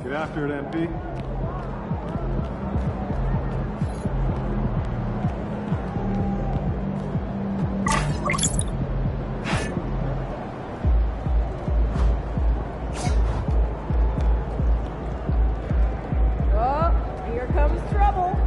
Get after it, MP. Oh, here comes trouble.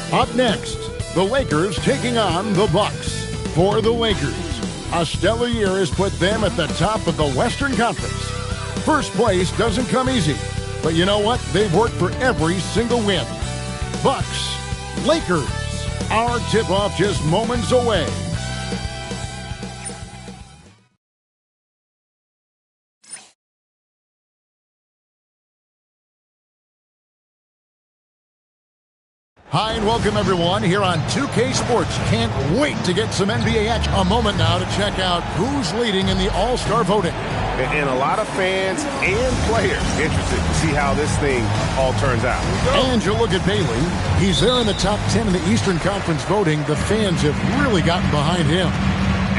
Up next, the Lakers taking on the Bucks. For the Lakers, a stellar year has put them at the top of the Western Conference. First place doesn't come easy, but you know what? They've worked for every single win. Bucks, Lakers, our tip-off just moments away. Hi, and welcome everyone here on 2K Sports. Can't wait to get some NBA action. A moment now to check out who's leading in the All-Star voting. And a lot of fans and players interested to see how this thing all turns out. And you look at Bailey. He's there in the top 10 in the Eastern Conference voting. The fans have really gotten behind him.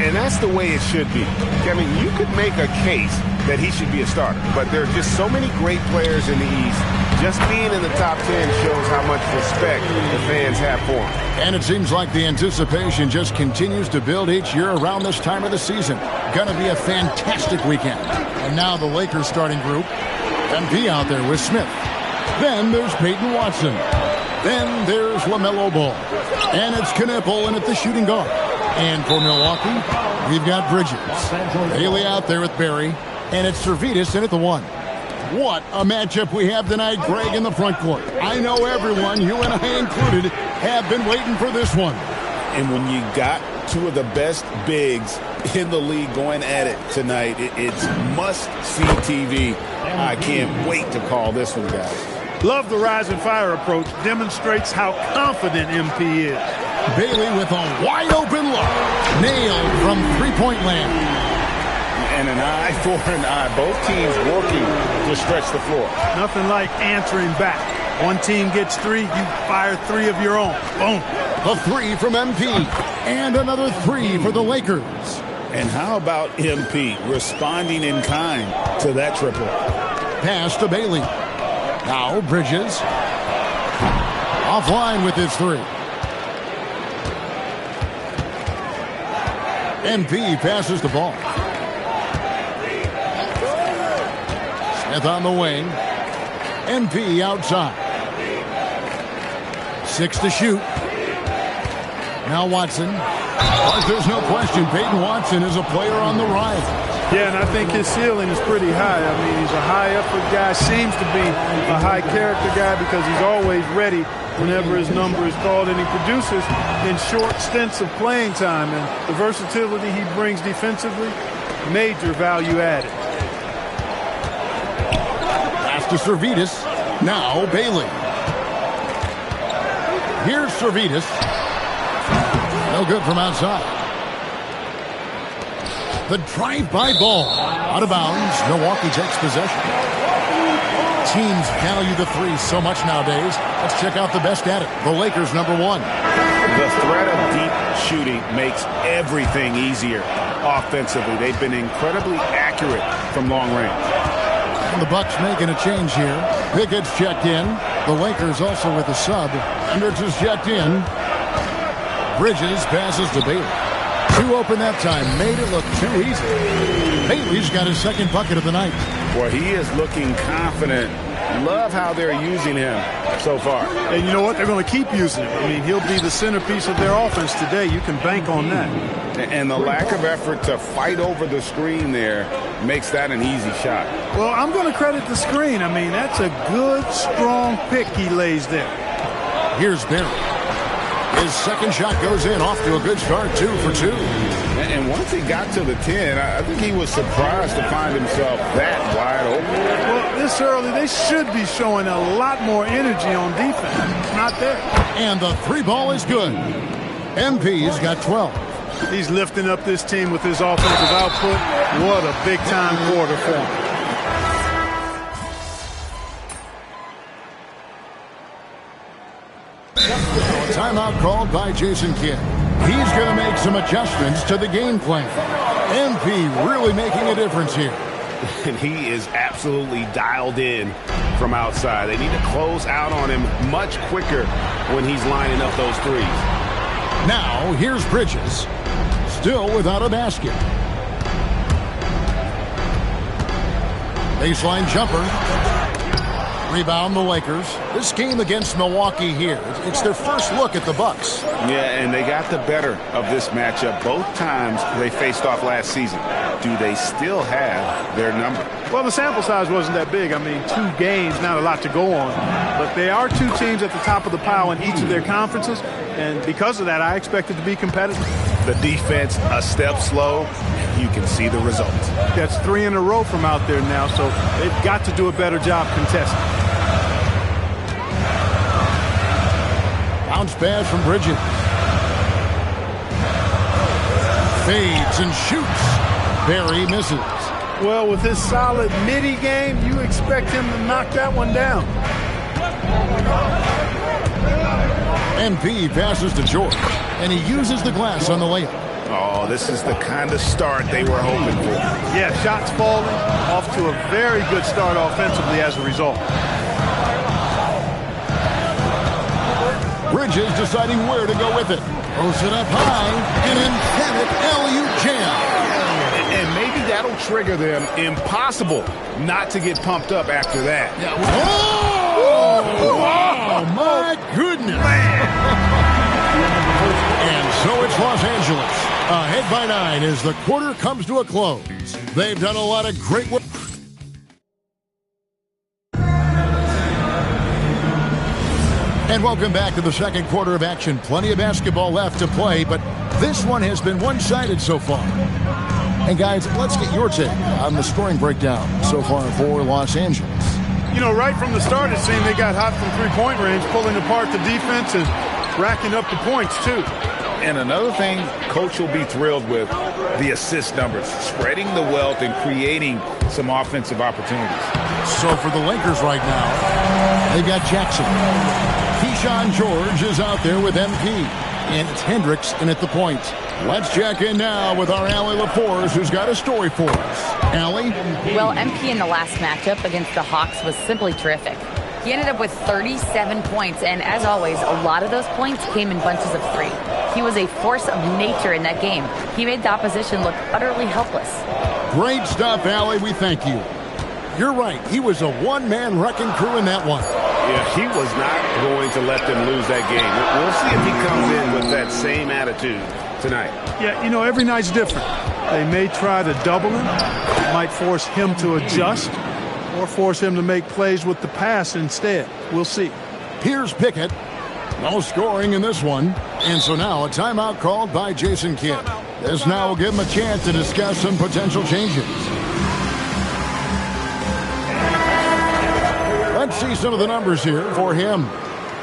And that's the way it should be. I mean, you could make a case that he should be a starter, but there are just so many great players in the East. Just being in the top 10 shows how much respect the fans have for him. And it seems like the anticipation just continues to build each year around this time of the season. Gonna be a fantastic weekend. And now the Lakers starting group. MP out there with Smith. Then there's Peyton Watson. Then there's LaMelo Ball. And it's Knipple in at the shooting guard. And for Milwaukee, we've got Bridges. Haley out there with Barry. And it's Servetus in at the 1. What a matchup we have tonight, Greg, in the front court. I know everyone, you and I included, have been waiting for this one. And when you got two of the best bigs in the league going at it tonight, it's must-see TV. I can't wait to call this one, guys. Love the rise and fire approach. Demonstrates how confident MP is. Bailey with a wide-open look. Nailed from three-point land. And an eye for an eye. Both teams working to stretch the floor. Nothing like answering back. One team gets 3, you fire 3 of your own. Boom. A 3 from MP. And another 3 for the Lakers. And how about MP responding in kind to that triple? Pass to Bailey. Now Bridges. Offline with his 3. MP passes the ball. Smith on the wing. MP outside. 6 to shoot. Now Watson. But there's no question Peyton Watson is a player on the rise. Yeah, and I think his ceiling is pretty high. I mean, he's a high-effort guy, seems to be a high-character guy because he's always ready whenever his number is called, and he produces in short stints of playing time. And the versatility he brings defensively, major value added. To Servetus. Now Bailey. Here's Servetus. No good from outside. The drive-by ball. Out of bounds. Milwaukee takes possession. Teams value the 3 so much nowadays. Let's check out the best at it. The Lakers, number 1. The threat of deep shooting makes everything easier offensively. They've been incredibly accurate from long range. And the Bucks making a change here. Pickett's checked in. The Lakers also with a sub. Hendricks is checked in. Bridges passes to Bailey. 2 open that time. Made it look too easy. Bailey's got his second bucket of the night. Boy, he is looking confident. Love how they're using him so far. And you know what? They're going to keep using him. I mean, he'll be the centerpiece of their offense today. You can bank on that. And the lack of effort to fight over the screen there makes that an easy shot. Well, I'm going to credit the screen. I mean, that's a good, strong pick he lays there. Here's Barry. His second shot goes in, off to a good start, 2 for 2. And once he got to the 10, I think he was surprised to find himself that wide open. Well, this early, they should be showing a lot more energy on defense. It's not there. And the 3 ball is good. MP's got 12. He's lifting up this team with his offensive output. What a big-time quarter for him. Timeout called by Jason Kidd. He's going to make some adjustments to the game plan. MP really making a difference here. And he is absolutely dialed in from outside. They need to close out on him much quicker when he's lining up those threes. Now, here's Bridges. still without a basket. Baseline jumper. Rebound the Lakers. This game against Milwaukee here, it's their first look at the Bucks. Yeah, and they got the better of this matchup both times they faced off last season. Do they still have their number? Well, the sample size wasn't that big. I mean, 2 games, not a lot to go on. But they are 2 teams at the top of the pile in each of their conferences. And because of that, I expect it to be competitive. The defense a step slow. You can see the results. That's 3 in a row from out there now, so they've got to do a better job contesting. Bounce pass from Bridges. Fades and shoots. Barry misses. Well, with his solid midi game, you expect him to knock that one down. MP passes to George, and he uses the glass on the layup. Oh, this is the kind of start they were hoping for. Yeah, shots falling, off to a very good start offensively as a result. Bridges deciding where to go with it. Throws it up high, an emphatic alley-oop jam. And maybe that'll trigger them. Impossible not to get pumped up after that. Yeah. Oh, my goodness. And so it's Los Angeles. Ahead by 9 as the quarter comes to a close. They've done a lot of great work. And welcome back to the second quarter of action. Plenty of basketball left to play, but this one has been one-sided so far. And guys, let's get your take on the scoring breakdown so far for Los Angeles. You know, right from the start, it seemed they got hot from three-point range, pulling apart the defense and racking up the points, too. And another thing Coach will be thrilled with, the assist numbers, spreading the wealth and creating some offensive opportunities. So for the Lakers right now, they've got Jackson. Keyshawn George is out there with MP. And it's Hendricks in at the point. Let's check in now with our Allie LaForce, who's got a story for us. Allie? Well, MP in the last matchup against the Hawks was simply terrific. He ended up with 37 points, and as always, a lot of those points came in bunches of 3. He was a force of nature in that game. He made the opposition look utterly helpless. Great stuff, Allie. We thank you. You're right. He was a one-man wrecking crew in that one. Yeah, he was not going to let them lose that game. We'll see if he comes in with that same attitude tonight. Yeah, you know, every night's different. They may try to double him. It might force him to adjust or force him to make plays with the pass instead. We'll see. Here's Pickett. No scoring in this one. And so now a timeout called by Jason Kidd. This now will give him a chance to discuss some potential changes. Let's see some of the numbers here for him.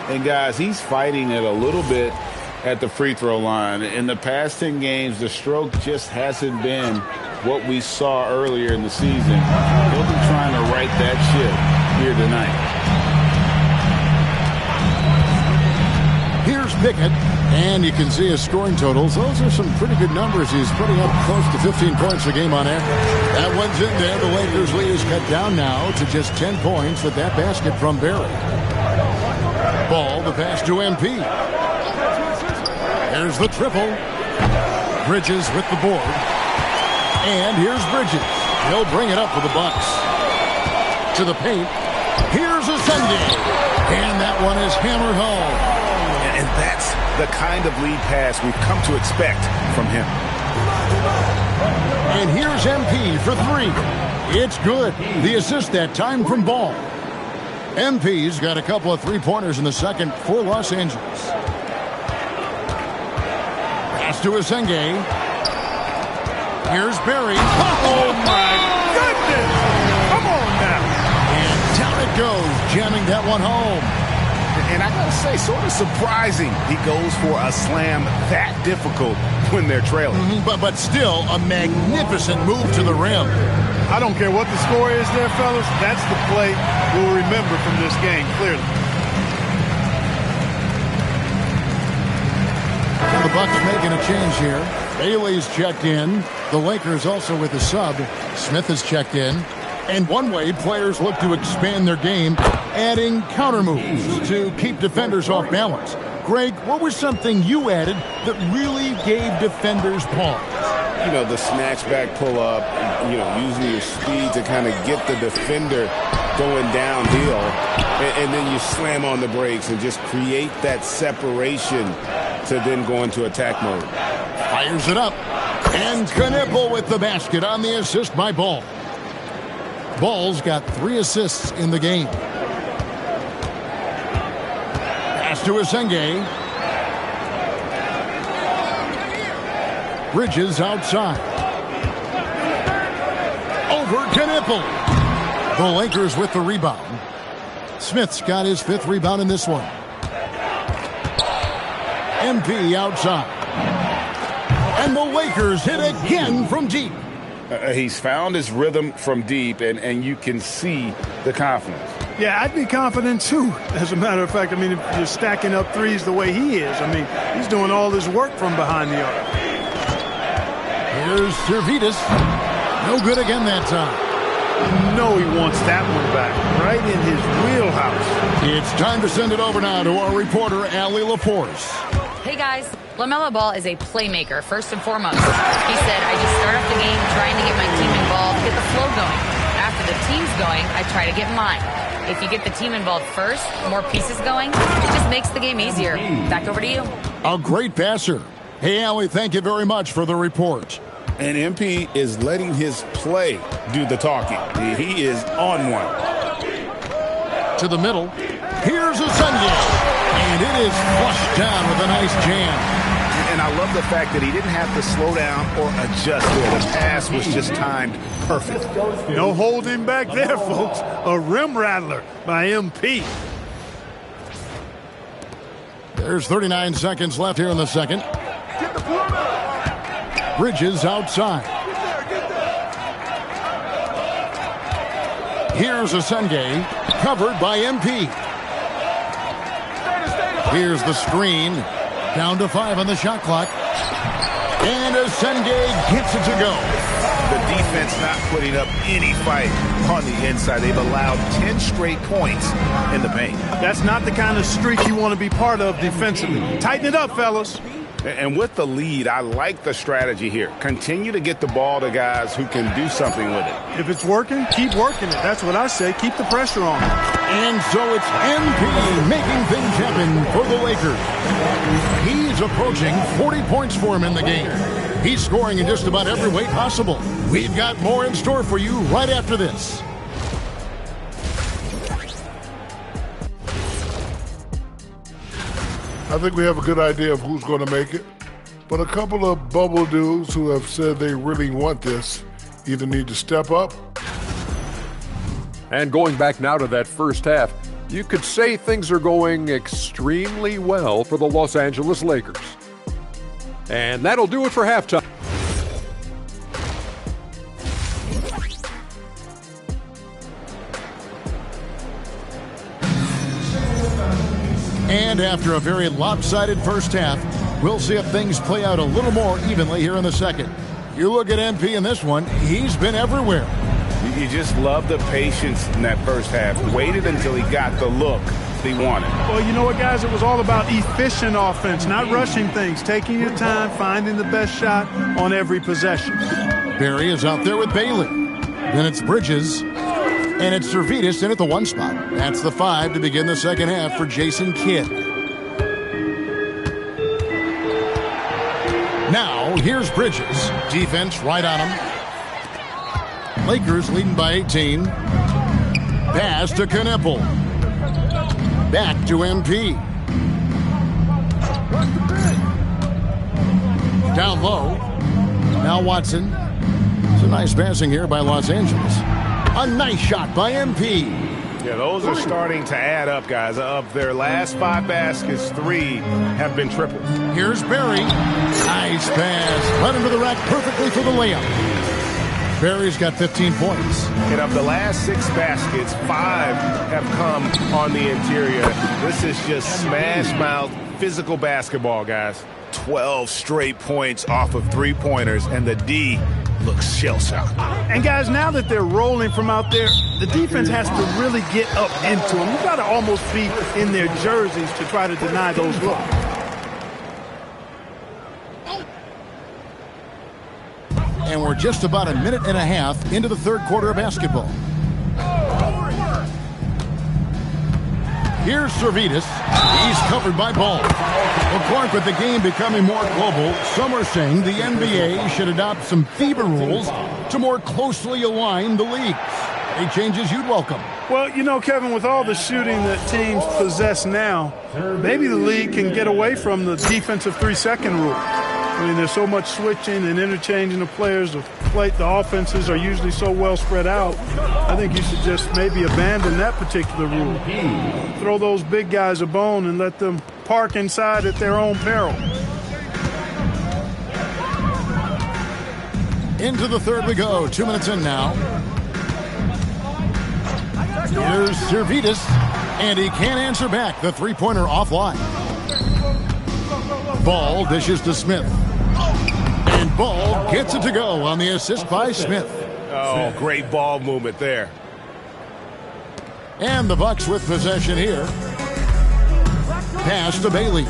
And guys, he's fighting it a little bit at the free throw line. In the past 10 games, the stroke just hasn't been what we saw earlier in the season. He'll be trying to right that ship here tonight. Here's Pickett, and you can see his scoring totals. Those are some pretty good numbers. He's putting up close to 15 points a game on average. That one's in there. The Lakers' lead is cut down now to just 10 points with that basket from Barry. Ball, the pass to MP. There's the triple. Bridges with the board. And here's Bridges. He'll bring it up for the Bucks. To the paint. Here's a Sunday. And that one is hammered home. And that's the kind of lead pass we've come to expect from him. And here's MP for 3. It's good. The assist that time from Ball. MP's got a couple of three-pointers in the second for Los Angeles. Pass to Asenge. Here's Barry. Oh, my goodness! Come on now. And down it goes, jamming that one home. And I gotta say, sort of surprising he goes for a slam that difficult when they're trailing. But still, a magnificent move to the rim. I don't care what the score is there, fellas. That's the play we'll remember from this game, clearly. The Bucks making a change here. Bailey's checked in. The Lakers also with a sub. Smith has checked in. And one way players look to expand their game, adding counter moves to keep defenders off balance. Greg, what was something you added that really gave defenders pause? You know, the snatchback pull-up, you know, using your speed to kind of get the defender going downhill, and then you slam on the brakes and just create that separation to then go into attack mode. Fires it up, and Knipple with the basket on the assist by Ball. Ball's got 3 assists in the game. Pass to Asenge. Bridges outside. Over Knipple. The Lakers with the rebound. Smith's got his 5th rebound in this one. MP outside. And the Lakers hit again from deep. He's found his rhythm from deep, and you can see the confidence. Yeah, I'd be confident too. As a matter of fact, I mean, if you're stacking up threes the way he is, I mean, he's doing all this work from behind the arc. Here's Servetus. No good again that time. No, he wants that one back, right in his wheelhouse. It's time to send it over now to our reporter, Allie LaForce. Hey guys, LaMelo Ball is a playmaker, first and foremost. He said, I just start off the game trying to get my team involved, get the flow going. After the team's going, I try to get mine. If you get the team involved first, more pieces going, it just makes the game easier. Back over to you. A great passer. Hey, Allie, thank you very much for the report. And MP is letting his play do the talking. He is on one. To the middle. Here's Asenge. And it is flushed down with a nice jam. And I love the fact that he didn't have to slow down or adjust there. The pass was just timed perfect. No holding back there, folks. A rim rattler by MP. There's 39 seconds left here in the second. Bridges outside. Here's Asenge, covered by MP. Here's the screen. Down to 5 on the shot clock. And Asenge gets it to go. The defense not putting up any fight on the inside. They've allowed 10 straight points in the paint. That's not the kind of streak you want to be part of defensively. Tighten it up, fellas. And with the lead, I like the strategy here. Continue to get the ball to guys who can do something with it. If it's working, keep working it. That's what I say. Keep the pressure on. And so it's MP making things happen for the Lakers. He's approaching 40 points for him in the game. He's scoring in just about every way possible. We've got more in store for you right after this. I think we have a good idea of who's going to make it. But a couple of bubble dudes who have said they really want this either need to step up. And going back now to that first half, you could say things are going extremely well for the Los Angeles Lakers. And that'll do it for halftime. And after a very lopsided first half, we'll see if things play out a little more evenly here in the second. You look at MP in this one, he's been everywhere. You just love the patience in that first half. Waited until he got the look he wanted. Well, you know what, guys? It was all about efficient offense, not rushing things, taking your time, finding the best shot on every possession. Barry is out there with Bailey. Then it's Bridges. And it's Servetus in at the 1 spot. That's the 5 to begin the second half for Jason Kidd. Now, here's Bridges. Defense right on him. Lakers leading by 18. Pass to Knipple. Back to MP. Down low. Now Watson. It's a nice passing here by Los Angeles. A nice shot by MP. Yeah, those are starting to add up, guys. Of their last 5 baskets, 3 have been triples. Here's Barry. Nice pass. Led into the rack perfectly for the layup. Barry's got 15 points. And of the last 6 baskets, 5 have come on the interior. This is just smash mouth physical basketball, guys. 12 straight points off of three-pointers, and the D looks shell-shocked. And, guys, now that they're rolling from out there, the defense has to really get up into them. You've got to almost be in their jerseys to try to deny those looks. And we're just about a minute and a half into the third quarter of basketball. Here's Servetus. He's covered by Ball. Well, Clark, with the game becoming more global, some are saying the NBA should adopt some FIBA rules to more closely align the leagues. Any changes you'd welcome? Well, you know, Kevin, with all the shooting that teams possess now, maybe the league can get away from the defensive 3-second rule. I mean, there's so much switching and interchanging of players. The offenses are usually so well spread out. I think you should just maybe abandon that particular rule. Throw those big guys a bone and let them park inside at their own peril. Into the third we go. 2 minutes in now. Here's Servetus, and he can't answer back. The three-pointer offline. Ball dishes to Smith. And Ball gets it to go on the assist by Smith. Oh, great ball movement there. And the Bucks with possession here. Pass to Bailey.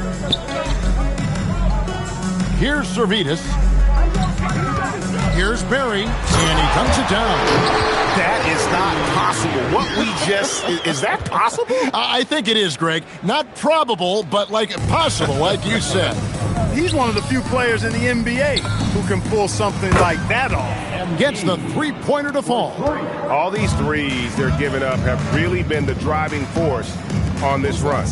Here's Servetus. Here's Barry, and he comes it down. That is not possible. What we just... Is that possible? I think it is, Greg. Not probable, but like possible, like you said. He's one of the few players in the NBA who can pull something like that off. Gets the three-pointer to fall. All these threes they're giving up have really been the driving force on this run.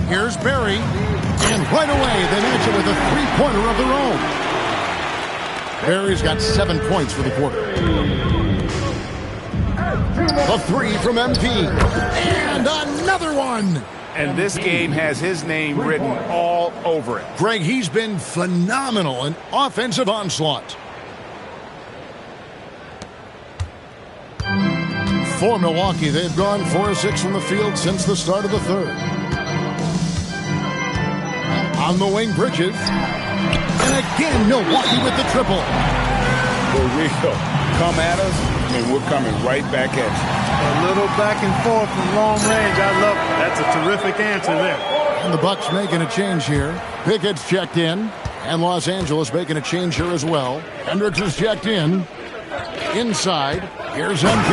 Here's Barry, and right away they match it with a three-pointer of their own. Barry's got 7 points for the quarter. The three from MP, and another one. And this game has his name written all over it. Greg, he's been phenomenal in offensive onslaught. For Milwaukee, they've gone 4 of 6 from the field since the start of the third. On the wing, Bridges. And again, Milwaukee with the triple. For real. Come at us, and we're coming right back at you. A little back and forth from long range. I love it. That's a terrific answer there. And the Bucks making a change here. Pickett's checked in. And Los Angeles making a change here as well. Hendricks is checked in. Inside. Here's MP.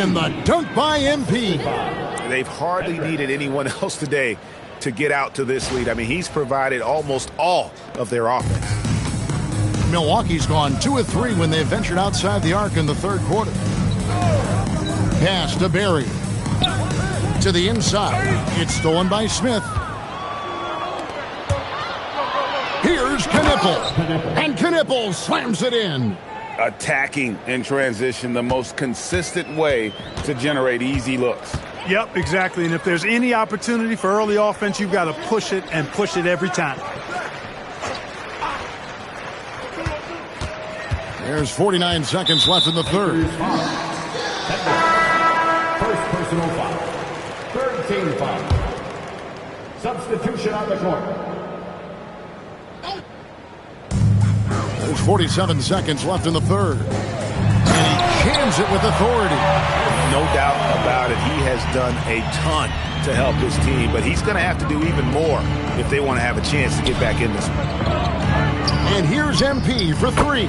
And the dunk by MP. They've hardly needed anyone else today to get out to this lead. I mean, he's provided almost all of their offense. Milwaukee's gone 2 of 3 when they ventured outside the arc in the third quarter. Pass to Barry. To the inside. It's stolen by Smith. Here's Knipple. And Knipple slams it in. Attacking in transition, the most consistent way to generate easy looks. Yep, exactly. And if there's any opportunity for early offense, you've got to push it and push it every time. There's 49 seconds left in the third. First personal foul. Third team foul. Substitution on the court. There's 47 seconds left in the third. And he jams it with authority. No doubt about it. He has done a ton to help his team, but he's going to have to do even more if they want to have a chance to get back in this one. And here's MP for 3.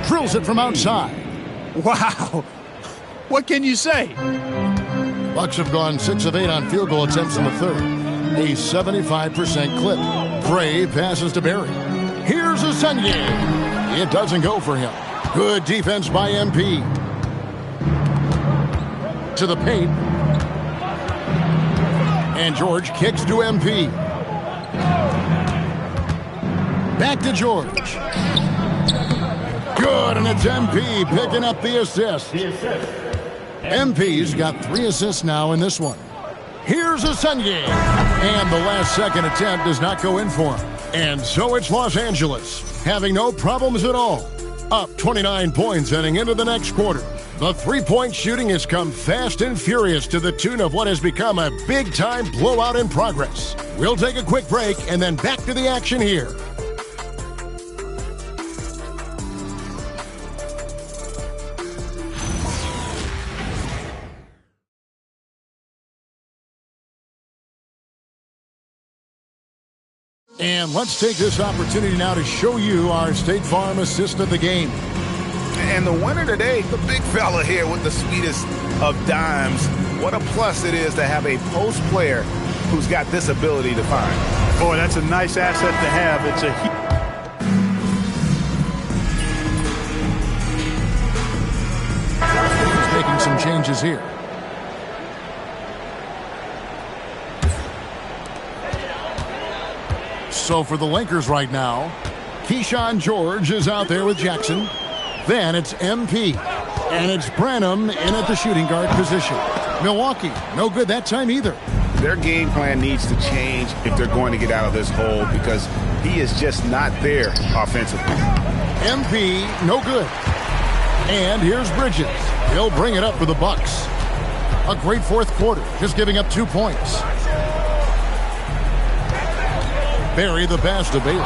Drills it from outside. Wow. What can you say? Bucks have gone 6 of 8 on field goal attempts in the third. A 75% clip. Bray passes to Barry. Here's a Sunday. It doesn't go for him. Good defense by MP. To the paint. And George kicks to MP. Back to George. Good, and it's MP picking up the assist. MP's got 3 assists now in this one. Here's a Sunday. And the last second attempt does not go in for him. And so it's Los Angeles, having no problems at all. Up 29 points heading into the next quarter. The three-point shooting has come fast and furious to the tune of what has become a big-time blowout in progress. We'll take a quick break and then back to the action here. And let's take this opportunity now to show you our State Farm assist of the game. And the winner today, the big fella here with the sweetest of dimes. What a plus it is to have a post player who's got this ability to find. Boy, that's a nice asset to have. It's He's making some changes here. So for the Lakers right now, Keyshawn George is out there with Jackson. Then it's MP. And it's Branham in at the shooting guard position. Milwaukee, no good that time either. Their game plan needs to change if they're going to get out of this hole because he is just not there offensively. MP, no good. And here's Bridges. He'll bring it up for the Bucks. A great fourth quarter, just giving up 2 points. Barry the pass to Bailey.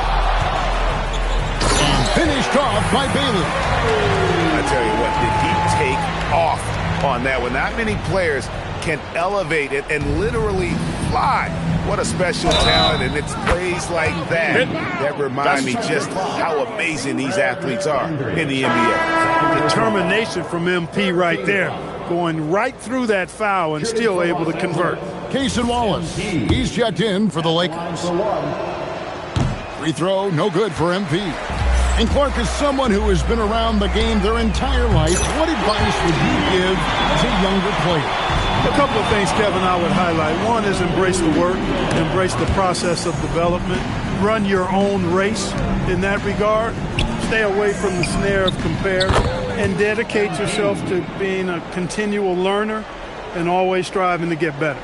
And finished off by Bailey. I tell you what, did he take off on that one? Not many players can elevate it and literally fly. What a special talent, and it's plays like that that remind me just how amazing these athletes are in the NBA. determination from MP right there, going right through that foul and still able to convert. Cason Wallace, he's checked in for the Lakers. Free throw, no good for MP. And Clark, is someone who has been around the game their entire life, what advice would you give to younger players? A couple of things, Kevin, I would highlight. One is embrace the work, embrace the process of development, run your own race in that regard, stay away from the snare of compare, and dedicate yourself to being a continual learner and always striving to get better.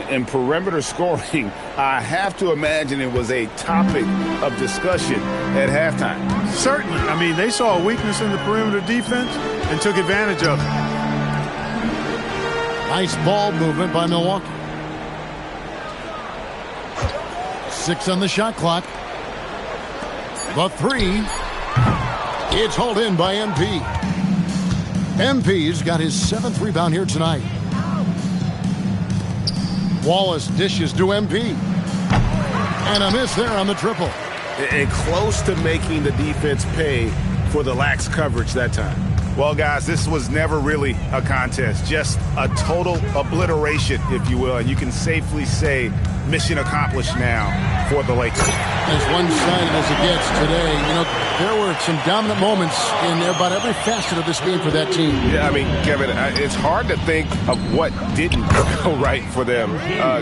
In perimeter scoring, I have to imagine it was a topic of discussion at halftime. Certainly. I mean, they saw a weakness in the perimeter defense and took advantage of it. Nice ball movement by Milwaukee. 6 on the shot clock. The three. It's hauled in by MP. MP's got his 7th rebound here tonight. Wallace dishes to MP. And a miss there on the triple. And close to making the defense pay for the lax coverage that time. Well, guys, this was never really a contest, just a total obliteration, if you will. And you can safely say mission accomplished now for the Lakers. As one-sided as it gets today, you know, there were some dominant moments in about every facet of this game for that team. Yeah, I mean, Kevin, it's hard to think of what didn't go right for them.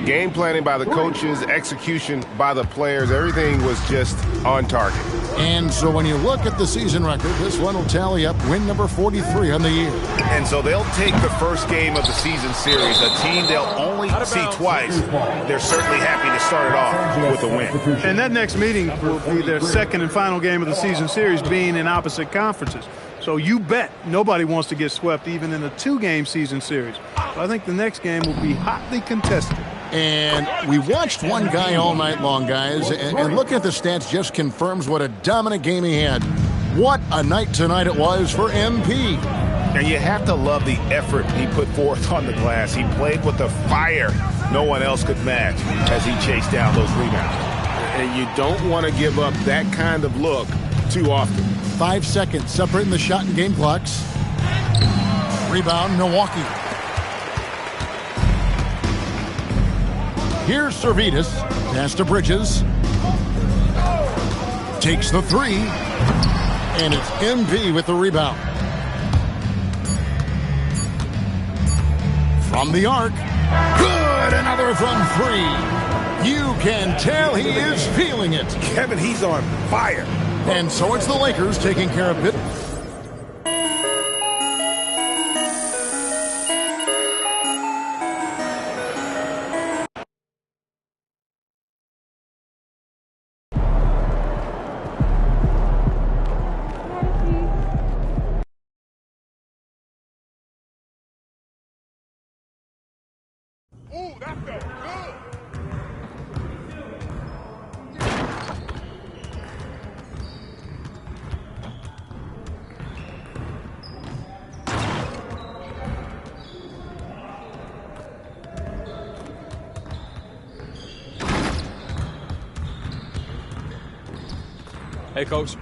Game planning by the coaches, execution by the players, everything was just on target. And so when you look at the season record, this one will tally up win number 43 on the year. And so they'll take the first game of the season series, a team they'll only see twice. They're certainly happy to start it off with a win. And that next meeting will be their second and final game of the season series, being in opposite conferences. So you bet nobody wants to get swept even in a 2-game season series. So I think the next game will be hotly contested. And we watched one guy all night long, guys, and looking at the stats just confirms what a dominant game he had. What a night tonight it was for MP. And you have to love the effort he put forth on the glass. He played with a fire no one else could match as he chased down those rebounds. And you don't want to give up that kind of look too often. 5 seconds separating the shot and game clocks. Rebound, Milwaukee. Here's Servetus. Pass to Bridges. Takes the three. And it's MP with the rebound. From the arc. Good! Another from 3. You can tell he is feeling it. Kevin, he's on fire. And so it's the Lakers taking care of it. Hey, Coach.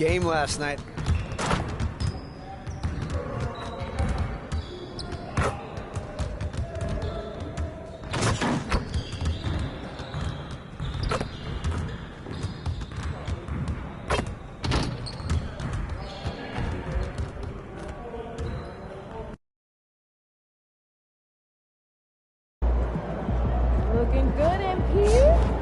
game last night. Looking good, MP.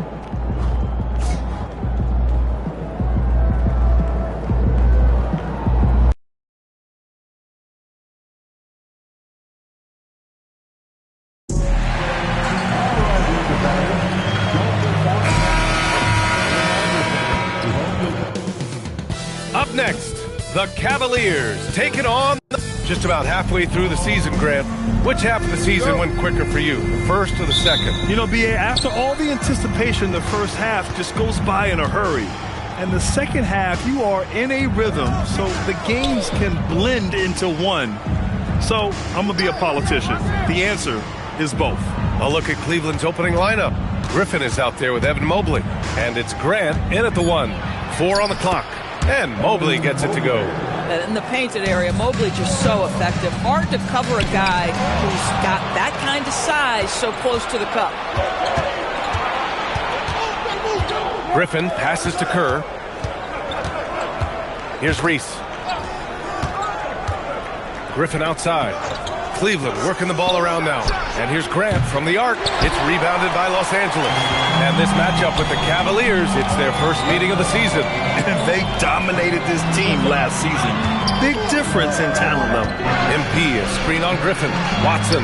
Up next, the Cavaliers taking on just about halfway through the season, Grant. Which half of the season went quicker for you, the first or the second? You know, B.A., after all the anticipation, the first half just goes by in a hurry. And the second half, you are in a rhythm, so the games can blend into one. So I'm going to be a politician. The answer is both. A look at Cleveland's opening lineup. Griffin is out there with Evan Mobley. And it's Grant in at the 1. 4 on the clock. And Mobley gets it to go. In the painted area, Mobley just so effective. Hard to cover a guy who's got that kind of size so close to the cup. Griffin passes to Kerr. Here's Reese. Griffin outside. Cleveland working the ball around now. And here's Grant from the arc. It's rebounded by Los Angeles. And this matchup with the Cavaliers, it's their first meeting of the season. And they dominated this team last season. Big difference in talent level. MP, a screen on Griffin. Watson.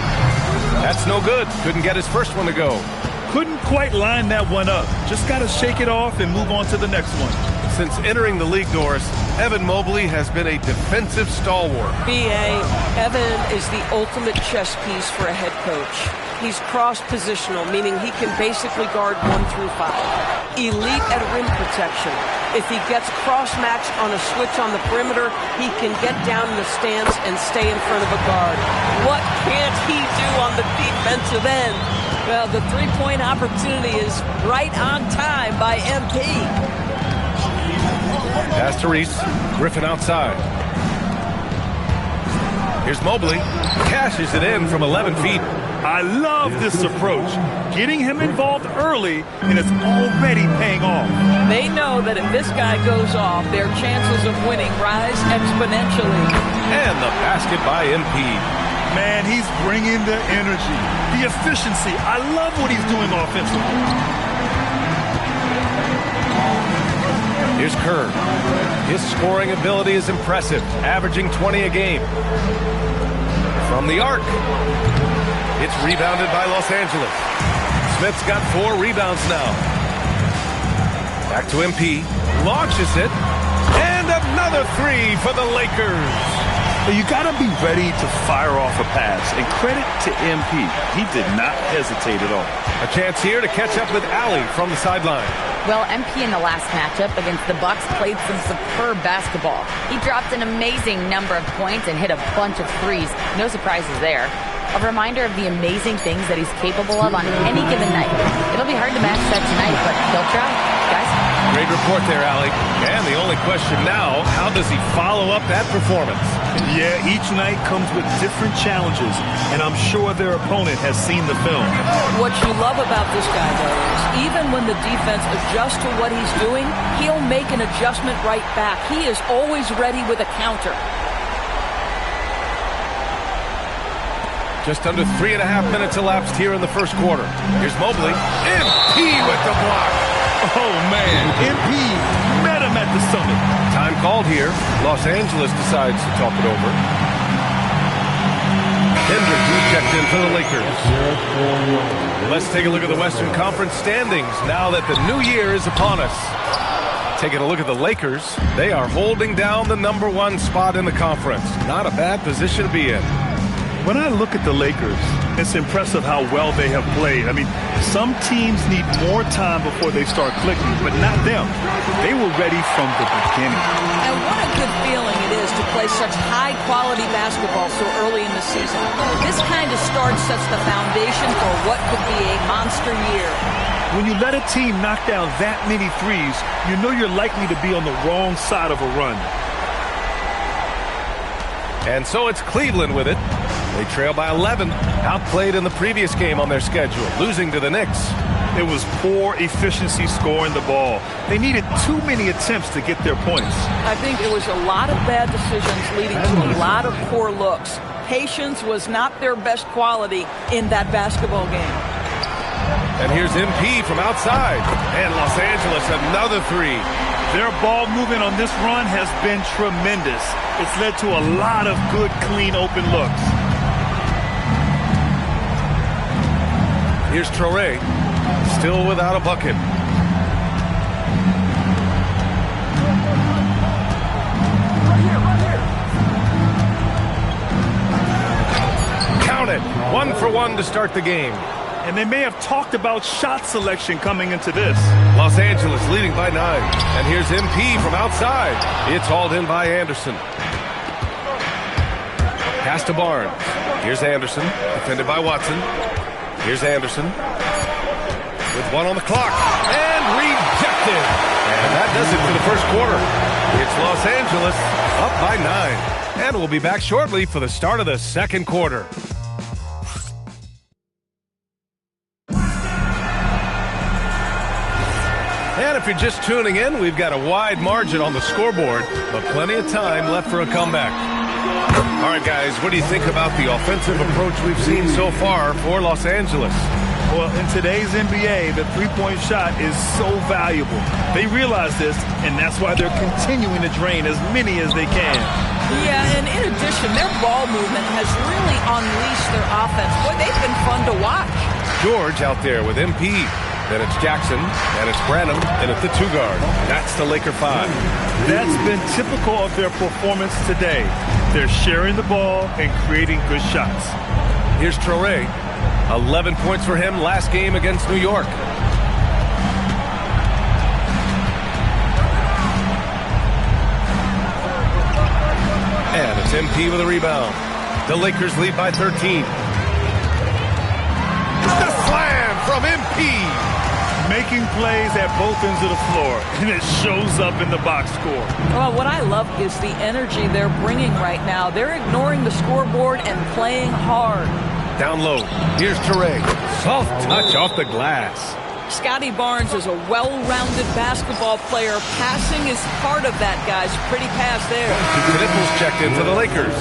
That's no good. Couldn't get his first one to go. Couldn't quite line that one up. Just got to shake it off and move on to the next one. Since entering the league, Doris, Evan Mobley has been a defensive stalwart. B.A., Evan is the ultimate chess piece for a head coach. He's cross-positional, meaning he can basically guard 1 through 5. Elite at rim protection. If he gets cross-matched on a switch on the perimeter, he can get down in the stance and stay in front of a guard. What can't he do on the defensive end? Well, the three-point opportunity is right on time by MP. Pass to Reese. Griffin outside. Here's Mobley. Cashes it in from 11 feet. I love this approach. Getting him involved early, and it's already paying off. They know that if this guy goes off, their chances of winning rise exponentially. And the basket by MP. Man, he's bringing the energy, the efficiency. I love what he's doing offensively. Here's Kerr. His scoring ability is impressive, averaging 20 a game. From the arc. It's rebounded by Los Angeles. Smith's got 4 rebounds now. Back to MP. Launches it. And another 3 for the Lakers. You got to be ready to fire off a pass. And credit to MP. He did not hesitate at all. A chance here to catch up with Allie from the sideline. Well, MP in the last matchup against the Bucks played some superb basketball. He dropped an amazing number of points and hit a bunch of threes. No surprises there. A reminder of the amazing things that he's capable of on any given night. It'll be hard to match that tonight, but he'll try. Guys? Great report there, Allie. And the only question now, how does he follow up that performance? Yeah, each night comes with different challenges, and I'm sure their opponent has seen the film. What you love about this guy, though, is even when the defense adjusts to what he's doing, he'll make an adjustment right back. He is always ready with a counter. Just under 3.5 minutes elapsed here in the first quarter. Here's Mobley. MP with the block. Oh, man. MP met him at the summit. Time called here. Los Angeles decides to talk it over. Hendricks checked in for the Lakers. Let's take a look at the Western Conference standings now that the new year is upon us. Taking a look at the Lakers, they are holding down the #1 spot in the conference. Not a bad position to be in. When I look at the Lakers, it's impressive how well they have played. I mean, some teams need more time before they start clicking, but not them. They were ready from the beginning. And what a good feeling it is to play such high-quality basketball so early in the season. This kind of start sets the foundation for what could be a monster year. When you let a team knock down that many threes, you know you're likely to be on the wrong side of a run. And so it's Cleveland with it. They trail by 11. Outplayed in the previous game on their schedule, losing to the Knicks. It was poor efficiency scoring the ball. They needed too many attempts to get their points. I think it was a lot of bad decisions leading to a lot of poor looks. Patience was not their best quality in that basketball game. And here's MP from outside. And Los Angeles, another three. Their ball movement on this run has been tremendous. It's led to a lot of good, clean, open looks. Here's Traore, still without a bucket. Count it, 1 for 1 to start the game. And they may have talked about shot selection coming into this. Los Angeles leading by 9. And here's MP from outside. It's hauled in by Anderson. Pass to Barnes. Here's Anderson, defended by Watson. Here's Anderson with 1 on the clock. And rejected. And that does it for the first quarter. It's Los Angeles up by 9. And we'll be back shortly for the start of the second quarter. And if you're just tuning in, we've got a wide margin on the scoreboard, but plenty of time left for a comeback. All right, guys, what do you think about the offensive approach we've seen so far for Los Angeles? Well, in today's NBA, the three-point shot is so valuable. They realize this, and that's why they're continuing to drain as many as they can. Yeah, and in addition, their ball movement has really unleashed their offense. Boy, they've been fun to watch. George out there with MP. Then it's Jackson, and it's Branham, and it's the 2 guard. That's the Laker 5. That's been typical of their performance today. They're sharing the ball and creating good shots. Here's Traore. 11 points for him last game against New York. And it's MP with a rebound. The Lakers lead by 13. The slam from MP. Making plays at both ends of the floor, and it shows up in the box score. Well, what I love is the energy they're bringing right now. They're ignoring the scoreboard and playing hard. Down low. Here's Traore. Soft touch off the glass. Scotty Barnes is a well-rounded basketball player. Passing is part of that, guys. Pretty pass there. Nichols checked in for the Lakers.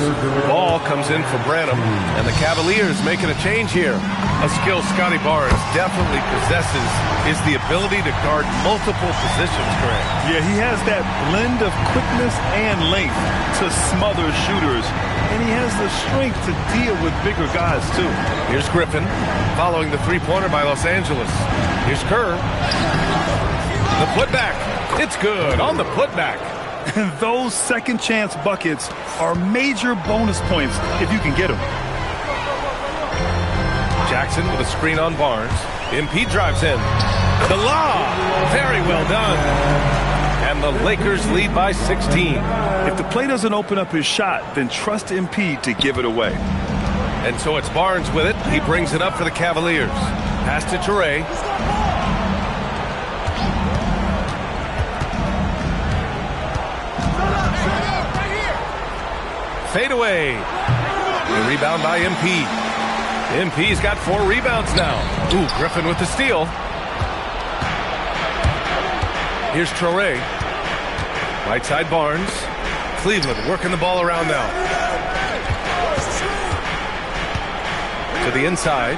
Ball comes in for Branham, and the Cavaliers making a change here. A skill Scotty Barnes definitely possesses is the ability to guard multiple positions, Greg. Yeah, he has that blend of quickness and length to smother shooters, and he has the strength to deal with bigger guys, too. Here's Griffin, following the three-pointer by Los Angeles. Here's Kerr. The putback. It's good on the putback. And those second chance buckets are major bonus points if you can get them. Jackson with a screen on Barnes. MP drives in. The lob. Very well done. And the Lakers lead by 16. If the play doesn't open up his shot, then trust MP to give it away. And so it's Barnes with it. He brings it up for the Cavaliers. Pass to Traore. Fade away. The rebound by MP. MP's got 4 rebounds now. Ooh, Griffin with the steal. Here's Traore. Right side Barnes. Cleveland working the ball around now. To the inside.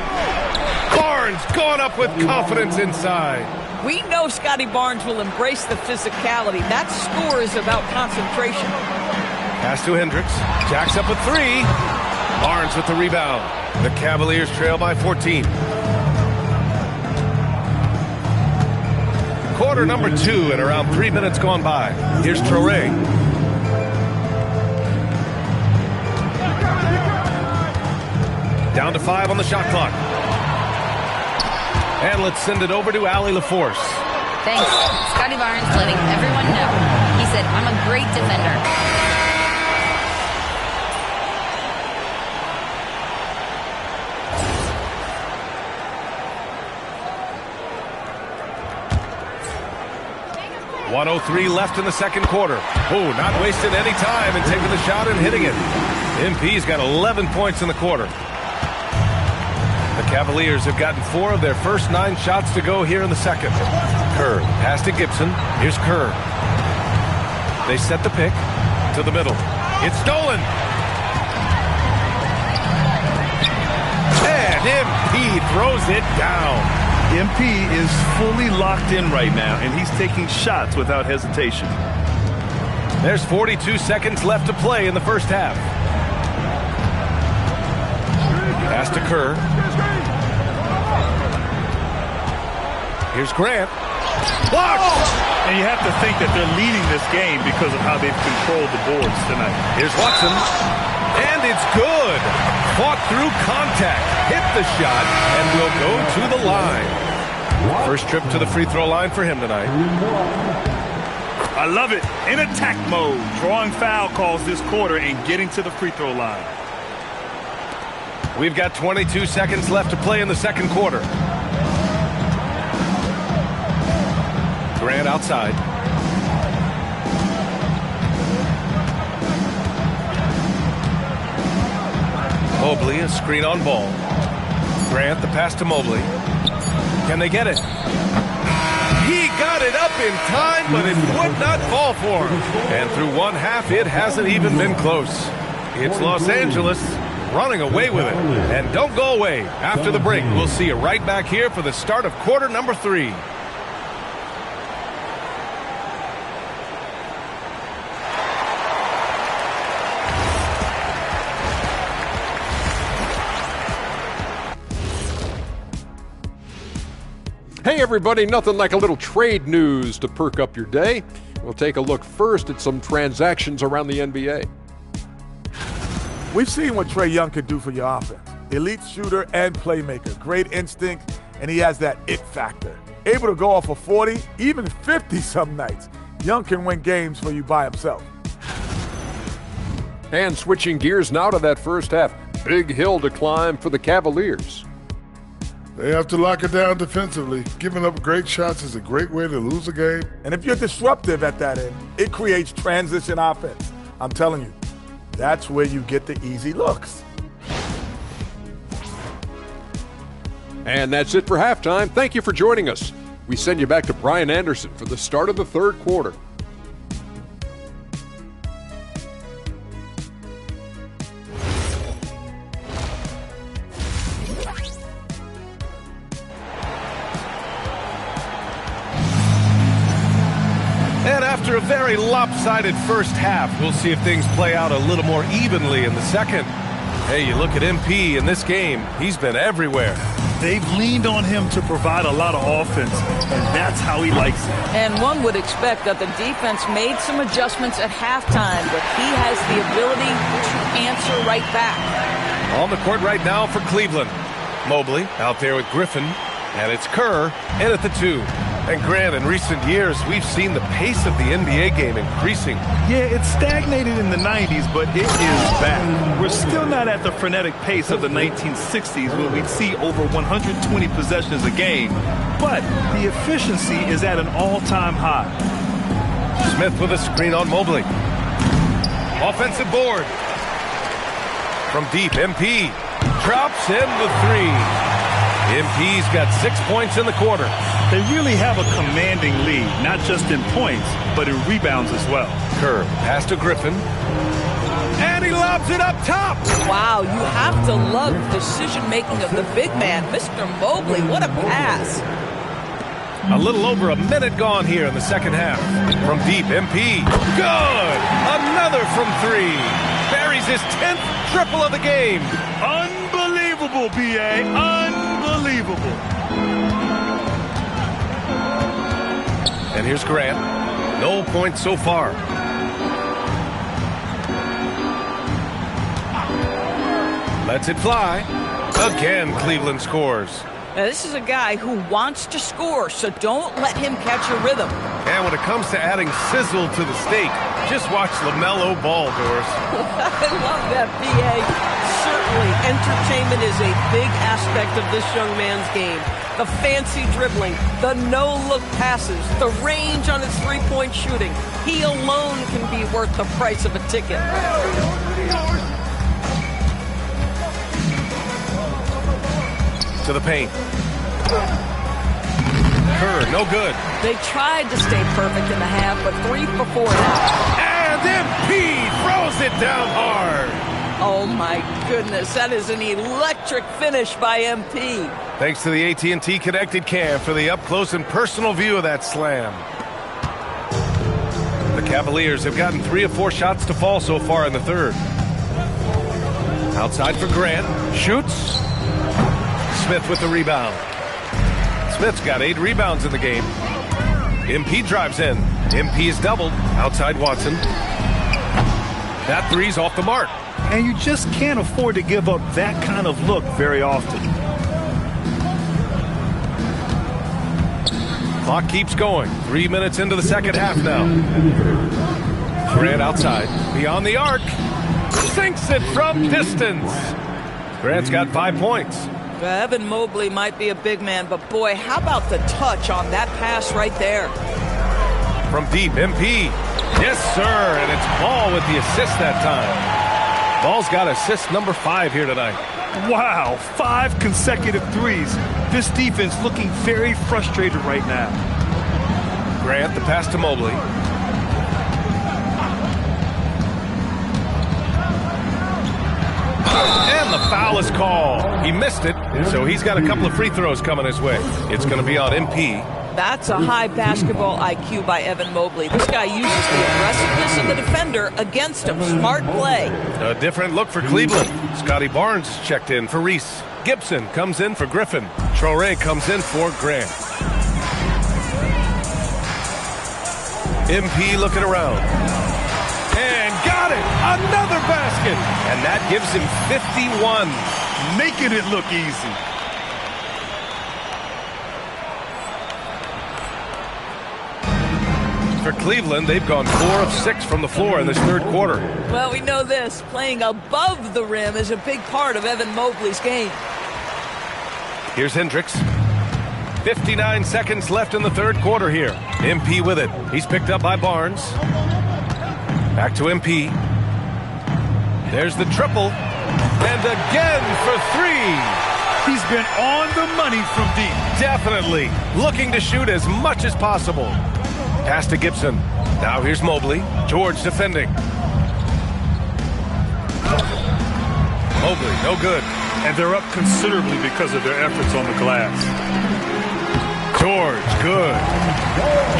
Barnes going up with confidence inside. We know Scotty Barnes will embrace the physicality. That score is about concentration. Pass to Hendricks. Jacks up with 3. Barnes with the rebound. The Cavaliers trail by 14. Quarter number 2 and around 3 minutes gone by. Here's Traore. Down to 5 on the shot clock. And let's send it over to Allie LaForce. Thanks. Scotty Barnes letting everyone know. He said, I'm a great defender. 1:03 left in the second quarter. Oh, not wasting any time and taking the shot and hitting it. MP's got 11 points in the quarter. The Cavaliers have gotten 4 of their first 9 shots to go here in the second. Kerr, pass to Gibson. Here's Kerr. They set the pick to the middle. It's stolen. And MP throws it down. MP is fully locked in right now, and he's taking shots without hesitation. There's 42 seconds left to play in the first half. Pass to Kerr. Here's Grant. Blocked! And you have to think that they're leading this game because of how they've controlled the boards tonight. Here's Watson. And it's good. Fought through contact. Hit the shot and will go to the line. First trip to the free throw line for him tonight. I love it. In attack mode. Drawing foul calls this quarter and getting to the free throw line. We've got 22 seconds left to play in the second quarter. Grant outside. Mobley, a screen on ball. Grant, the pass to Mobley. Can they get it? He got it up in time, but it would not fall for him. And through one half, it hasn't even been close. It's Los Angeles running away with it. And don't go away. After the break, we'll see you right back here for the start of quarter number 3. Hey everybody, nothing like a little trade news to perk up your day. We'll take a look first at some transactions around the NBA. We've seen what Trae Young can do for your offense. Elite shooter and playmaker, great instinct, and he has that it factor. Able to go off for 40, even 50 some nights. Young can win games for you by himself. And switching gears now to that first half. Big hill to climb for the Cavaliers. They have to lock it down defensively. Giving up great shots is a great way to lose a game. And if you're disruptive at that end, it creates transition offense. I'm telling you, that's where you get the easy looks. And that's it for halftime. Thank you for joining us. We send you back to Brian Anderson for the start of the third quarter. And after a very lopsided first half, we'll see if things play out a little more evenly in the second. Hey, you look at MP in this game, he's been everywhere. They've leaned on him to provide a lot of offense, and that's how he likes it. And one would expect that the defense made some adjustments at halftime, but he has the ability to answer right back. On the court right now for Cleveland. Mobley out there with Griffin, and it's Kerr in at the 2. And Grant, in recent years, we've seen the pace of the NBA game increasing. Yeah, it stagnated in the 90s, but it is back. We're still not at the frenetic pace of the 1960s when we'd see over 120 possessions a game, but the efficiency is at an all-time high. Smith with a screen on Mobley. Offensive board. From deep, MP drops in the 3. MP's got 6 points in the quarter. They really have a commanding lead, not just in points, but in rebounds as well. Kerr, pass to Griffin. And he lobs it up top. Wow, you have to love the decision-making of the big man. Mr. Mobley, what a pass. A little over a minute gone here in the second half. From deep, MP. Good! Another from 3. Buries his 10th triple of the game. Unbelievable, B.A. Unbelievable. And here's Grant. No points so far. Lets it fly. Again, Cleveland scores. Now, this is a guy who wants to score, so don't let him catch a rhythm. And when it comes to adding sizzle to the steak, just watch LaMelo ball, Doris. I love that, B.A. Certainly, entertainment is a big aspect of this young man's game. The fancy dribbling, the no-look passes, the range on his three-point shooting. He alone can be worth the price of a ticket. To the paint. Kerr, no good. They tried to stay perfect in the half, but 3 for 4 now. And MP throws it down hard. Oh my goodness, that is an electric finish by MP. Thanks to the AT&T Connected Cam for the up-close and personal view of that slam. The Cavaliers have gotten 3 of 4 shots to fall so far in the third. Outside for Grant. Shoots. Smith with the rebound. Smith's got 8 rebounds in the game. MP drives in. MP is doubled. Outside Watson. That three's off the mark. And you just can't afford to give up that kind of look very often. Clock keeps going. 3 minutes into the second half now. Grant outside. Beyond the arc. Sinks it from distance. Grant's got 5 points. Evan Mobley might be a big man, but boy, how about the touch on that pass right there? From deep, MP. Yes, sir. And it's Ball with the assist that time. Ball's got assist number 5 here tonight. Wow, 5 consecutive threes. This defense looking very frustrated right now. Grant, the pass to Mobley. And the foul is called. He missed it, so he's got a couple of free throws coming his way. It's going to be on MP. That's a high basketball IQ by Evan Mobley. This guy uses the aggressiveness of the defender against him. Smart play. A different look for Cleveland. Scotty Barnes checked in for Reese. Gibson comes in for Griffin. Traore comes in for Grant. MP looking around. And got it! Another basket! And that gives him 51. Making it look easy. For Cleveland, they've gone 4 of 6 from the floor in this third quarter. Well, we know this. Playing above the rim is a big part of Evan Mobley's game. Here's Hendricks. 59 seconds left in the third quarter here. MP with it. He's picked up by Barnes. Back to MP. There's the triple. And again for 3. He's been on the money from deep. Definitely. Looking to shoot as much as possible. Pass to Gibson. Now here's Mobley. George defending. Mobley, no good. And they're up considerably because of their efforts on the glass. George, good.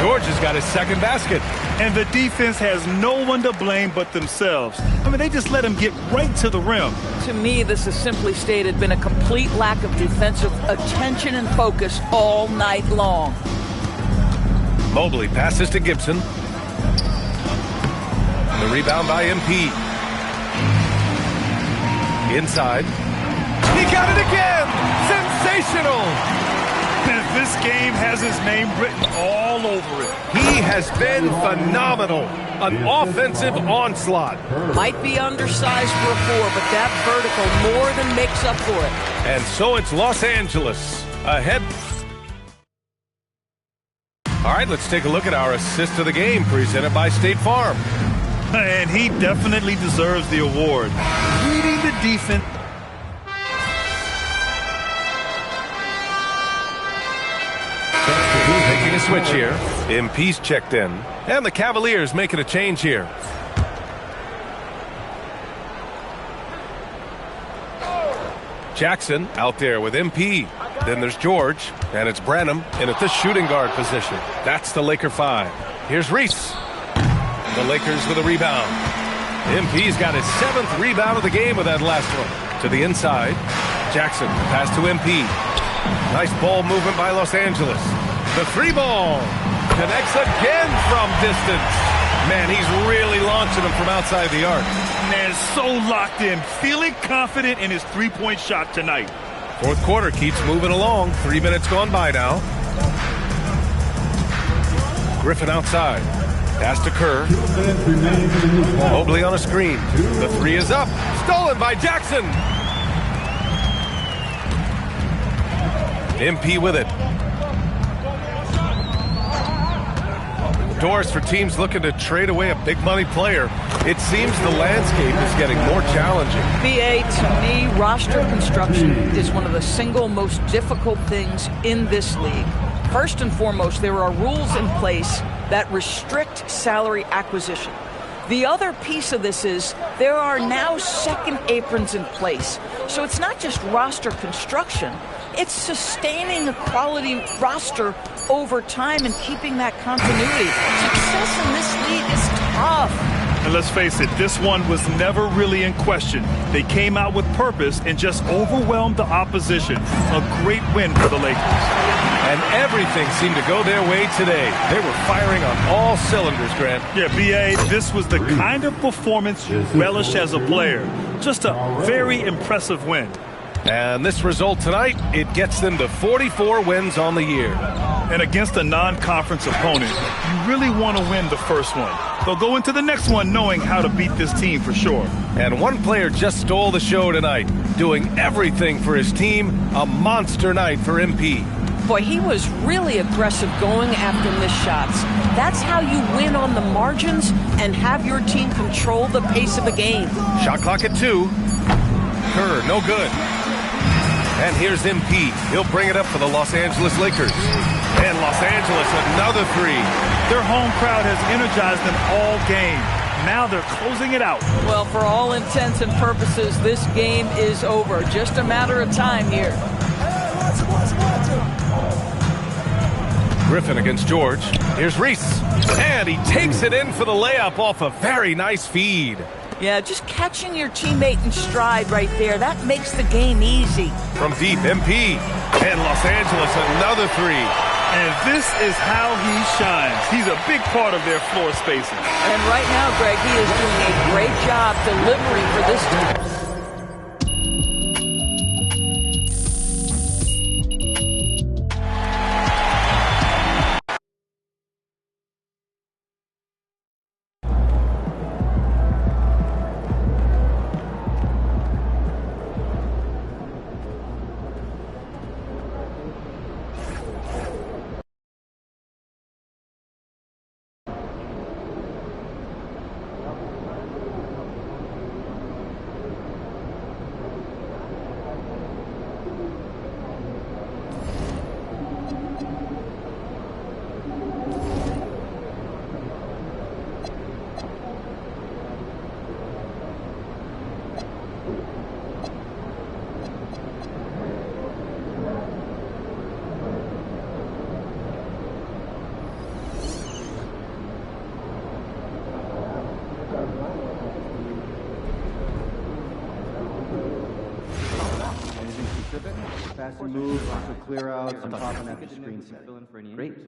George has got his second basket. And the defense has no one to blame but themselves. I mean, they just let him get right to the rim. To me, this has simply stated been a complete lack of defensive attention and focus all night long. Mobley passes to Gibson. The rebound by MP. Inside. He got it again! Sensational! And this game has his name written all over it. He has been phenomenal. An offensive onslaught. Might be undersized for a 4, but that vertical more than makes up for it. And so it's Los Angeles ahead. All right, let's take a look at our assist of the game presented by State Farm. And he definitely deserves the award. Reading the defense. Making a switch here. MP's checked in. And the Cavaliers making a change here. Jackson out there with MP. Then there's George. And it's Branham in at the shooting guard position. That's the Laker 5. Here's Reese. The Lakers with a rebound. MP's got his 7th rebound of the game with that last one. To the inside. Jackson, pass to MP. Nice ball movement by Los Angeles. The 3 ball connects again from distance. Man, he's really launching them from outside the arc. Man, so locked in, feeling confident in his three-point shot tonight. Fourth quarter keeps moving along. 3 minutes gone by now. Griffin outside. Pass to Kerr. Mobley on a screen. The 3 is up. Stolen by Jackson. MP with it. Doors for teams looking to trade away a big money player. It seems the landscape is getting more challenging. BA, to me, roster construction is one of the single most difficult things in this league. First and foremost, there are rules in place that restrict salary acquisition. The other piece of this is there are now second aprons in place. So it's not just roster construction, it's sustaining a quality roster over time and keeping that continuity. Success in this league is tough. And let's face it, this one was never really in question. They came out with purpose and just overwhelmed the opposition. A great win for the Lakers. And everything seemed to go their way today. They were firing on all cylinders, Grant. Yeah, B.A., this was the kind of performance you relish as a player. Just a very impressive win. And this result tonight, it gets them to 44 wins on the year. And against a non-conference opponent, you really want to win the first one. They'll go into the next one knowing how to beat this team for sure. And one player just stole the show tonight, doing everything for his team. A monster night for MP. Boy, he was really aggressive going after missed shots. That's how you win on the margins and have your team control the pace of a game. Shot clock at 2. Kerr, no good. And here's MP. He'll bring it up for the Los Angeles Lakers. And Los Angeles, another 3. Their home crowd has energized them all game. Now they're closing it out. Well, for all intents and purposes, this game is over. Just a matter of time here. Griffin against George. Here's Reese. And he takes it in for the layup off a very nice feed. Yeah, just catching your teammate in stride right there. That makes the game easy. From deep, MP. And Los Angeles, another 3. And this is how he shines. He's a big part of their floor spacing. And right now, Greg, he is doing a great job delivering for this team. Fast move, also clear out, and pop on after screen set. Great.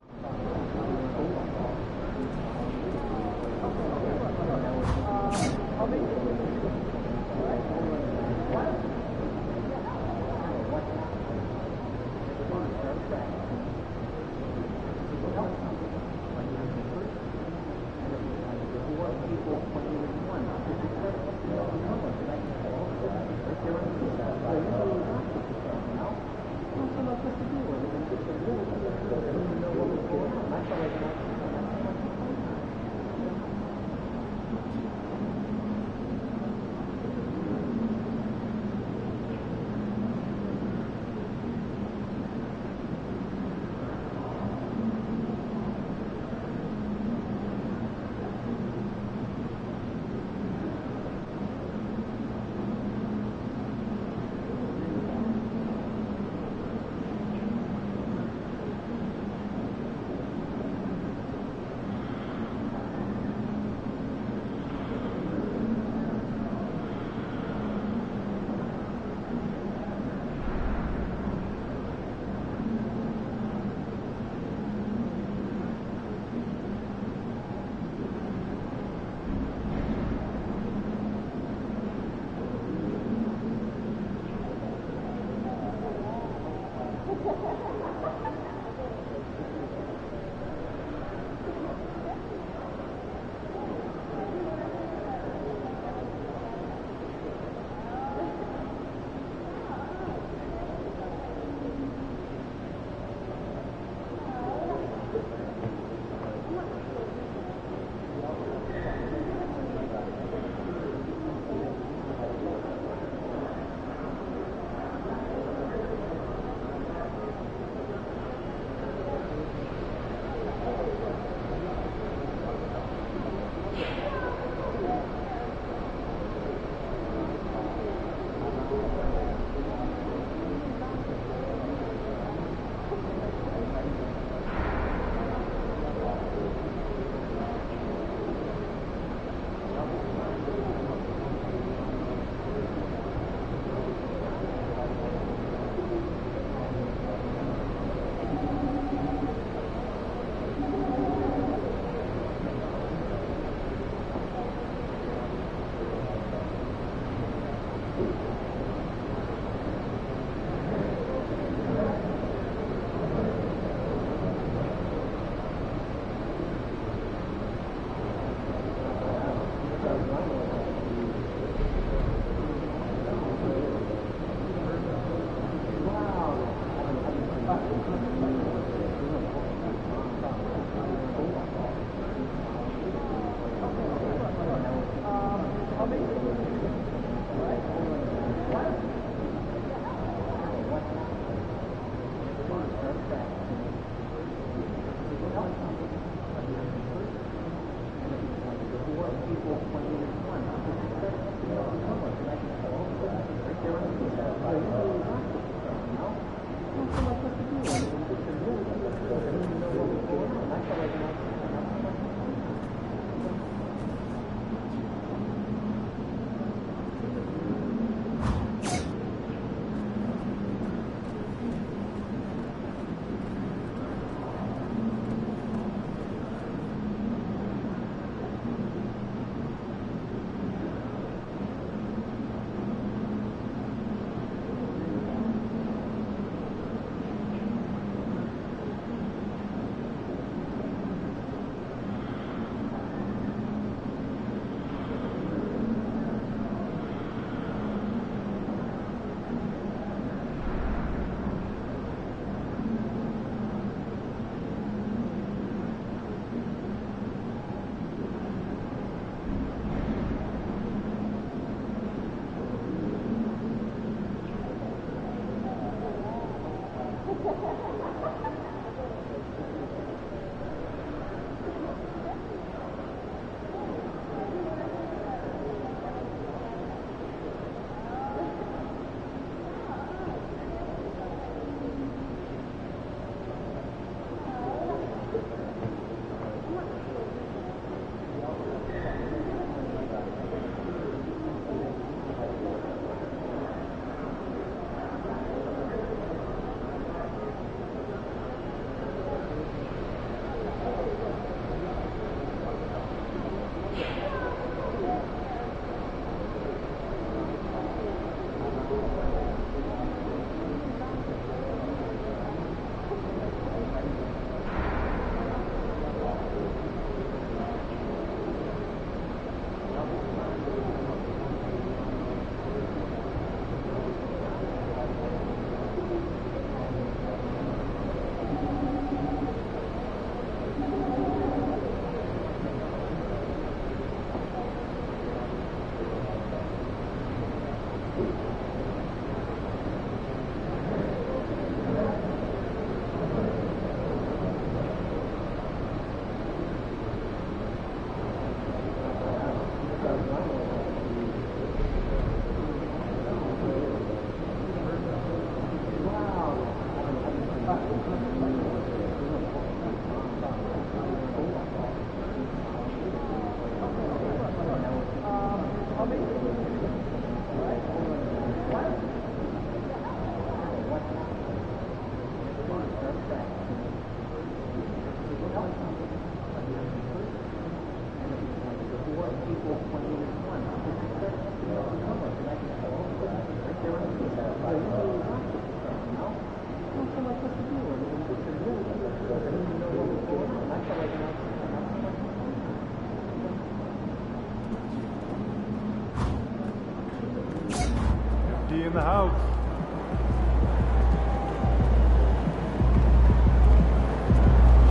In the house.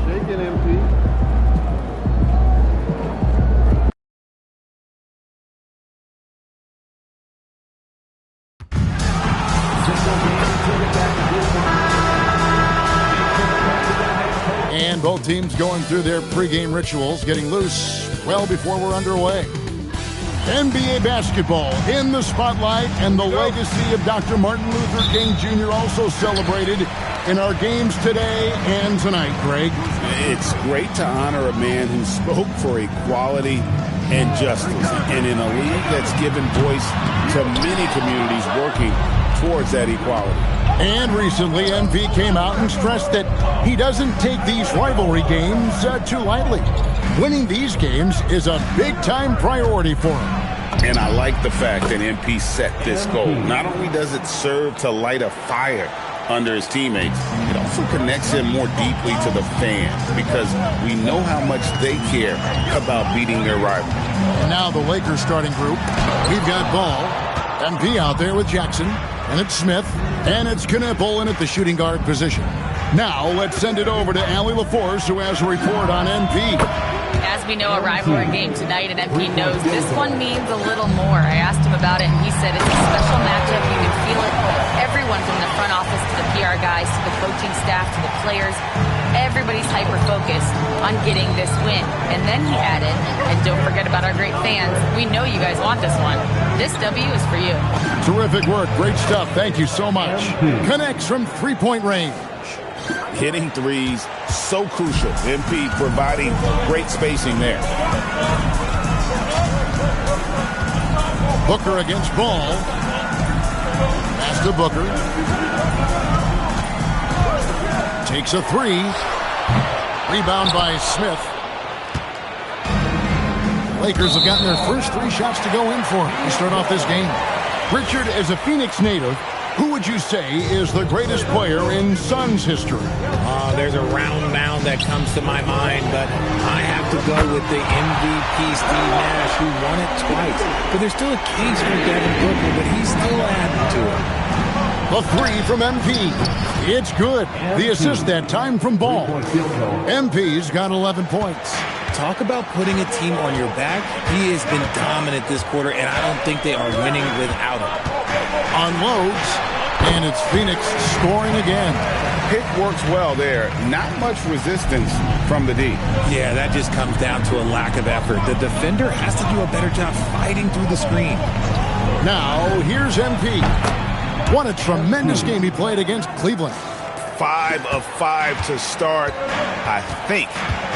Shaking MP. And both teams going through their pregame rituals, getting loose well before we're underway. NBA basketball in the spotlight, and the legacy of Dr. Martin Luther King Jr. also celebrated in our games today and tonight, Greg. It's great to honor a man who spoke for equality and justice, and in a league that's given voice to many communities working towards that equality. And recently, MP came out and stressed that he doesn't take these rivalry games too lightly. Winning these games is a big-time priority for him. And I like the fact that MP set this goal. Not only does it serve to light a fire under his teammates, it also connects him more deeply to the fans because we know how much they care about beating their rival. And now the Lakers starting group. We've got Ball, MP out there with Jackson, and it's Smith, and it's Knipple in at the shooting guard position. Now let's send it over to Allie LaForce, who has a report on MP. As we know, a rivalry game tonight, and MP knows this one means a little more. I asked him about it, and he said it's a special matchup. You can feel it. Everyone from the front office to the PR guys to the coaching staff to the players, everybody's hyper-focused on getting this win. And then he added, and don't forget about our great fans, we know you guys want this one. This W is for you. Terrific work. Great stuff. Thank you so much. Connects from three-point range. Hitting threes, so crucial. MP providing great spacing there. Booker against Ball. Pass to Booker. Takes a three. Rebound by Smith. Lakers have gotten their first 3 shots to go in for to start off this game. Richard, as a Phoenix native, who would you say is the greatest player in Suns history? There's a round mound that comes to my mind, but I have to go with the MVP Steve Nash, who won it twice. But there's still a case for Devin Booker, but he's still adding to it. A three from MP. It's good. The assist that time from Ball. MP's got 11 points. Talk about putting a team on your back. He has been dominant this quarter, and I don't think they are winning without him. Unloads, and it's Phoenix scoring again. Pick works well there. Not much resistance from the D. Yeah, that just comes down to a lack of effort. The defender has to do a better job fighting through the screen. Now, here's MP. What a tremendous game he played against Cleveland. 5 of 5 to start. I think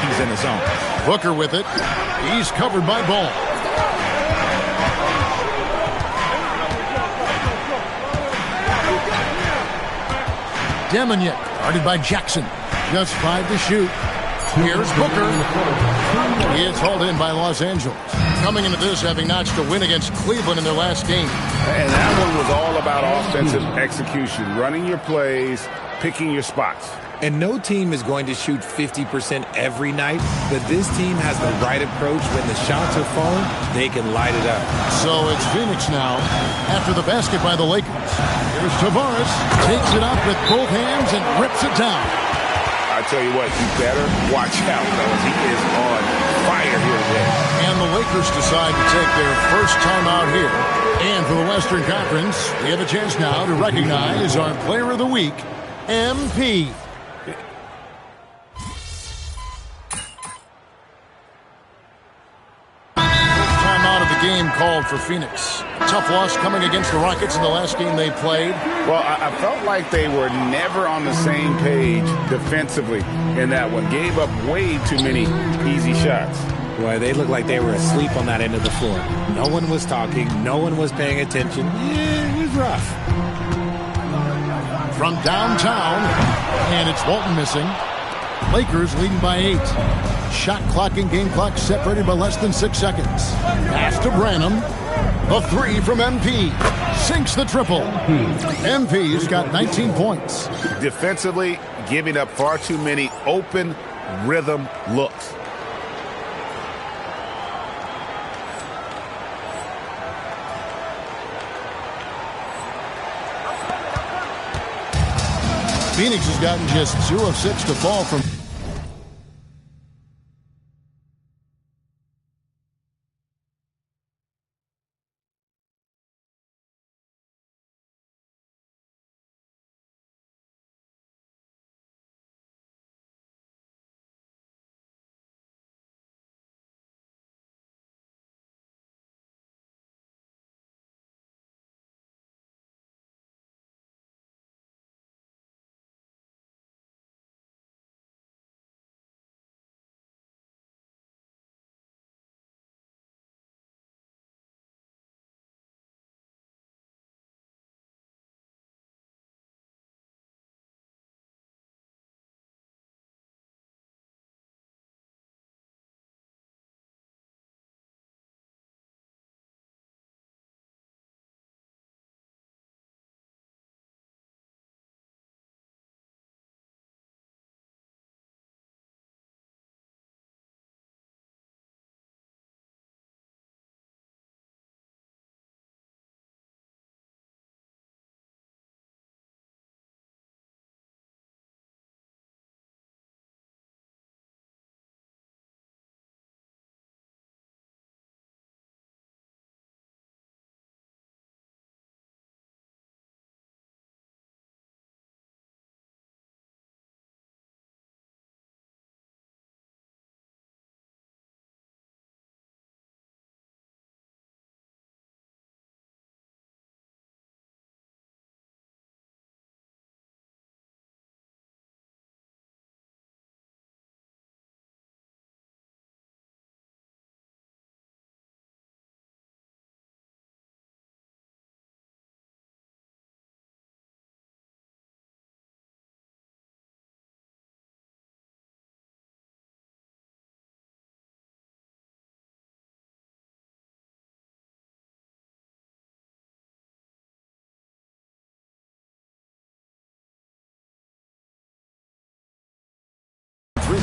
he's in the zone. Booker with it. He's covered by Ball. Demonic, guarded by Jackson. Just 5 to shoot. Here's Booker. He is hauled in by Los Angeles. Coming into this, having notched a win against Cleveland in their last game. And that one was all about offensive execution, running your plays, picking your spots. And no team is going to shoot 50% every night, but this team has the right approach. When the shots are falling, they can light it up. So it's Phoenix now after the basket by the Lakers. Here's Tavares, takes it up with both hands and rips it down. I tell you what, you better watch out, fellas. He is on fire here today. And the Lakers decide to take their first time out here. And for the Western Conference, we have a chance now to recognize our Player of the Week, MP. Game called for Phoenix. Tough loss coming against the Rockets in the last game they played. Well, I felt like they were never on the same page defensively in that one. Gave up way too many easy shots. Boy, they looked like they were asleep on that end of the floor. No one was talking. No one was paying attention. Yeah, it was rough. From downtown, and it's Walton missing. Lakers leading by 8. Shot clock and game clock separated by less than 6 seconds. Pass to Branham. A three from MP. Sinks the triple. MP's got 19 points. Defensively, giving up far too many open rhythm looks. Phoenix has gotten just 2 of 6 to fall from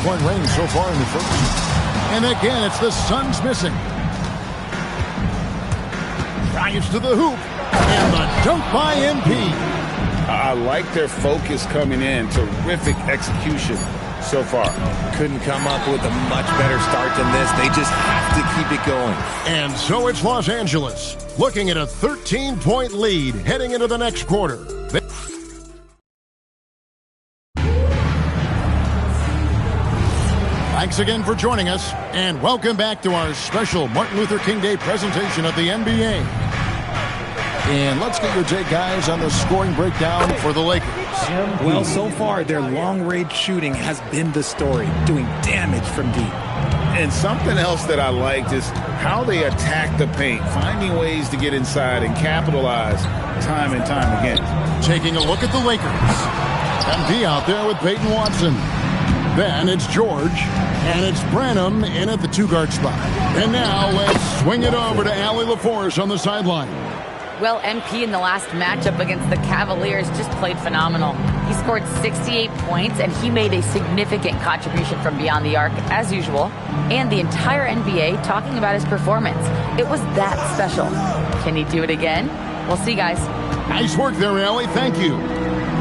3-point range so far in the first. And again, it's the Suns missing. Drives to the hoop. And the dunk by MP. I like their focus coming in. Terrific execution so far. Couldn't come up with a much better start than this. They just have to keep it going. And so it's Los Angeles looking at a 13-point lead heading into the next quarter. Thanks again for joining us, and welcome back to our special Martin Luther King Day presentation of the NBA. And let's get your take, guys, on the scoring breakdown for the Lakers. Well, so far, their long-range shooting has been the story, doing damage from deep. And something else that I liked is how they attack the paint, finding ways to get inside and capitalize time and time again. Taking a look at the Lakers. MP out there with Peyton Watson. Then it's George, and it's Branham in at the 2-guard spot. And now let's swing it over to Allie LaForce on the sideline. Well, MP in the last matchup against the Cavaliers just played phenomenal. He scored 68 points, and he made a significant contribution from beyond the arc, as usual. And the entire NBA talking about his performance. It was that special. Can he do it again? We'll see, guys. Nice work there, Allie. Thank you.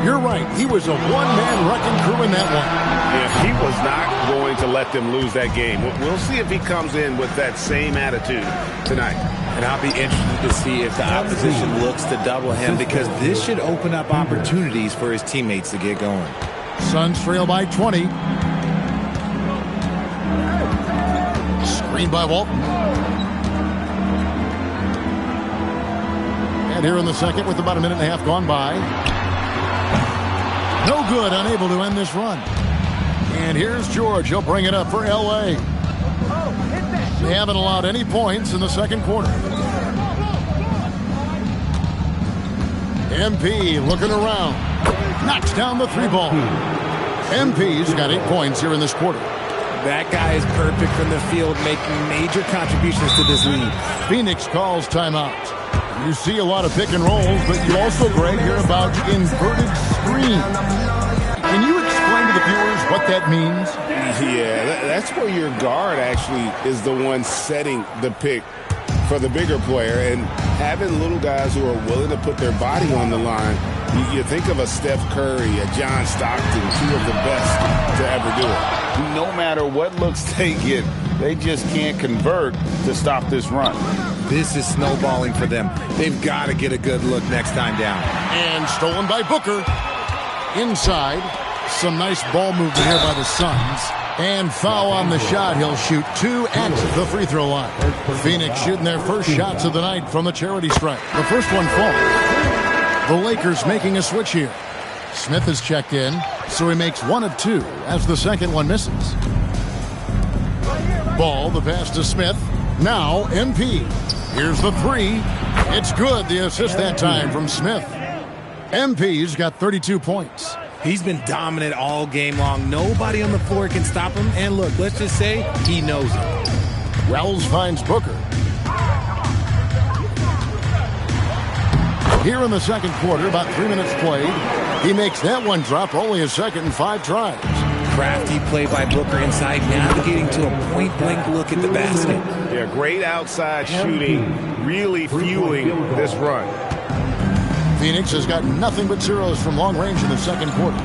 You're right. He was a one-man wrecking crew in that one. Yeah, he was not going to let them lose that game. We'll see if he comes in with that same attitude tonight. And I'll be interested to see if the opposition looks to double him, because this should open up opportunities for his teammates to get going. Suns trail by 20. Screen by Walton. And here in the second with about a minute and a half gone by. No good, unable to end this run. And here's George. He'll bring it up for L.A. They haven't allowed any points in the second quarter. MP looking around. Knocks down the 3-ball. MP's got 8 points here in this quarter. That guy is perfect from the field, making major contributions to this lead. Phoenix calls timeout. You see a lot of pick and rolls, but you also, Greg, hear about inverted screen. Can you explain to the viewers what that means? Yeah, that's where your guard actually is the one setting the pick for the bigger player, and having little guys who are willing to put their body on the line. You think of a Steph Curry, a John Stockton, two of the best to ever do it. No matter what looks they get, they just can't convert to stop this run. This is snowballing for them. They've got to get a good look next time down. And stolen by Booker. Inside. Some nice ball movement here by the Suns. And foul on the shot. He'll shoot 2 at the free throw line. Phoenix shooting their first shots of the night from the charity stripe. The first one falls. The Lakers making a switch here. Smith is checked in, so he makes 1 of 2 as the second one misses. Ball, the pass to Smith. Now MP. Here's the 3. It's good. The assist that time from Smith. MP's got 32 points. He's been dominant all game long. Nobody on the floor can stop him. And look, let's just say he knows it. Wells finds Booker. Here in the second quarter, about 3 minutes played. He makes that one drop, only a second and 5 tries. Crafty play by Booker inside, navigating to a point-blank look at the basket. Yeah, great outside shooting, really fueling this run. Phoenix has got nothing but zeros from long range in the second quarter.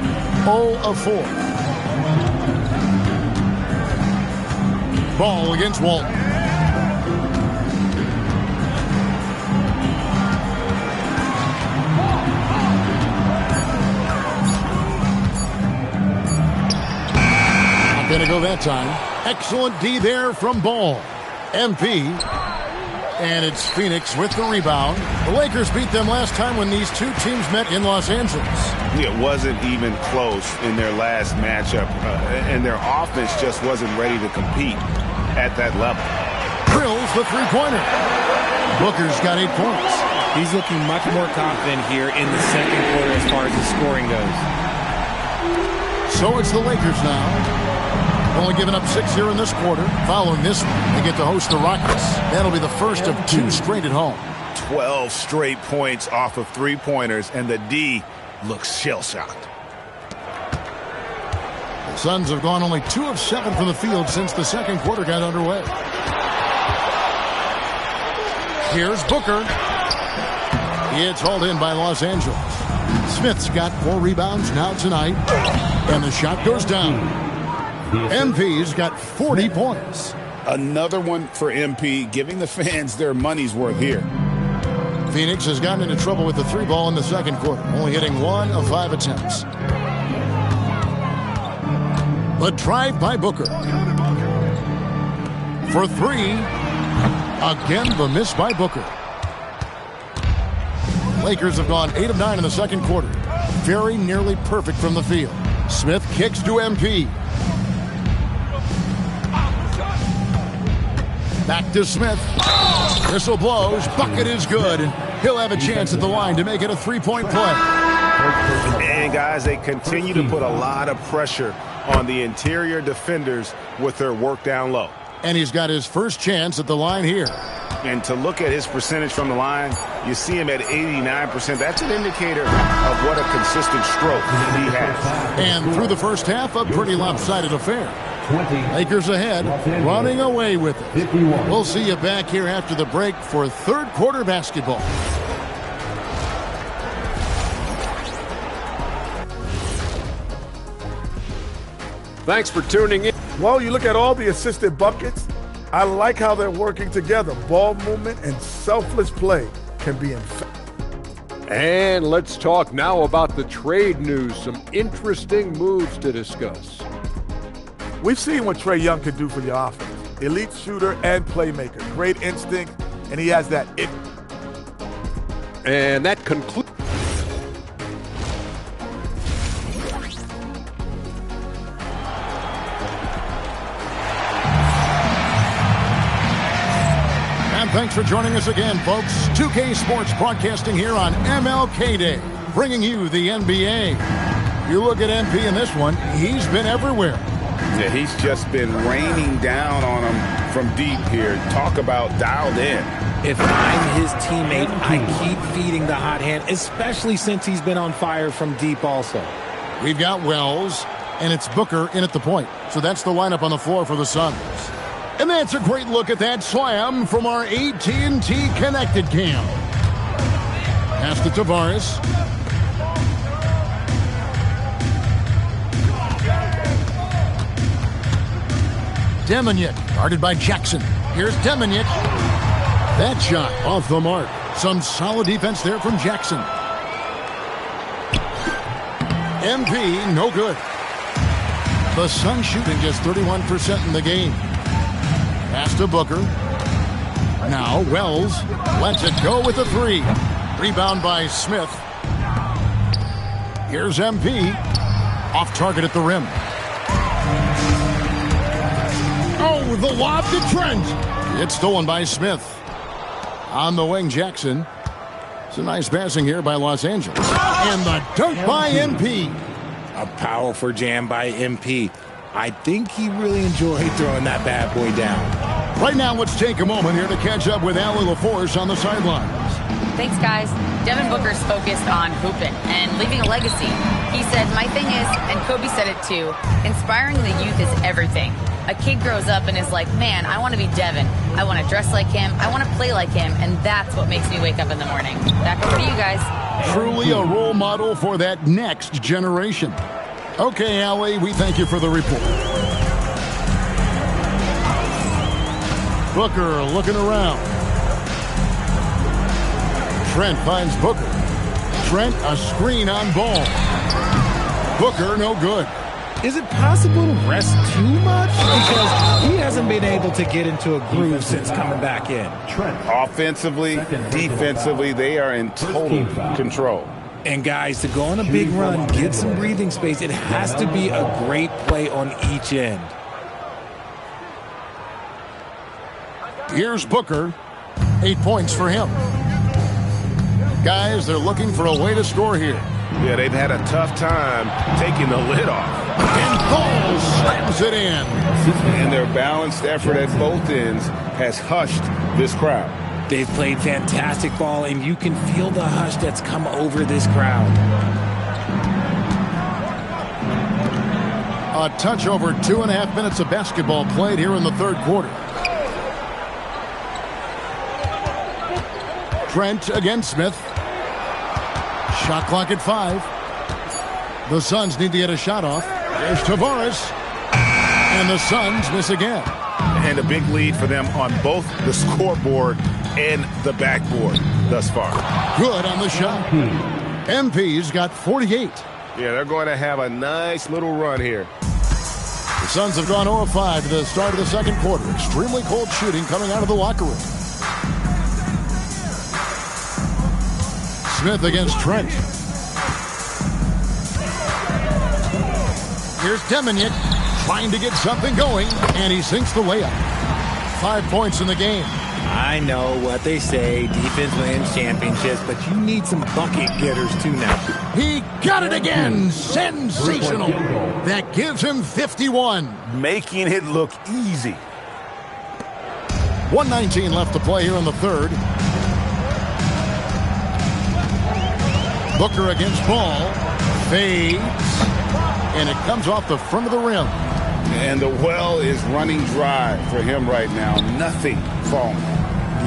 0 of 4. Ball against Walton. Not going to go that time. Excellent D there from Ball. MP. And it's Phoenix with the rebound. The Lakers beat them last time when these two teams met in Los Angeles. It wasn't even close in their last matchup, and their offense just wasn't ready to compete at that level. Drills the three-pointer. Booker's got 8 points. He's looking much more confident here in the second quarter as far as the scoring goes. So it's the Lakers now. Only giving up 6 here in this quarter. Following this one, they get to host the Rockets. That'll be the first of 2 straight at home. 12 straight points off of three-pointers, and the D looks shell-shocked. The Suns have gone only 2 of 7 from the field since the second quarter got underway. Here's Booker. It's hauled in by Los Angeles. Smith's got 4 rebounds now tonight, and the shot goes down. MP's got 40 points. Another one for MP, giving the fans their money's worth here. Phoenix has gotten into trouble with the 3 ball in the second quarter, only hitting 1 of 5 attempts. The drive by Booker. For 3. Again, the miss by Booker. Lakers have gone 8 of 9 in the second quarter. Very nearly perfect from the field. Smith kicks to MP. Back to Smith. Whistle blows. Bucket is good. He'll have a chance at the line to make it a 3-point play. And guys, they continue to put a lot of pressure on the interior defenders with their work down low. And he's got his first chance at the line here. And to look at his percentage from the line, you see him at 89%. That's an indicator of what a consistent stroke he has. And through the first half, a pretty lopsided affair. Lakers ahead, running away with it. We'll see you back here after the break for third quarter basketball. Thanks for tuning in. Well, you look at all the assisted buckets, I like how they're working together. Ball movement and selfless play can be And let's talk now about the trade news. Some interesting moves to discuss. We've seen what Trae Young can do for your offense. Elite shooter and playmaker. Great instinct, and he has that it. And that concludes. Thanks for joining us again, folks. 2K Sports broadcasting here on MLK Day, bringing you the NBA. You look at MP in this one, he's been everywhere. Yeah, he's just been raining down on him from deep here. Talk about dialed in. If I'm his teammate, I keep feeding the hot hand, especially since he's been on fire from deep also. We've got Wells, and it's Booker in at the point. So that's the lineup on the floor for the Suns. And that's a great look at that slam from our AT&T Connected Cam. Pass to Tavares. Demonic, guarded by Jackson. Here's Demonic. That shot off the mark. Some solid defense there from Jackson. MP, no good. The Suns shooting just 31% in the game. Pass to Booker. Now Wells lets it go with a 3. Rebound by Smith. Here's MP. Off target at the rim. Oh, the lob to Trent. It's stolen by Smith. On the wing, Jackson. It's a nice passing here by Los Angeles. And the dunk by MP. A powerful jam by MP. I think he really enjoyed throwing that bad boy down. Right now, let's take a moment here to catch up with Allie LaForce on the sidelines. Thanks, guys. Devin Booker's focused on hooping and leaving a legacy. He said, my thing is, and Kobe said it too, inspiring the youth is everything. A kid grows up and is like, man, I want to be Devin. I want to dress like him. I want to play like him. And that's what makes me wake up in the morning. Back over to you guys. Truly a role model for that next generation. Okay, Allie, we thank you for the report. Booker looking around. Trent finds Booker. Trent, a screen on ball. Booker, no good. Is it possible to rest too much? Because he hasn't been able to get into a groove since coming back in. Offensively, defensively, they are in total control. And guys, to go on a big run, get some breathing space, it has to be a great play on each end. Here's Booker. 8 points for him. Guys, they're looking for a way to score here. Yeah, they've had a tough time taking the lid off. And Ball slams it in. And their balanced effort at both ends has hushed this crowd. They've played fantastic ball, and you can feel the hush that's come over this crowd. A touch over 2.5 minutes of basketball played here in the third quarter. Trent against Smith. Shot clock at 5. The Suns need to get a shot off. There's Tavares. And the Suns miss again. And a big lead for them on both the scoreboard and the backboard thus far. Good on the shot. MP's got 48. Yeah, they're going to have a nice little run here. The Suns have gone 0-5 to the start of the second quarter. Extremely cold shooting coming out of the locker room. Smith against Trent. Here's Deminick trying to get something going, and he sinks the layup. 5 points in the game. I know what they say, defense wins championships, but you need some bucket getters too now. He got it again. Sensational. That gives him 51. Making it look easy. 1:19 left to play here in the third. Booker against Ball. Fades. And it comes off the front of the rim. And the well is running dry for him right now. Nothing falling.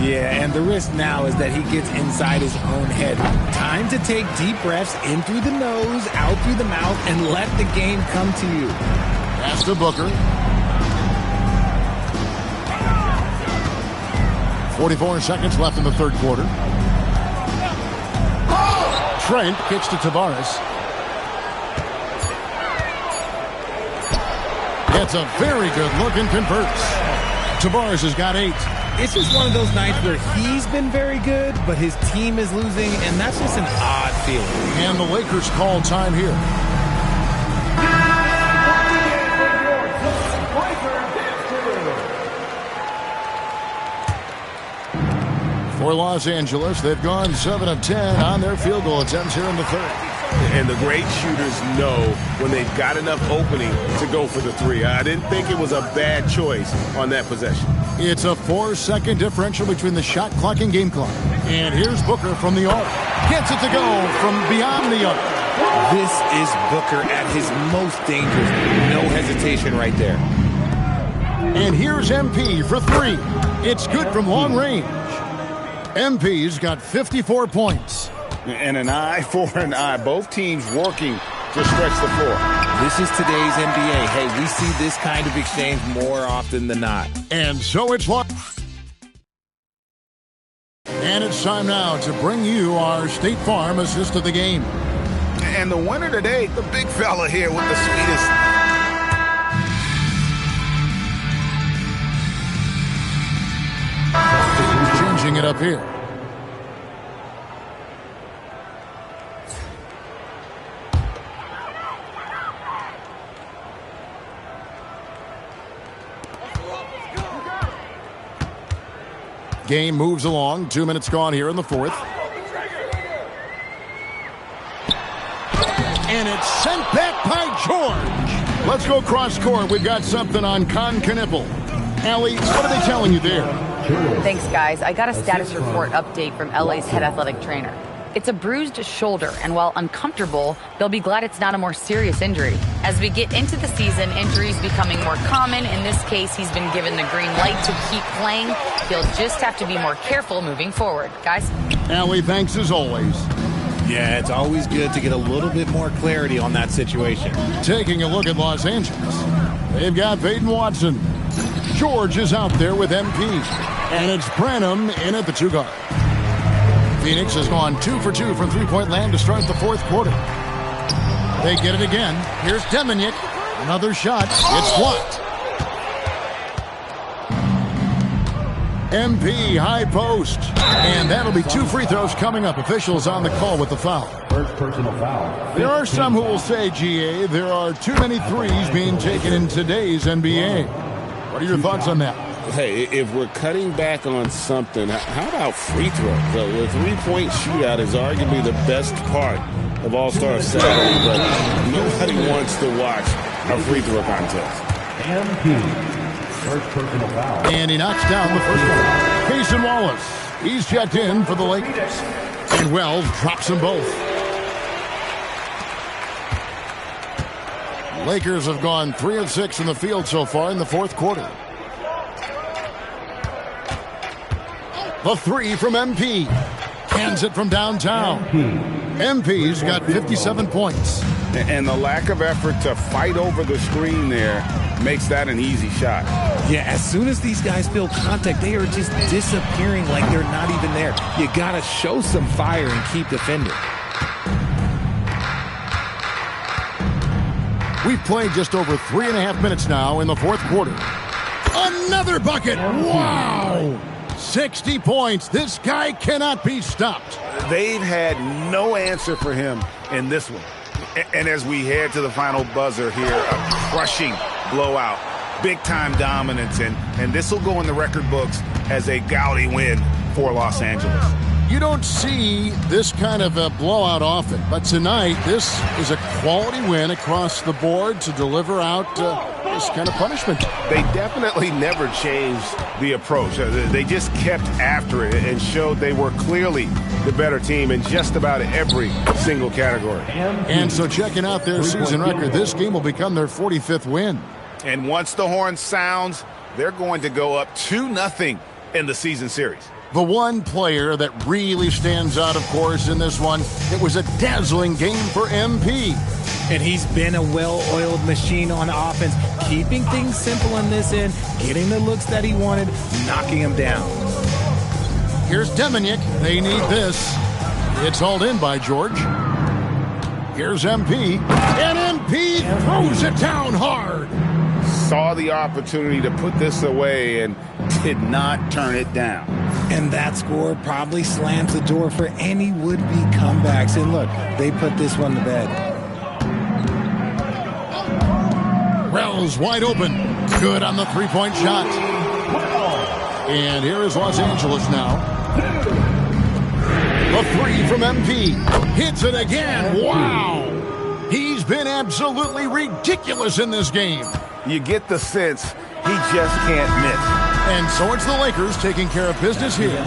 Yeah, and the risk now is that he gets inside his own head. Time to take deep breaths in through the nose, out through the mouth, and let the game come to you. Pass to Booker. 44 seconds left in the third quarter. Trent kicks to Tavares. It's a very good look and converts. Tavares has got 8. It's just one of those nights where he's been very good, but his team is losing, and that's just an odd feeling. And the Lakers call time here. For Los Angeles, they've gone 7 of 10 on their field goal attempts here in the third. And the great shooters know when they've got enough opening to go for the 3. I didn't think it was a bad choice on that possession. It's a 4-second differential between the shot clock and game clock. And here's Booker from the arc. Gets it to go from beyond the arc. This is Booker at his most dangerous. No hesitation right there. And here's MP for 3. It's good from long range. MP's got 54 points. And an eye for an eye. Both teams working to stretch the floor. This is today's NBA. Hey, we see this kind of exchange more often than not. And so it's long. And it's time now to bring you our State Farm assist of the game. And the winner today, the big fella here with the sweetest. Changing it up here. Game moves along. 2 minutes gone here in the fourth. And it's sent back by George. Let's go cross court. We've got something on Con Knipple. Allie, what are they telling you there? Thanks, guys. I got a status report update from LA's head athletic trainer. It's a bruised shoulder, and while uncomfortable, they'll be glad it's not a more serious injury. As we get into the season, injuries becoming more common. In this case, he's been given the green light to keep playing. He'll just have to be more careful moving forward. Guys? Allie, thanks as always. Yeah, it's always good to get a little bit more clarity on that situation. Taking a look at Los Angeles. They've got Peyton Watson. George is out there with MP. And it's Branham in at the 2 guard. Phoenix has gone 2 for 2 from three-point land to start the fourth quarter. They get it again. Here's Deminick. Another shot. It's blocked. MP high post. And that'll be 2 free throws coming up. Officials on the call with the foul. First personal foul. There are some who will say, GA, there are too many threes being taken in today's NBA. What are your thoughts on that? Hey, if we're cutting back on something, how about free throws? The three-point shootout is arguably the best part of All-Star Saturday, but nobody wants to watch a free throw contest. MP. First personal foul. And he knocks down the first one. Cason Wallace. He's checked in for the Lakers. And Wells drops them both. Lakers have gone 3 of 6 in the field so far in the fourth quarter. The three from MP. Hands it from downtown. MP's got 57 points. And the lack of effort to fight over the screen there makes that an easy shot. Yeah, as soon as these guys feel contact, they are just disappearing like they're not even there. You got to show some fire and keep defending. We've played just over 3.5 minutes now in the fourth quarter. Another bucket! Wow! 60 points. This guy cannot be stopped. They've had no answer for him in this one. And as we head to the final buzzer here, a crushing blowout, big-time dominance, and this will go in the record books as a gaudy win for Los Angeles. You don't see this kind of a blowout often, but tonight this is a quality win across the board to deliver out this kind of punishment. They definitely never changed the approach. They just kept after it and showed they were clearly the better team in just about every single category. And so checking out their season record, this game will become their 45th win. And once the horn sounds, they're going to go up 2-0 in the season series. The one player that really stands out, of course, in this one, it was a dazzling game for MP. And he's been a well-oiled machine on offense, keeping things simple on this end, getting the looks that he wanted, knocking them down. Here's Deminick. They need this. It's hauled in by George. Here's MP. And MP throws it down hard. Saw the opportunity to put this away and did not turn it down. And that score probably slams the door for any would-be comebacks. And look, they put this one to bed. Rel's wide open. Good on the three-point shot. And here is Los Angeles now. The three from MP. Hits it again. Wow. He's been absolutely ridiculous in this game. You get the sense he just can't miss. And so it's the Lakers taking care of business here.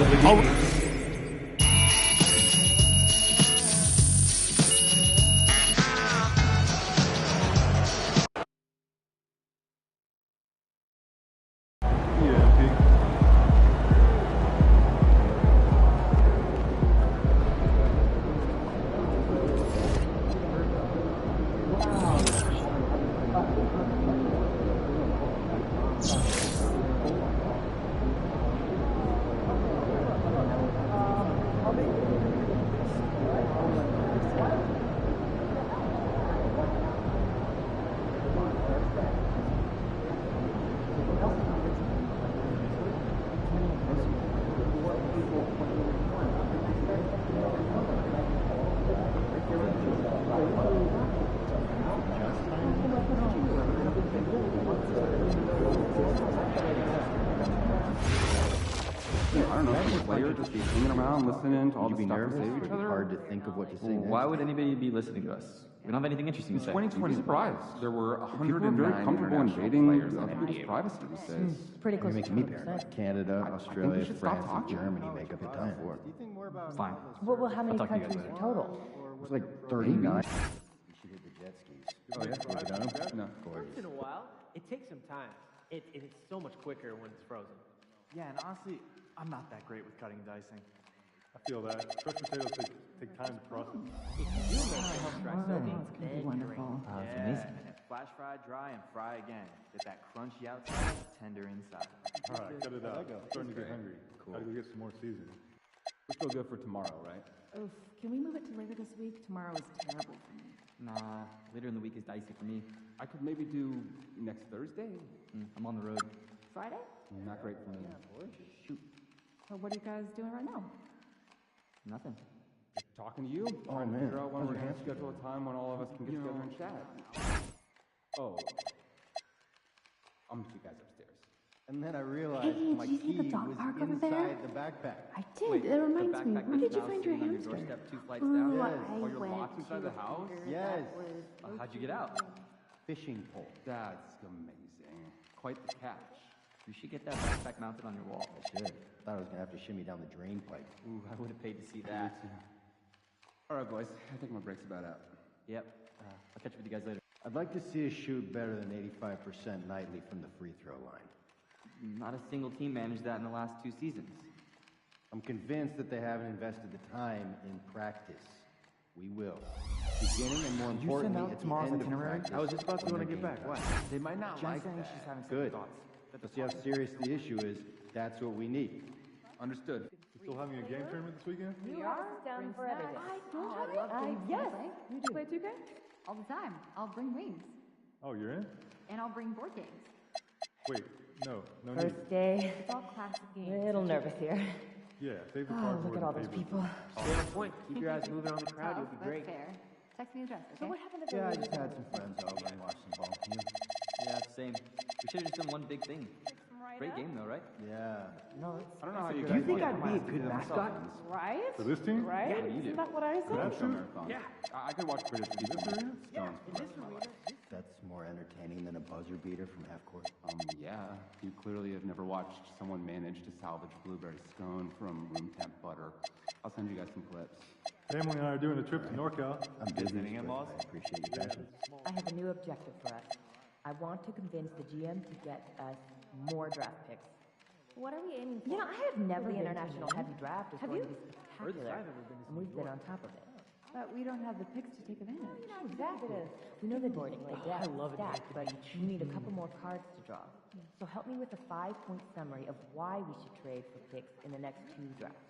Just be hanging around listening to all the stuff we say to each other. Hard to think of what to say. Why would anybody be listening to us? We don't have anything interesting to say. 2020 surprised. There were 109 very comfortable invading other people's privacy these days. Pretty close. You're making me paranoid. Canada, Australia, France, and Germany make up a time. Fine. Well, how many countries in total? It was like 39. We should hit the jet skis. Oh yeah? No. Once in a while, it takes some time. It's so much quicker when it's frozen. Yeah, and honestly, I'm not that great with cutting and dicing. I feel that. Crushed potatoes take time to process. Wonderful. It's amazing. And flash fry, dry, and fry again. Get that crunchy outside, tender inside. All right, cut it out. I'm starting to get hungry. Cool. Gotta go get some more seasoning. We're still good for tomorrow, right? Oof, can we move it to later this week? Tomorrow is terrible for me. Nah, later in the week is dicey for me. I could maybe do next Thursday. I'm on the road. Friday? Not great for me. Shoot. So what are you guys doing right now? Nothing. Just talking to you. Oh, man. Figure out when we're going to schedule a time when all of us can get together and chat. Oh. I'll meet you guys upstairs. And then I realized my did you see the key dog was park over inside there? the backpack. I did. That reminds me. Where did you find your hamster? Ooh, Yes. I Or your went box inside to the house? her. Yes. That was How'd you get out? Fishing pole. That's amazing. Quite the catch. You should get that backpack mounted on your wall. I should. Thought I was going to have to shimmy down the drain pipe. Ooh, I would have paid to see that. All right, boys. I think my break's about out. Yep. I'll catch up with you guys later. I'd like to see us shoot better than 85% nightly from the free throw line. Not a single team managed that in the last 2 seasons. I'm convinced that they haven't invested the time in practice. We will. Beginning and more importantly, at the end of practice. I was just about to want to get back. What? They might not like that. She's having Good. thoughts. Let's see how serious the issue is. That's what we need. Understood. You still having a game tournament this weekend? We are down for everything. Yes. You do. Play 2K? All the time. I'll bring wings. Oh, you're in? And I'll bring board games. Wait, no need. First day. It's all classic games. A little nervous here. Yeah, save the Oh, cardboard. look at all those people. Stay on point. Keep your eyes moving on the crowd. You'll be great. That's fair. Text me the address, okay? So what happened to Yeah, I just had some friends over and watched some ball. Yeah, same. We should have just done one big thing. Great game, though, right? Yeah. No, I don't know how you you think guys I'd be a good mascot? Right? For this team? Right? Yeah, you do. Isn't that what I said? That's true. Yeah. I could watch Critters. This arena? That's more entertaining than a buzzer beater from half court. Yeah. You clearly have never watched someone manage to salvage blueberry scone from room temp butter. I'll send you guys some clips. Family and I are doing a trip to NorCal. I'm visiting in-laws. I appreciate your passion. I have a new objective for us. I want to convince the GM to get us more draft picks. What are we aiming for? You know, I have never been international heavy draft is Have going you? to be spectacular, and we've been on top of it. But we don't have the picks to take advantage. Exactly. We know the depth, I love it. stack, but we need a couple more cards to draw. So help me with a 5-point summary of why we should trade for picks in the next 2 drafts.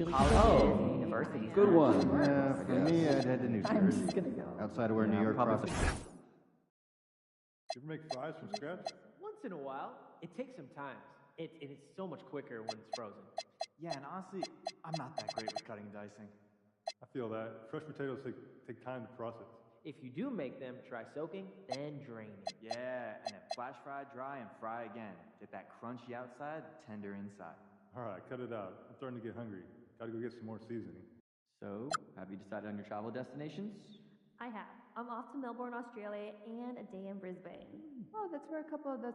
University. Good one. Yeah, for me, I'd head to New Jersey. Outside of where New York crosses. You ever make fries from scratch? Once in a while. It takes some time. It's so much quicker when it's frozen. Yeah, and honestly, I'm not that great with cutting and dicing. I feel that. Fresh potatoes take time to process. If you do make them, try soaking, then draining. Yeah, and then flash fry, dry, and fry again. Get that crunchy outside, tender inside. All right, cut it out. I'm starting to get hungry. Gotta go get some more seasoning. So, have you decided on your travel destinations? I have. I'm off to Melbourne, Australia, and a day in Brisbane. Oh, that's where a couple of those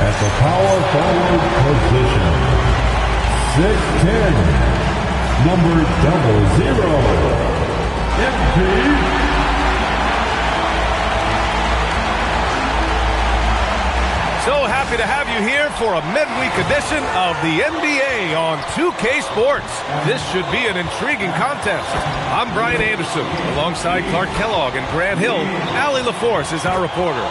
At the power forward position, 6'10", number 00, MP. So happy to have you here for a midweek edition of the NBA on 2K Sports. This should be an intriguing contest. I'm Brian Anderson, alongside Clark Kellogg and Grant Hill. Allie LaForce is our reporter.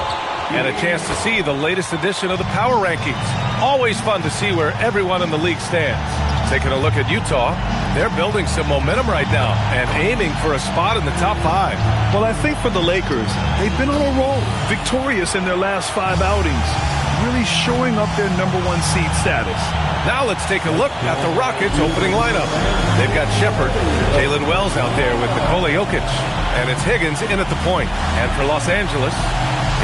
And a chance to see the latest edition of the Power Rankings. Always fun to see where everyone in the league stands. Taking a look at Utah, they're building some momentum right now and aiming for a spot in the top 5. Well, I think for the Lakers, they've been on a roll, victorious in their last 5 outings, really showing up their #1 seed status. Now let's take a look at the Rockets' opening lineup. They've got Shepard, Jalen Wells out there with Nikola Jokic, and it's Higgins in at the point. And for Los Angeles,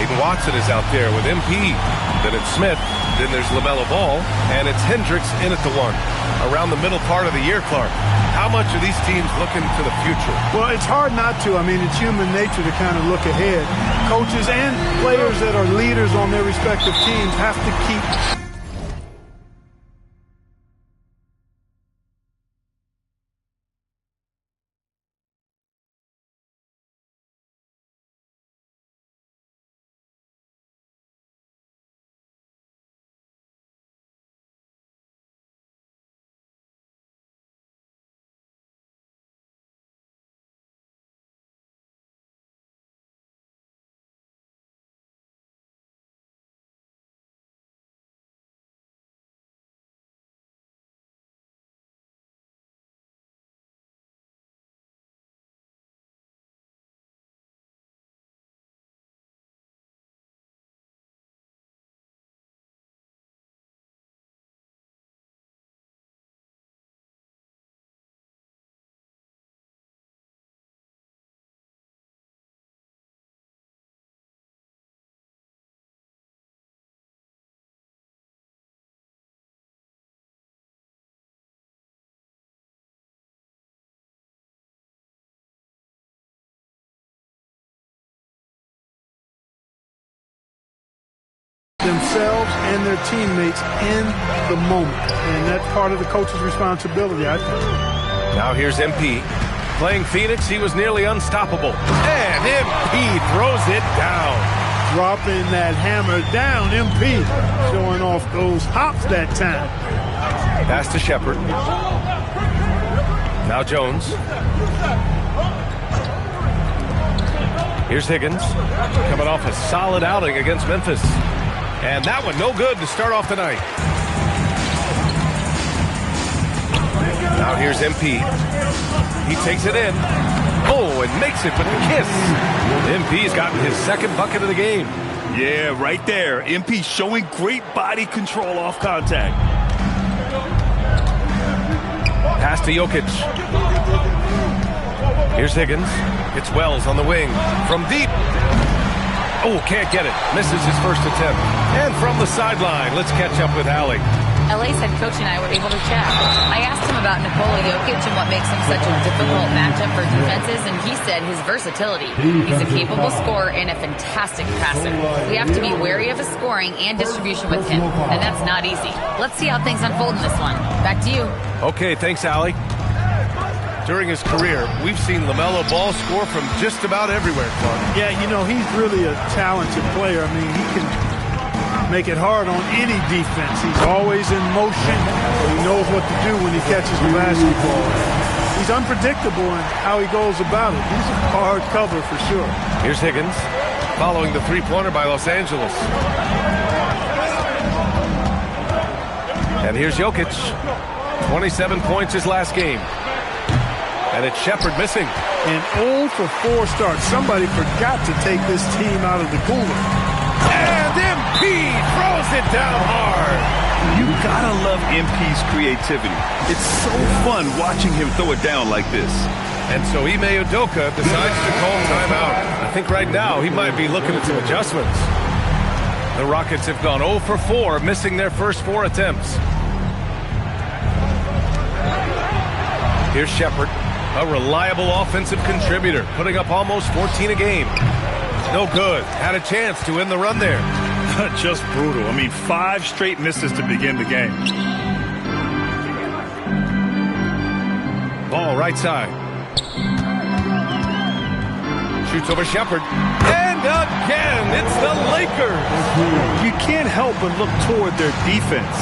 Hayden Watson is out there with MP. Then it's Smith. Then there's LaMelo Ball, and it's Hendricks in at the 1. Around the middle part of the year, Clark, how much are these teams looking to the future? Well, it's hard not to. I mean, it's human nature to kind of look ahead. Coaches and players that are leaders on their respective teams have to keep themselves and their teammates in the moment. And that's part of the coach's responsibility, I think. Now here's MP. Playing Phoenix, he was nearly unstoppable. And MP throws it down. Dropping that hammer down, MP. Showing off those hops that time. Pass to Shepard. Now Jones. Here's Higgins. Coming off a solid outing against Memphis. And that one no good to start off the night. Now here's MP. He takes it in. Oh, and makes it with the kiss. MP's gotten his second bucket of the game. Yeah, right there. MP showing great body control off contact. Pass to Jokic. Here's Higgins. It's Wells on the wing. From deep. Oh, can't get it. Misses his first attempt. And from the sideline, let's catch up with Allie. LA's head coach and I were able to chat. I asked him about Nikola Jokic and what makes him such a difficult matchup for defenses, and he said his versatility. He's a capable scorer and a fantastic passer. We have to be wary of his scoring and distribution with him, and that's not easy. Let's see how things unfold in this one. Back to you. Okay, thanks, Allie. During his career, we've seen LaMelo Ball score from just about everywhere, Clark. Yeah, you know, he's really a talented player. I mean, he can make it hard on any defense. He's always in motion. He knows what to do when he catches the basketball. He's unpredictable in how he goes about it. He's a hard cover for sure. Here's Higgins, following the three-pointer by Los Angeles. And here's Jokic. 27 points his last game. And it's Shepard missing. An 0 for 4 start. Somebody forgot to take this team out of the cooler. And MP throws it down hard. You gotta love MP's creativity. It's so fun watching him throw it down like this. And so Ime Udoka decides to call timeout. I think right now he might be looking at some adjustments. The Rockets have gone 0 for 4, missing their first 4 attempts. Here's Shepard. A reliable offensive contributor, putting up almost 14 a game. No good. Had a chance to end the run there. Just brutal. I mean, 5 straight misses to begin the game. Ball right side. Shoots over Shepard. And again, it's the Lakers. You can't help but look toward their defense.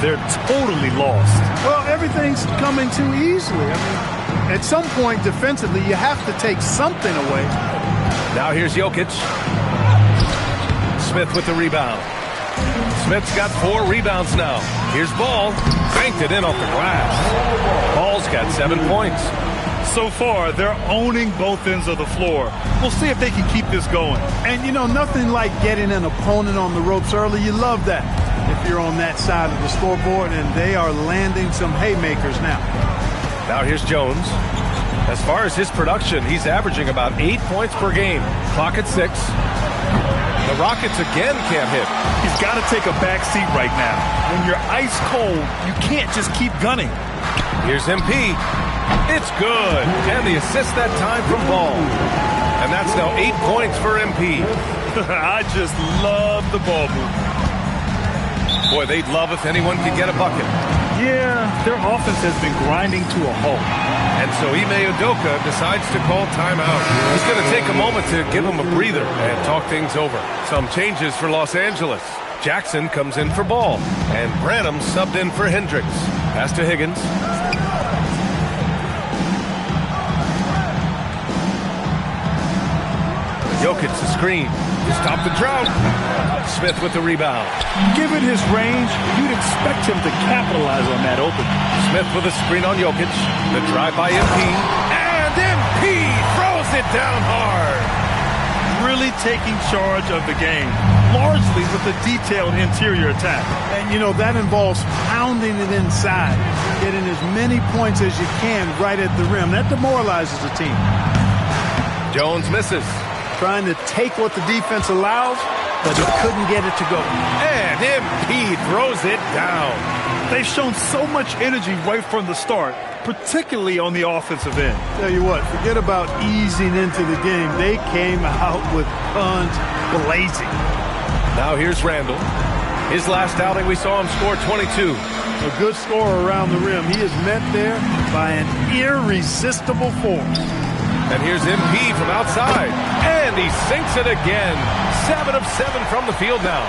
They're totally lost. Well, everything's coming too easily. I mean, at some point defensively, you have to take something away. Now here's Jokic. Smith with the rebound. Smith's got 4 rebounds now. Here's Ball. Banked it in off the glass. Ball's got 7 points. So far, they're owning both ends of the floor. We'll see if they can keep this going. And, you know, nothing like getting an opponent on the ropes early. You love that if you're on that side of the scoreboard, and they are landing some haymakers now. Now here's Jones. As far as his production, he's averaging about 8 points per game. Clock at 6. The Rockets again can't hit. He's got to take a back seat right now. When you're ice cold, you can't just keep gunning. Here's MP. It's good. And the assist that time from Ball. And that's now 8 points for MP. I just love the ball movement. Boy, they'd love if anyone could get a bucket. Yeah, their offense has been grinding to a halt. And so Ime Udoka decides to call timeout. He's going to take a moment to give him a breather and talk things over. Some changes for Los Angeles. Jackson comes in for Ball. And Branham subbed in for Hendricks. Pass to Higgins. Jokic the screen. Stop the drought. Smith with the rebound. Given his range, you'd expect him to capitalize on that opening. Smith with a screen on Jokic. The drive by MP. And MP throws it down hard. Really taking charge of the game, largely with a detailed interior attack. And, you know, that involves pounding it inside, getting as many points as you can right at the rim. That demoralizes a team. Jones misses. Trying to take what the defense allows, but he couldn't get it to go. And MP throws it down. They've shown so much energy right from the start, particularly on the offensive end. Tell you what, forget about easing into the game. They came out with guns blazing. Now here's Randall. His last outing, we saw him score 22. A good scorer around the rim. He is met there by an irresistible force. And here's MP from outside. And he sinks it again. 7 of 7 from the field now.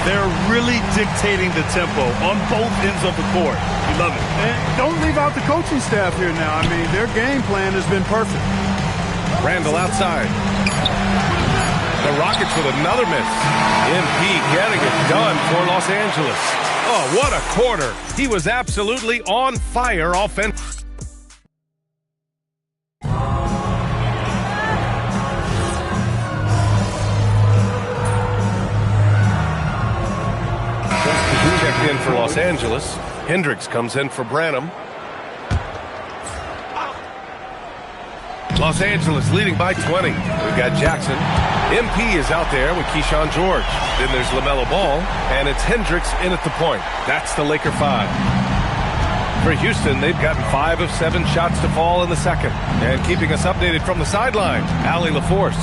They're really dictating the tempo on both ends of the court. You love it. And don't leave out the coaching staff here now. I mean, their game plan has been perfect. Randall outside. The Rockets with another miss. MP getting it done for Los Angeles. Oh, what a quarter. He was absolutely on fire offensively. Checked in for Los Angeles. Hendricks comes in for Branham. Los Angeles leading by 20. We've got Jackson. MP is out there with Keyshawn George. Then there's LaMelo Ball, and it's Hendricks in at the point. That's the Laker 5. For Houston, they've gotten 5 of 7 shots to fall in the second. And keeping us updated from the sideline, Allie LaForce.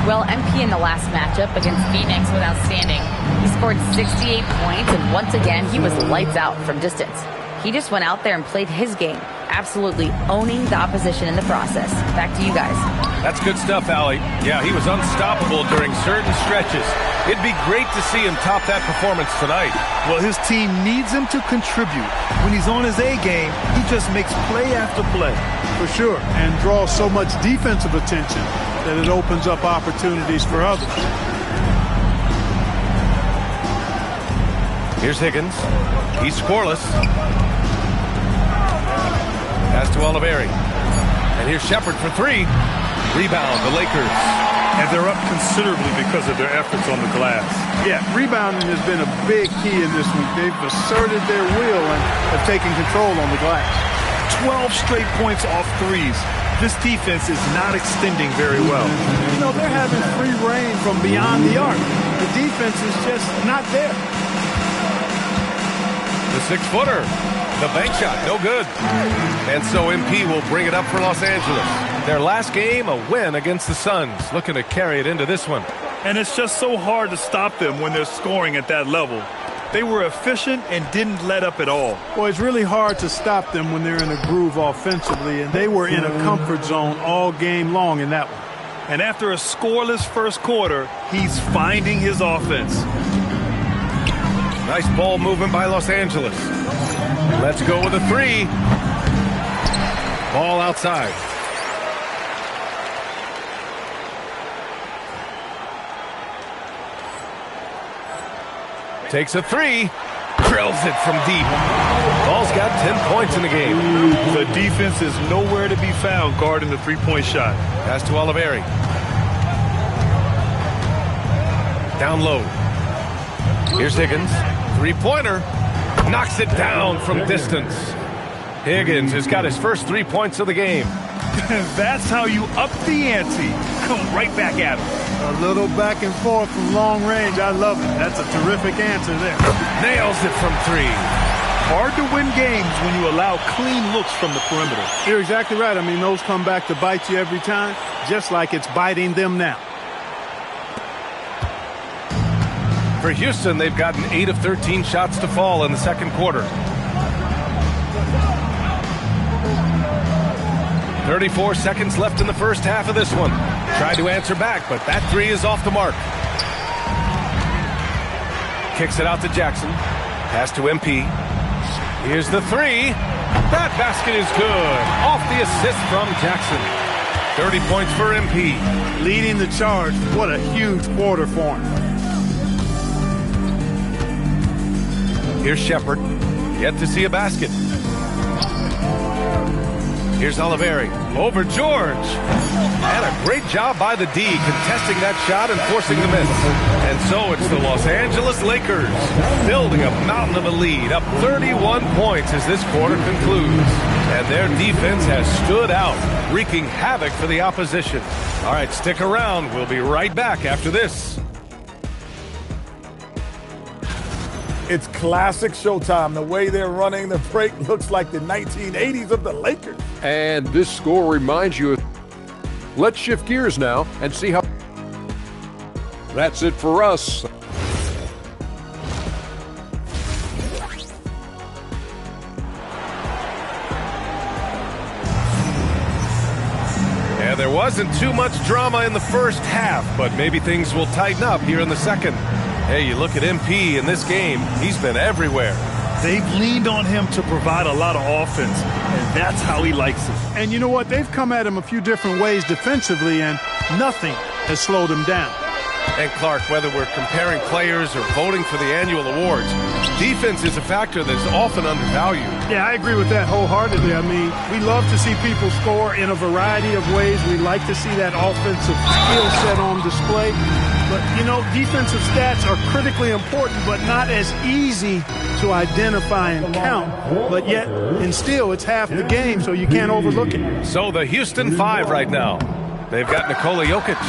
Well, MP in the last matchup against Phoenix was outstanding. He scored 68 points, and once again, he was lights out from distance. He just went out there and played his game, absolutely owning the opposition in the process. Back to you guys. That's good stuff, Allie. Yeah, he was unstoppable during certain stretches. It'd be great to see him top that performance tonight. Well, his team needs him to contribute. When he's on his A game, he just makes play after play. For sure, and draws so much defensive attention that it opens up opportunities for others. Here's Higgins. He's scoreless. Pass to Oliveri. And here's Shepherd for 3. Rebound, the Lakers. And they're up considerably because of their efforts on the glass. Yeah, rebounding has been a big key in this week. They've asserted their will and have taken control on the glass. 12 straight points off threes. This defense is not extending very well. You know, they're having free reign from beyond the arc. The defense is just not there. The 6-footer. The bank shot, no good. And so MP will bring it up for Los Angeles. Their last game, a win against the Suns. Looking to carry it into this one. And it's just so hard to stop them when they're scoring at that level. They were efficient and didn't let up at all. Well, it's really hard to stop them when they're in a groove offensively, and they were in a comfort zone all game long in that one. And after a scoreless first quarter, he's finding his offense. Nice ball movement by Los Angeles. Let's go with a 3. Ball outside. Takes a 3. Drills it from deep. Ball's got 10 points in the game. The defense is nowhere to be found guarding the three-point shot. Pass to Oliveri. Down low. Here's Higgins. Three-pointer. Knocks it down from distance. Higgins has got his first 3 points of the game. That's how you up the ante. Come right back at him. A little back and forth from long range. I love it. That's a terrific answer there. Nails it from 3. Hard to win games when you allow clean looks from the perimeter. You're exactly right. I mean, those come back to bite you every time, just like it's biting them now. For Houston, they've gotten 8 of 13 shots to fall in the second quarter. 34 seconds left in the first half of this one. Tried to answer back, but that 3 is off the mark. Kicks it out to Jackson. Pass to MP. Here's the 3. That basket is good. Off the assist from Jackson. 30 points for MP. Leading the charge. What a huge quarter for him. Here's Shepard. Yet to see a basket. Here's Oliveri. Over George. And a great job by the D, contesting that shot and forcing the miss. And so it's the Los Angeles Lakers building a mountain of a lead, up 31 points as this quarter concludes. And their defense has stood out, wreaking havoc for the opposition. All right, stick around. We'll be right back after this. It's classic Showtime. The way they're running the break looks like the 1980s of the Lakers. And this score reminds you, let's shift gears now and see how. That's it for us. And there wasn't too much drama in the first half, but maybe things will tighten up here in the second. Hey, you look at MP in this game, he's been everywhere. They've leaned on him to provide a lot of offense, and that's how he likes it. And you know what? They've come at him a few different ways defensively, and nothing has slowed him down. And Clark, whether we're comparing players or voting for the annual awards, defense is a factor that's often undervalued. Yeah, I agree with that wholeheartedly. I mean, we love to see people score in a variety of ways. We like to see that offensive skill set on display. But, you know, defensive stats are critically important, but not as easy to identify and count. But yet, and still, it's half the game, so you can't overlook it. So the Houston 5 right now. They've got Nikola Jokic.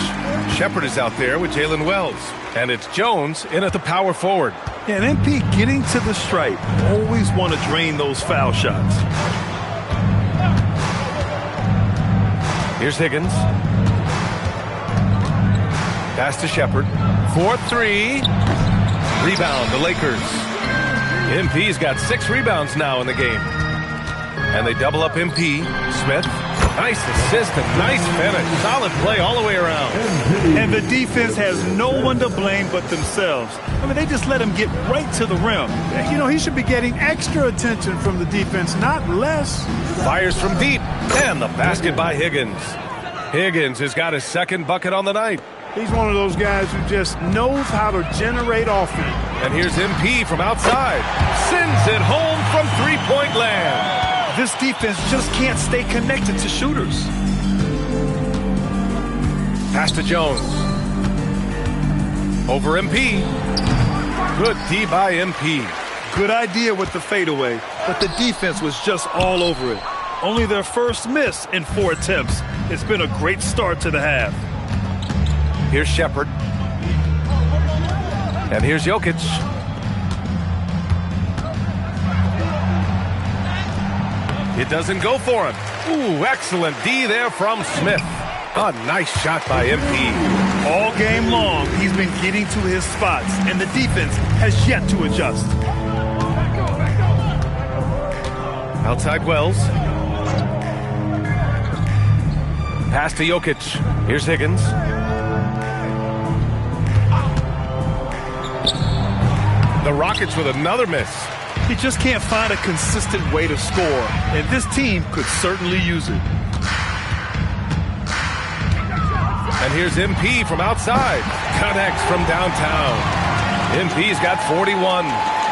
Shepard is out there with Jalen Wells. And it's Jones in at the power forward. And MP getting to the stripe. Always want to drain those foul shots. Here's Higgins. Pass to Shepard. 4-3. Rebound, the Lakers. MP's got 6 rebounds now in the game. And they double up MP. Smith. Nice assist and nice finish. Solid play all the way around. And the defense has no one to blame but themselves. I mean, they just let him get right to the rim. You know, he should be getting extra attention from the defense, not less. Fires from deep. And the basket by Higgins. Higgins has got his second bucket on the night. He's one of those guys who just knows how to generate offense. And here's MP from outside. Sends it home from three-point land. This defense just can't stay connected to shooters. Pass to Jones. Over MP. Good D by MP. Good idea with the fadeaway, but the defense was just all over it. Only their first miss in 4 attempts. It's been a great start to the half. Here's Shepard. And here's Jokic. It doesn't go for him. Ooh, excellent D there from Smith. A nice shot by MP. All game long, he's been getting to his spots, and the defense has yet to adjust. Outside Wells. Pass to Jokic. Here's Higgins. The Rockets with another miss. He just can't find a consistent way to score, and this team could certainly use it. And here's MP from outside. Connects from downtown. MP's got 41.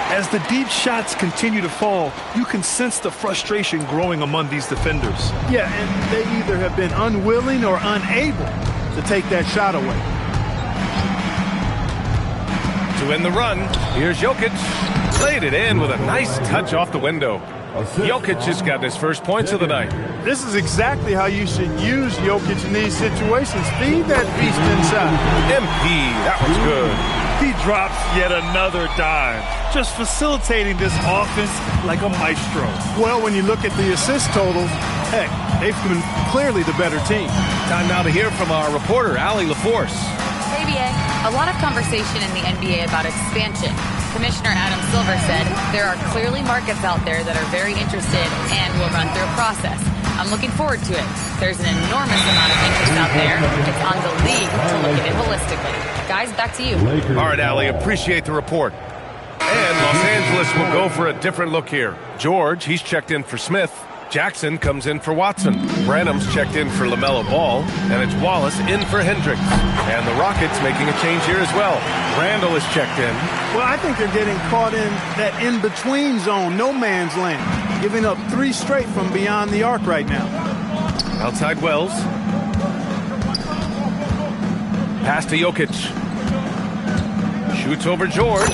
As the deep shots continue to fall, you can sense the frustration growing among these defenders. Yeah, and they either have been unwilling or unable to take that shot away. To end the run, here's Jokic. Played it in with a nice touch off the window. Jokic has got his first points of the night. This is exactly how you should use Jokic in these situations. Feed that beast inside. MP, that was good. He drops yet another dime, just facilitating this offense like a maestro. Well, when you look at the assist totals, heck, they've been clearly the better team. Time now to hear from our reporter, Allie LaForce. A lot of conversation in the NBA about expansion. Commissioner Adam Silver said there are clearly markets out there that are very interested and will run through a process. I'm looking forward to it. There's an enormous amount of interest out there. It's on the league to look at it holistically. Guys, back to you. All right, Allie, appreciate the report. And Los Angeles will go for a different look here. George, he's checked in for Smith. Jackson comes in for Watson. Branham's checked in for LaMelo Ball. And it's Wallace in for Hendricks. And the Rockets making a change here as well. Randall is checked in. Well, I think they're getting caught in that in-between zone, no man's land. Giving up 3 straight from beyond the arc right now. Outside Wells. Pass to Jokic. Shoots over George.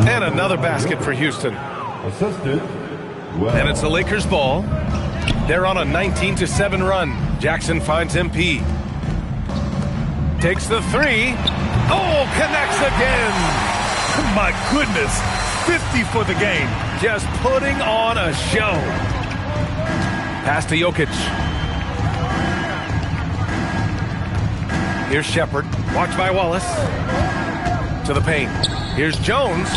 And another basket for Houston. Assisted. And it's the Lakers ball. They're on a 19-7 run. Jackson finds MP. Takes the 3. Oh, connects again. My goodness. 50 for the game. Just putting on a show. Pass to Jokic. Here's Shepard. Watch by Wallace. To the paint. Here's Jones.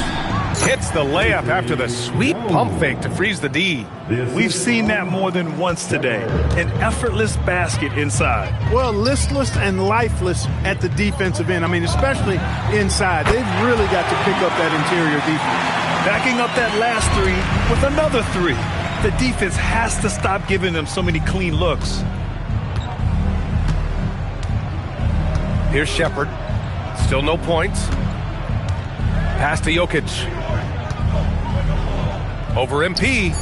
Hits the layup after the sweet pump fake to freeze the D. We've seen that more than once today. An effortless basket inside. Well, listless and lifeless at the defensive end. I mean, especially inside. They've really got to pick up that interior defense. Backing up that last 3 with another 3. The defense has to stop giving them so many clean looks. Here's Shepard. Still no points. Pass to Jokic. Over MP.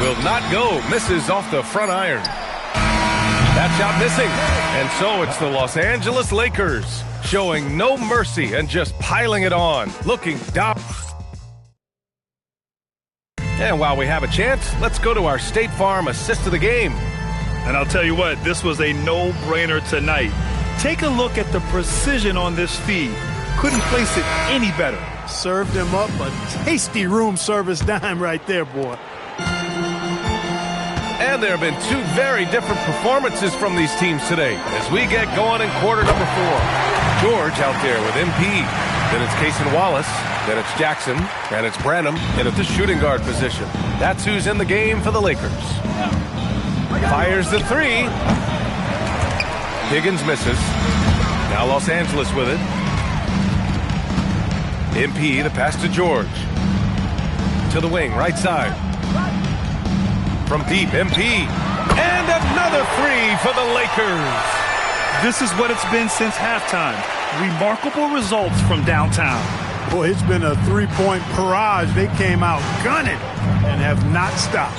Will not go. Misses off the front iron. That shot missing. And so it's the Los Angeles Lakers showing no mercy and just piling it on. Looking down. And while we have a chance, let's go to our State Farm assist of the game. And I'll tell you what, this was a no-brainer tonight. Take a look at the precision on this feed. Couldn't place it any better. Served him up a tasty room service dime right there, boy. And there have been 2 very different performances from these teams today as we get going in quarter number 4. George out there with MP. Then it's Cason Wallace. Then it's Jackson. And it's Branham in at the shooting guard position. That's who's in the game for the Lakers. Fires the 3. Higgins misses. Now Los Angeles with it. MP, the pass to George. To the wing, right side. From deep, MP. And another 3 for the Lakers. This is what it's been since halftime. Remarkable results from downtown. Boy, it's been a 3-point barrage. They came out gunning and have not stopped.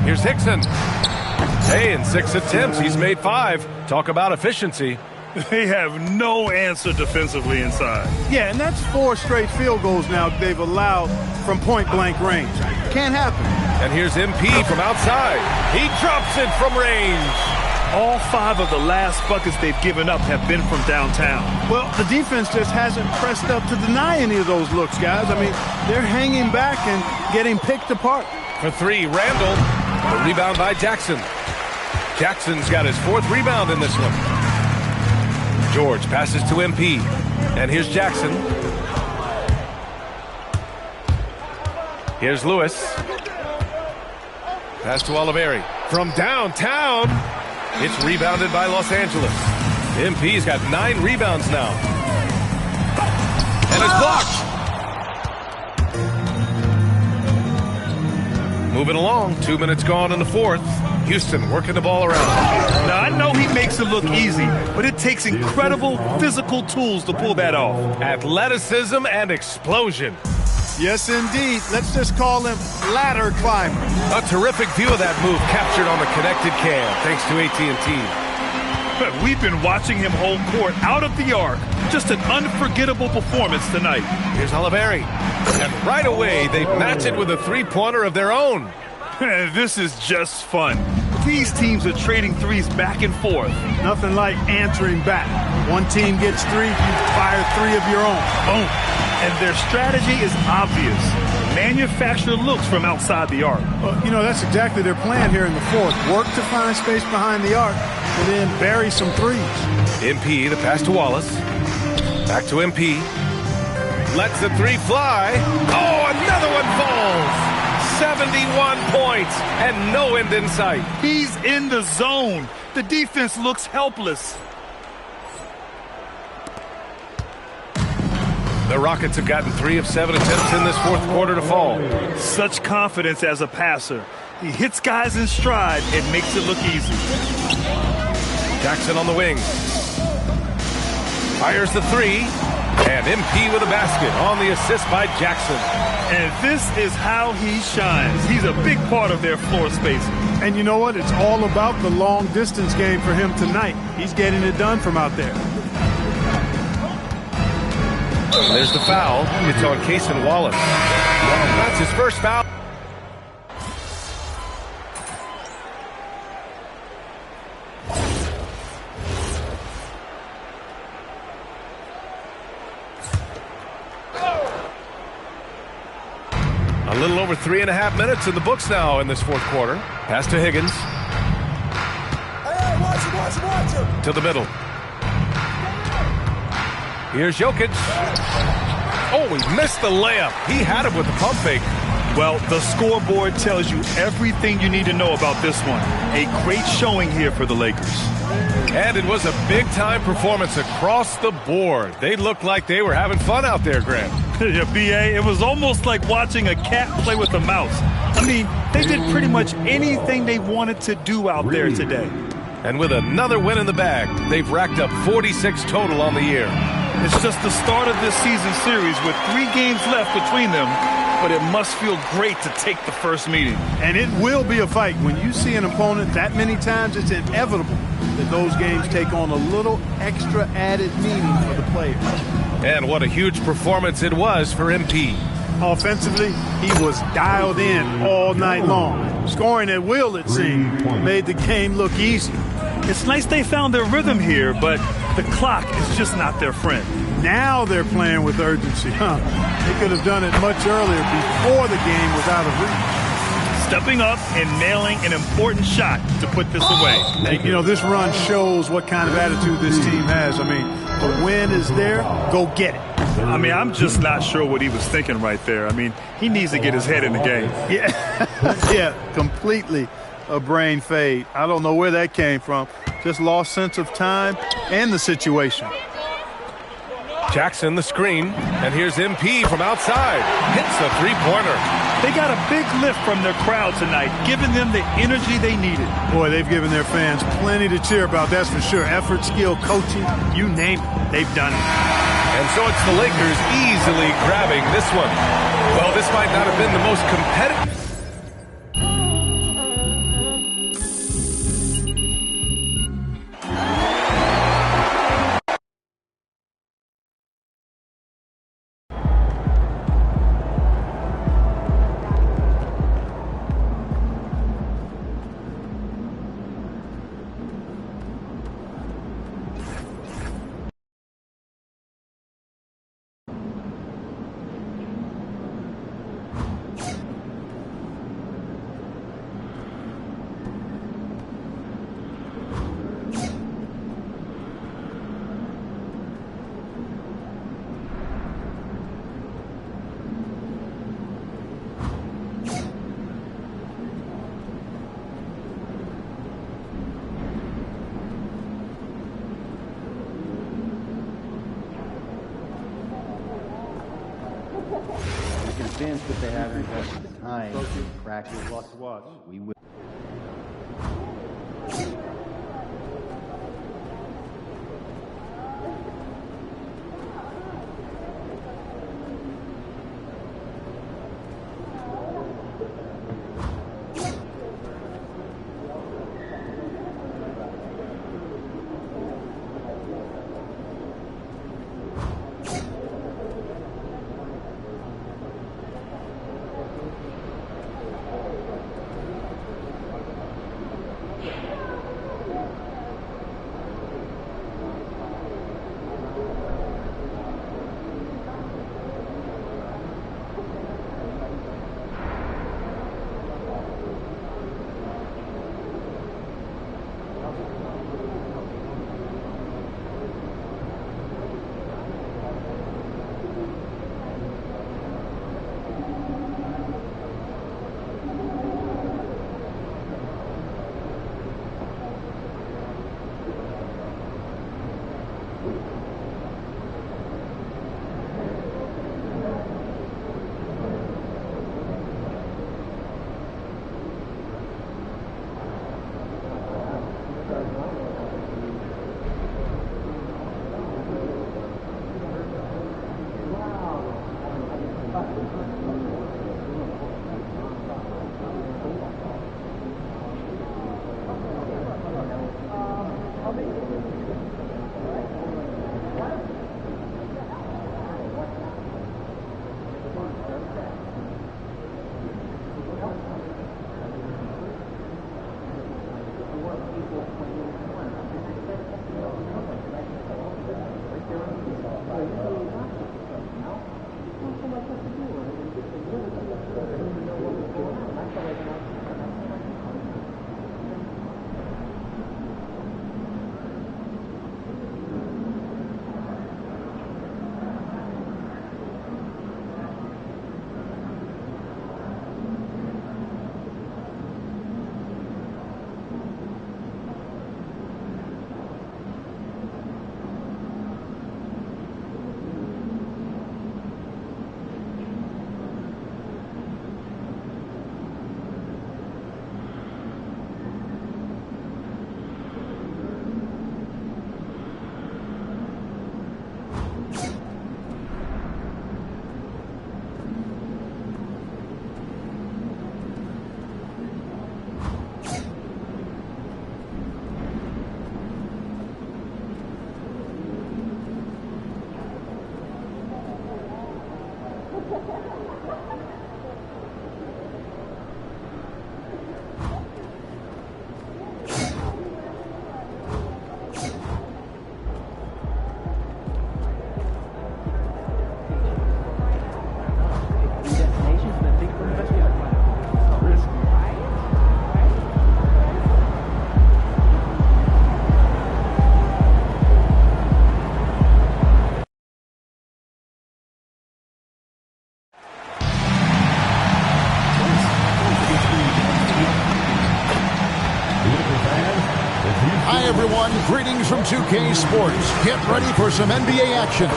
Here's Hickson. Hey, in 6 attempts, he's made 5. Talk about efficiency. They have no answer defensively inside. Yeah, and that's 4 straight field goals now they've allowed from point-blank range. Can't happen. And here's MP from outside. He drops it from range. All 5 of the last buckets they've given up have been from downtown. Well, the defense just hasn't pressed up to deny any of those looks, guys. I mean, they're hanging back and getting picked apart. For 3, Randall. The rebound by Jackson. Jackson's got his 4th rebound in this one. George passes to MP. And here's Jackson. Here's Lewis. Pass to Oliveri. From downtown. It's rebounded by Los Angeles. MP's got 9 rebounds now. And it's blocked. Moving along, 2 minutes gone in the fourth. Houston working the ball around. Now, I know he makes it look easy, but it takes incredible physical tools to pull that off. Athleticism and explosion. Yes, indeed. Let's just call him ladder climber. A terrific view of that move captured on the connected cam, thanks to AT&T. We've been watching him hold court out of the arc. Just an unforgettable performance tonight. Here's Oliveri. And right away, they match it with a three-pointer of their own. This is just fun. These teams are trading threes back and forth. Nothing like answering back. One team gets three, you fire three of your own. Boom. And their strategy is obvious. Manufacture looks from outside the arc. Well, you know, that's exactly their plan here in the fourth. Work to find space behind the arc and then bury some threes. MP, the pass to Wallace. Back to MP. Lets the three fly. Oh, another one falls. 71 points and no end in sight. He's in the zone. The defense looks helpless. The Rockets have gotten 3 of 7 attempts in this fourth quarter to fall. Such confidence as a passer. He hits guys in stride and makes it look easy. Jackson on the wing. Fires the three. And MP with a basket on the assist by Jackson. And this is how he shines. He's a big part of their floor spacing. And you know what? It's all about the long distance game for him tonight. He's getting it done from out there. There's the foul. It's on Cason Wallace. That's his first foul. A little over 3.5 minutes in the books now in this fourth quarter. Pass to Higgins. Hey, watch him. To the middle. Here's Jokic. Oh, he missed the layup. He had him with the pump fake. Well, the scoreboard tells you everything you need to know about this one. A great showing here for the Lakers. And it was a big-time performance across the board. They looked like they were having fun out there, Grant. Yeah, B.A., it was almost like watching a cat play with a mouse. I mean, they did pretty much anything they wanted to do out there today. And with another win in the bag, they've racked up 46 total on the year. It's just the start of this season series with 3 games left between them, but it must feel great to take the first meeting. And it will be a fight. When you see an opponent that many times, it's inevitable that those games take on a little extra added meaning for the players. And what a huge performance it was for MP. Offensively, he was dialed in all night long. Scoring at will, it seemed, made the game look easy. It's nice they found their rhythm here, but the clock is just not their friend. Now they're playing with urgency, huh? They could have done it much earlier before the game was out of reach. Stepping up and nailing an important shot to put this away. Hey, you know, this run shows what kind of attitude this team has. I mean, the win is there, go get it. I mean, I'm just not sure what he was thinking right there. I mean, he needs to get his head in the game. Yeah, completely a brain fade. I don't know where that came from. Just lost sense of time and the situation. Jackson the screen, and here's MP from outside. Hits the three-pointer. They got a big lift from their crowd tonight, giving them the energy they needed. Boy, they've given their fans plenty to cheer about, that's for sure. Effort, skill, coaching, you name it, they've done it. And so it's the Lakers easily grabbing this one. Well, this might not have been the most competitive. Convinced that they haven't invested the time in practice. We will. Hi, everyone. Greetings from 2K Sports. Get ready for some NBA action.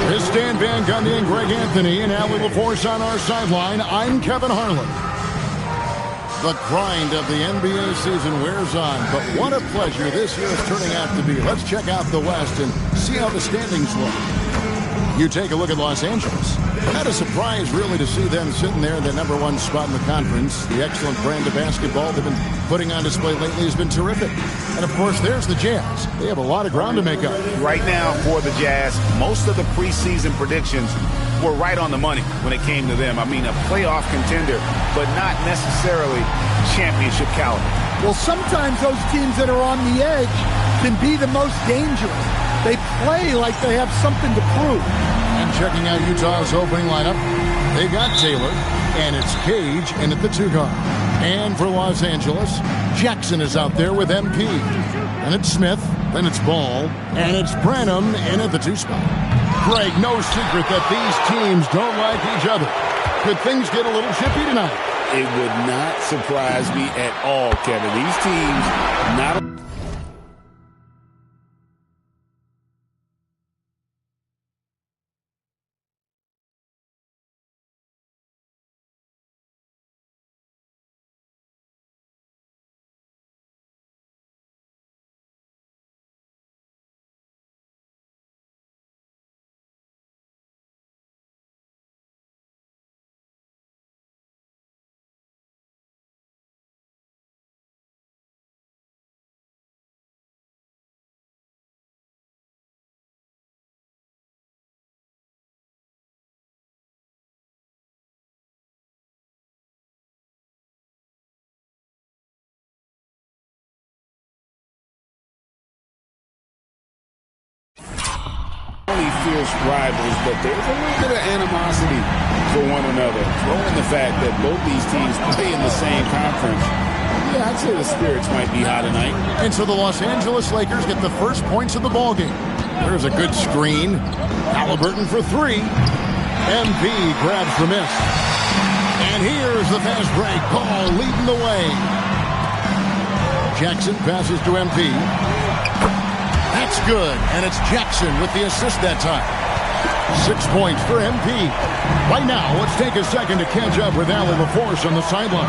This is Dan Van Gundy and Greg Anthony and Allie LaForce on our sideline. I'm Kevin Harlan. The grind of the NBA season wears on, but what a pleasure this year is turning out to be. Let's check out the West and see how the standings look. You take a look at Los Angeles. Not a surprise, really, to see them sitting there in the #1 spot in the conference. The excellent brand of basketball they've been putting on display lately has been terrific. And, of course, there's the Jazz. They have a lot of ground to make up. Right now, for the Jazz, most of the preseason predictions were right on the money when it came to them. I mean, a playoff contender, but not necessarily championship caliber. Well, sometimes those teams that are on the edge can be the most dangerous. They play like they have something to prove. And checking out Utah's opening lineup, they got Taylor, and it's Cage in at the 2 guard. And for Los Angeles, Jackson is out there with MP. And it's Smith, then it's Ball, and it's Branham in at the 2 spot. Greg, no secret that these teams don't like each other. Could things get a little chippy tonight? It would not surprise me at all, Kevin. These teams not fierce rivals, but there's a little bit of animosity for one another. Throw in the fact that both these teams play in the same conference. Yeah, I'd say the spirits might be high tonight. And so the Los Angeles Lakers get the first points of the ballgame. There's a good screen. Halliburton for three. MB grabs the miss. And here's the fast break. Paul leading the way. Jackson passes to MP. That's good. And it's Jackson with the assist that time. 6 points for MP. Right now, let's take a second to catch up with Allie LaForce on the sideline.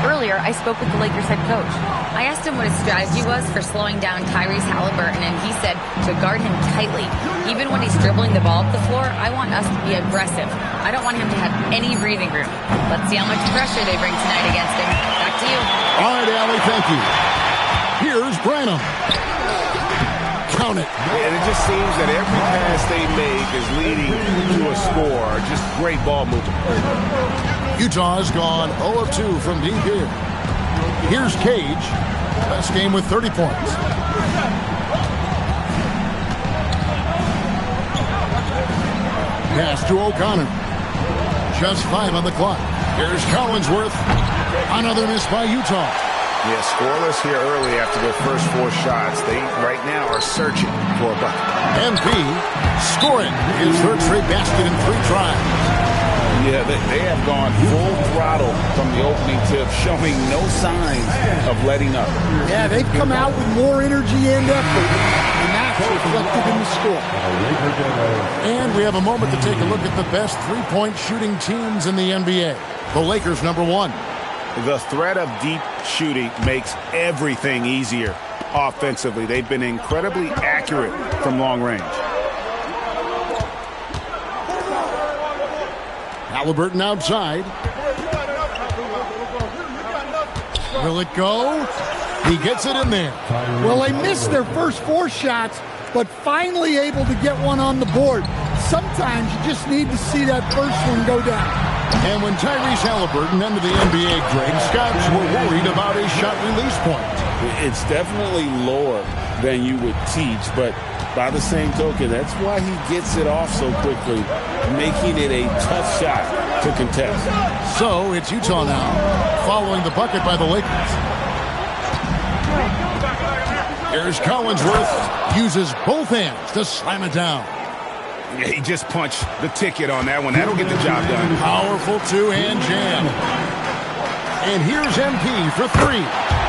Earlier, I spoke with the Lakers head coach. I asked him what his strategy was for slowing down Tyrese Halliburton, and he said to guard him tightly. Even when he's dribbling the ball up the floor, I want us to be aggressive. I don't want him to have any breathing room. Let's see how much pressure they bring tonight against him. Back to you. All right, Allie, thank you. Here's Branham. Count it. And it just seems that every pass they make is leading to a score. Just great ball movement. Utah's gone 0 of 2 from deep here. Here's Cage. Best game with 30 points. Pass to O'Connor. Just 5 on the clock. Here's Collinsworth. Another miss by Utah. Yeah, scoreless here early after their first 4 shots. They right now are searching for a bucket. MP scoring his third straight basket in 3 tries. Yeah, they have gone full throttle from the opening tip, showing no signs of letting up. Yeah, they've come out with more energy and effort, and that's reflected in the score. And we have a moment to take a look at the best three-point shooting teams in the NBA. The Lakers, number 1. The threat of deep shooting makes everything easier offensively. They've been incredibly accurate from long range. Halliburton outside. Will it go? He gets it in there. Well, they missed their first 4 shots, but finally able to get one on the board. Sometimes you just need to see that first one go down. And when Tyrese Halliburton entered the NBA, Greg, Scouts were worried about his shot release point. It's definitely lower than you would teach, but by the same token, that's why he gets it off so quickly, making it a tough shot to contest. So it's Utah now, following the bucket by the Lakers. Here's Collinsworth, uses both hands to slam it down. Yeah, he just punched the ticket on that one. That'll get the job done. Powerful 2-hand jam. And here's MP for 3.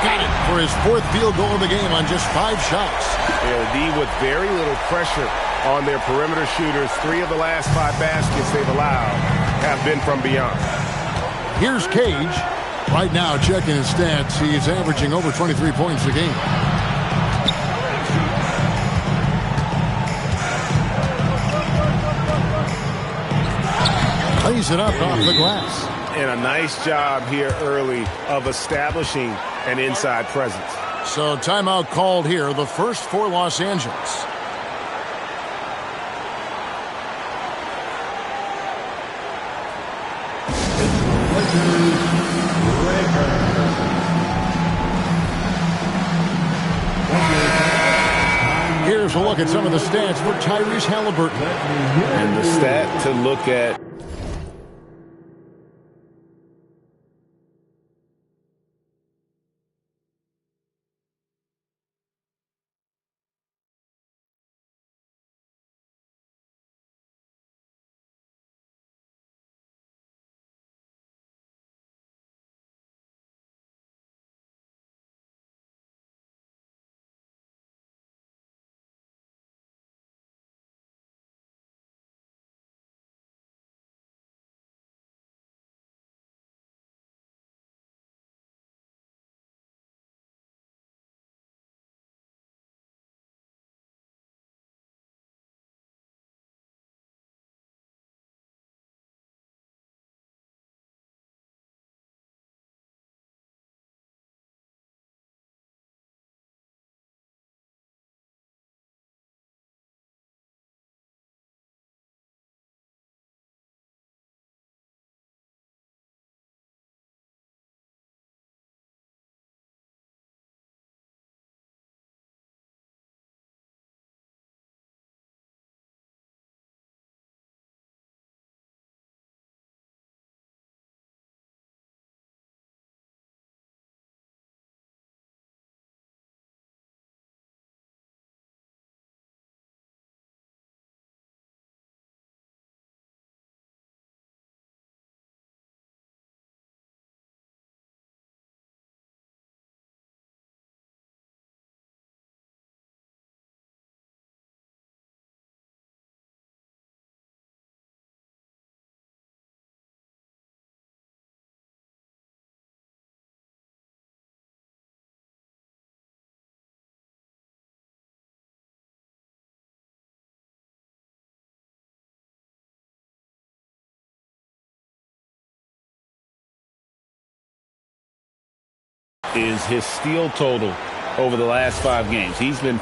Got it for his 4th field goal of the game on just 5 shots. LD with very little pressure on their perimeter shooters. 3 of the last 5 baskets they've allowed have been from beyond. Here's Cage. Right now, checking his stats, he's averaging over 23 points a game. Lays it up off the glass. And a nice job here early of establishing an inside presence. So timeout called here, the first for Los Angeles. Here's a look at some of the stats for Tyrese Halliburton. And the stat to look at is his steal total over the last 5 games. He's been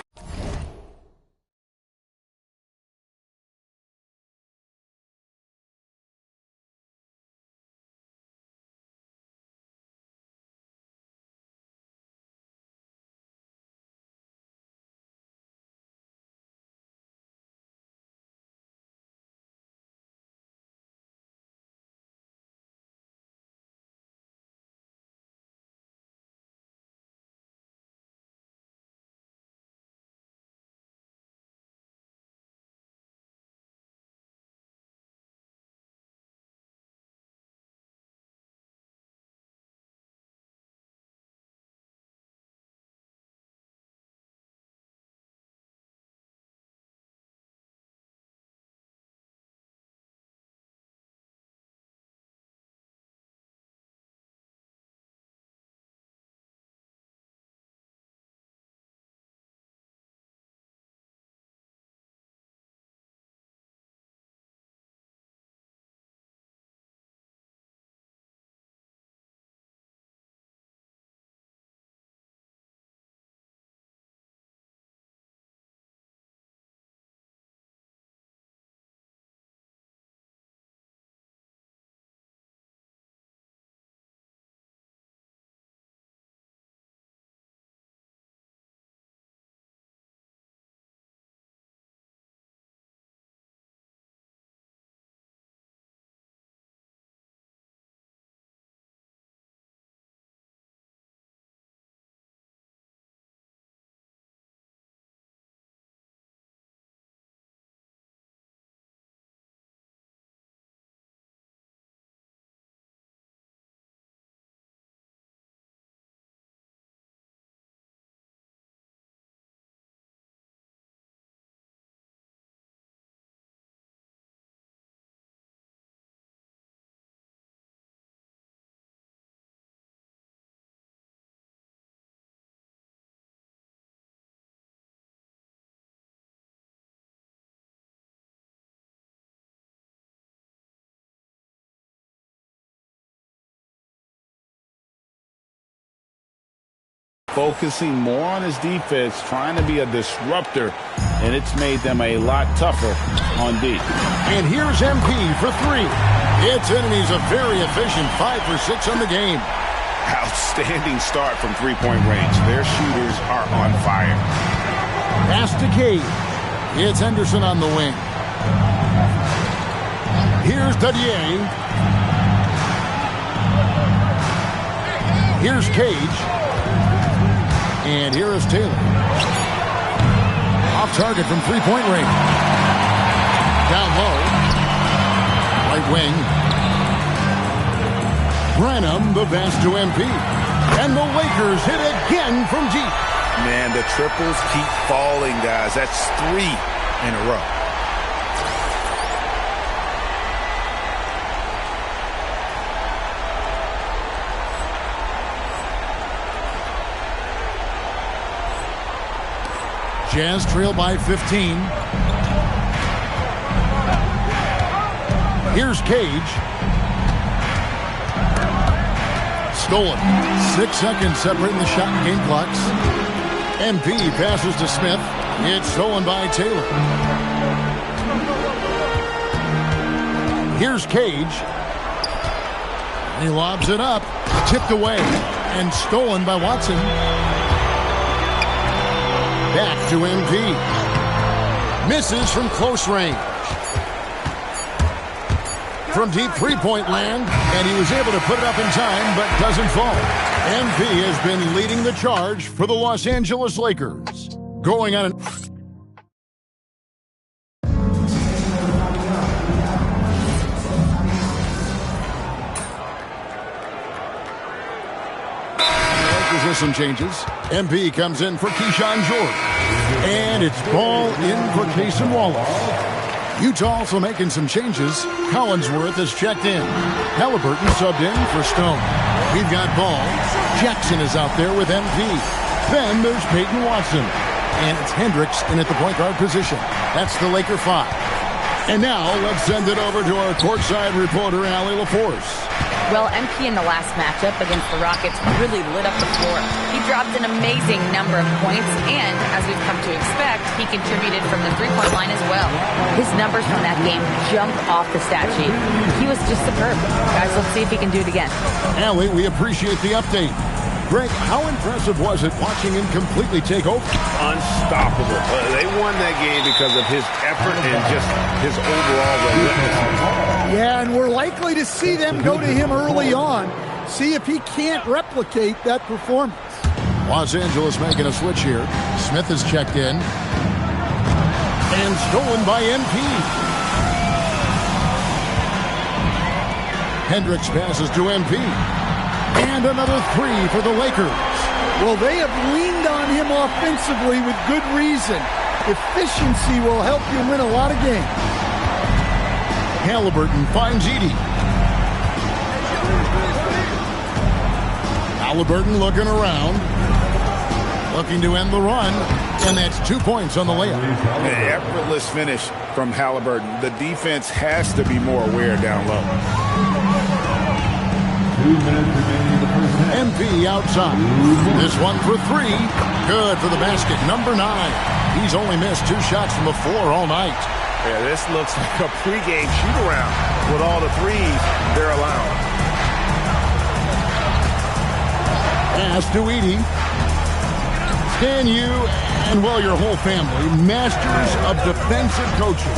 focusing more on his defense, trying to be a disruptor, and it's made them a lot tougher on D. And here's MP for 3. It's enemies a very efficient 5 for 6 on the game. Outstanding start from three-point range. Their shooters are on fire. Pass to Cade. It's Henderson on the wing. Here's Dadier. Here's Cage. And here is Taylor. Off target from three-point range. Down low. Right wing. Branham, the pass to MP. And the Lakers hit again from deep. Man, the triples keep falling, guys. That's 3 in a row. Jazz trail by 15. Here's Cage. Stolen. 6 seconds separating the shot and game clocks. MP passes to Smith. It's stolen by Taylor. Here's Cage. He lobs it up. Tipped away. And stolen by Watson. Back to MP. Misses from close range. From deep three-point land, and he was able to put it up in time, but doesn't fall. MP has been leading the charge for the Los Angeles Lakers. Going on an... With some changes. MP comes in for Keyshawn George. And it's ball in for Cason Wallace. Utah also making some changes. Collinsworth has checked in. Halliburton subbed in for Stone. We've got Ball. Jackson is out there with MP. Then there's Peyton Watson. And it's Hendricks in at the point guard position. That's the Laker 5. And now let's send it over to our courtside reporter, Allie LaForce. Well, MP in the last matchup against the Rockets really lit up the floor. He dropped an amazing number of points, and as we've come to expect, he contributed from the three-point line as well. His numbers from that game jumped off the stat sheet. He was just superb. Guys, let's see if he can do it again. Allie, we appreciate the update. Greg, how impressive was it watching him completely take over? Unstoppable. They won that game because of his effort and just his overall relentlessness. Yeah, and we're likely to see them go to him early on, see if he can't replicate that performance. Los Angeles making a switch here. Smith is checked in. And stolen by MP. Hendricks passes to MP. And another three for the Lakers. Well, they have leaned on him offensively with good reason. Efficiency will help you win a lot of games. Halliburton finds Edey. Halliburton looking around. Looking to end the run. And that's 2 points on the layup. An effortless finish from Halliburton. The defense has to be more aware down low. 2 minutes remaining in the first half. MP outside. This one for three. Good for the basket. Number 9. He's only missed 2 shots from the floor all night. Yeah, this looks like a pregame shoot-around with all the threes they're allowing. Pass to Edey. Can you, and well, your whole family, masters of defensive coaching.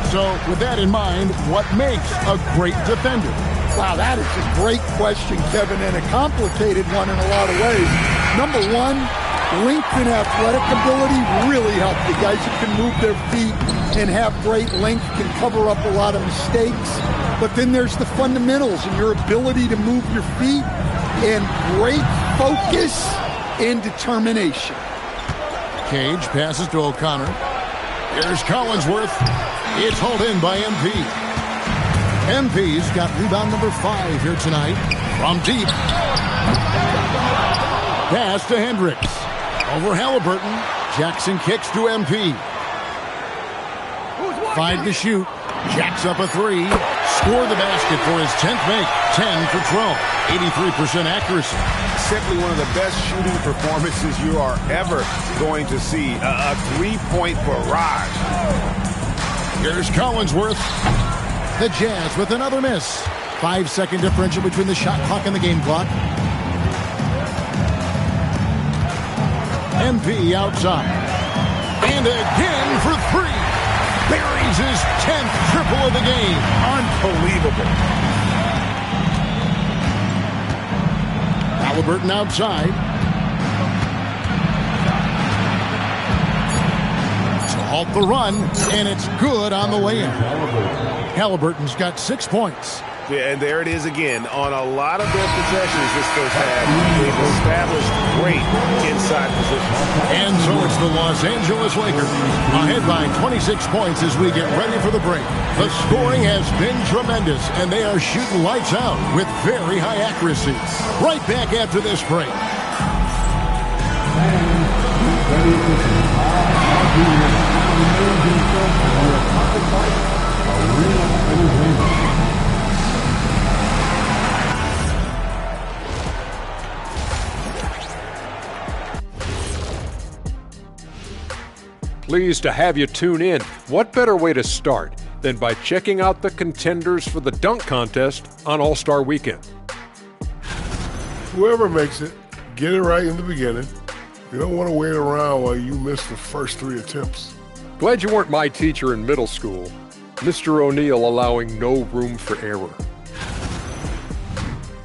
So with that in mind, what makes a great defender? Wow, that is a great question, Kevin, and a complicated one in a lot of ways. Number 1, length and athletic ability really help. The guys who can move their feet and have great length can cover up a lot of mistakes. But then there's the fundamentals and your ability to move your feet and great focus and determination. Cage passes to O'Connor. Here's Collinsworth. It's hauled in by MP. MP's got rebound number 5 here tonight. From deep. Pass to Hendricks. Over Halliburton. Jackson kicks to MP. 5 to shoot. Jacks up a 3. Score the basket for his 10th make. 10 for 12. 83% accuracy. Simply one of the best shooting performances you are ever going to see. A three-point barrage. Here's Collinsworth. The Jazz with another miss. 5-second differential between the shot clock and the game clock. MP outside. And again for 3. Buries his 10th triple of the game. Unbelievable. Halliburton outside. To halt the run, and it's good on the way in. Halliburton's got 6 points. Yeah, and there it is again. On a lot of their possessions this first half, they've established great inside positions. And so it's the Los Angeles Lakers ahead by 26 points as we get ready for the break. The scoring has been tremendous, and they are shooting lights out with very high accuracy. Right back after this break. Pleased to have you tune in. What better way to start than by checking out the contenders for the dunk contest on All-Star Weekend? Whoever makes it, get it right in the beginning. You don't want to wait around while you miss the first 3 attempts. Glad you weren't my teacher in middle school. Mr. O'Neal allowing no room for error.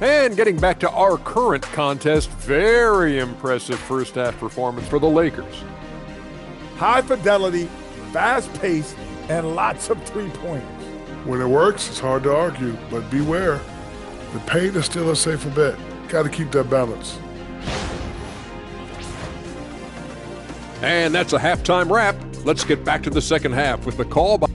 And getting back to our current contest, very impressive first half performance for the Lakers. High fidelity, fast pace, and lots of 3-pointers. When it works, it's hard to argue, but beware. The paint is still a safer bet. Got to keep that balance. And that's a halftime wrap. Let's get back to the second half with the call by...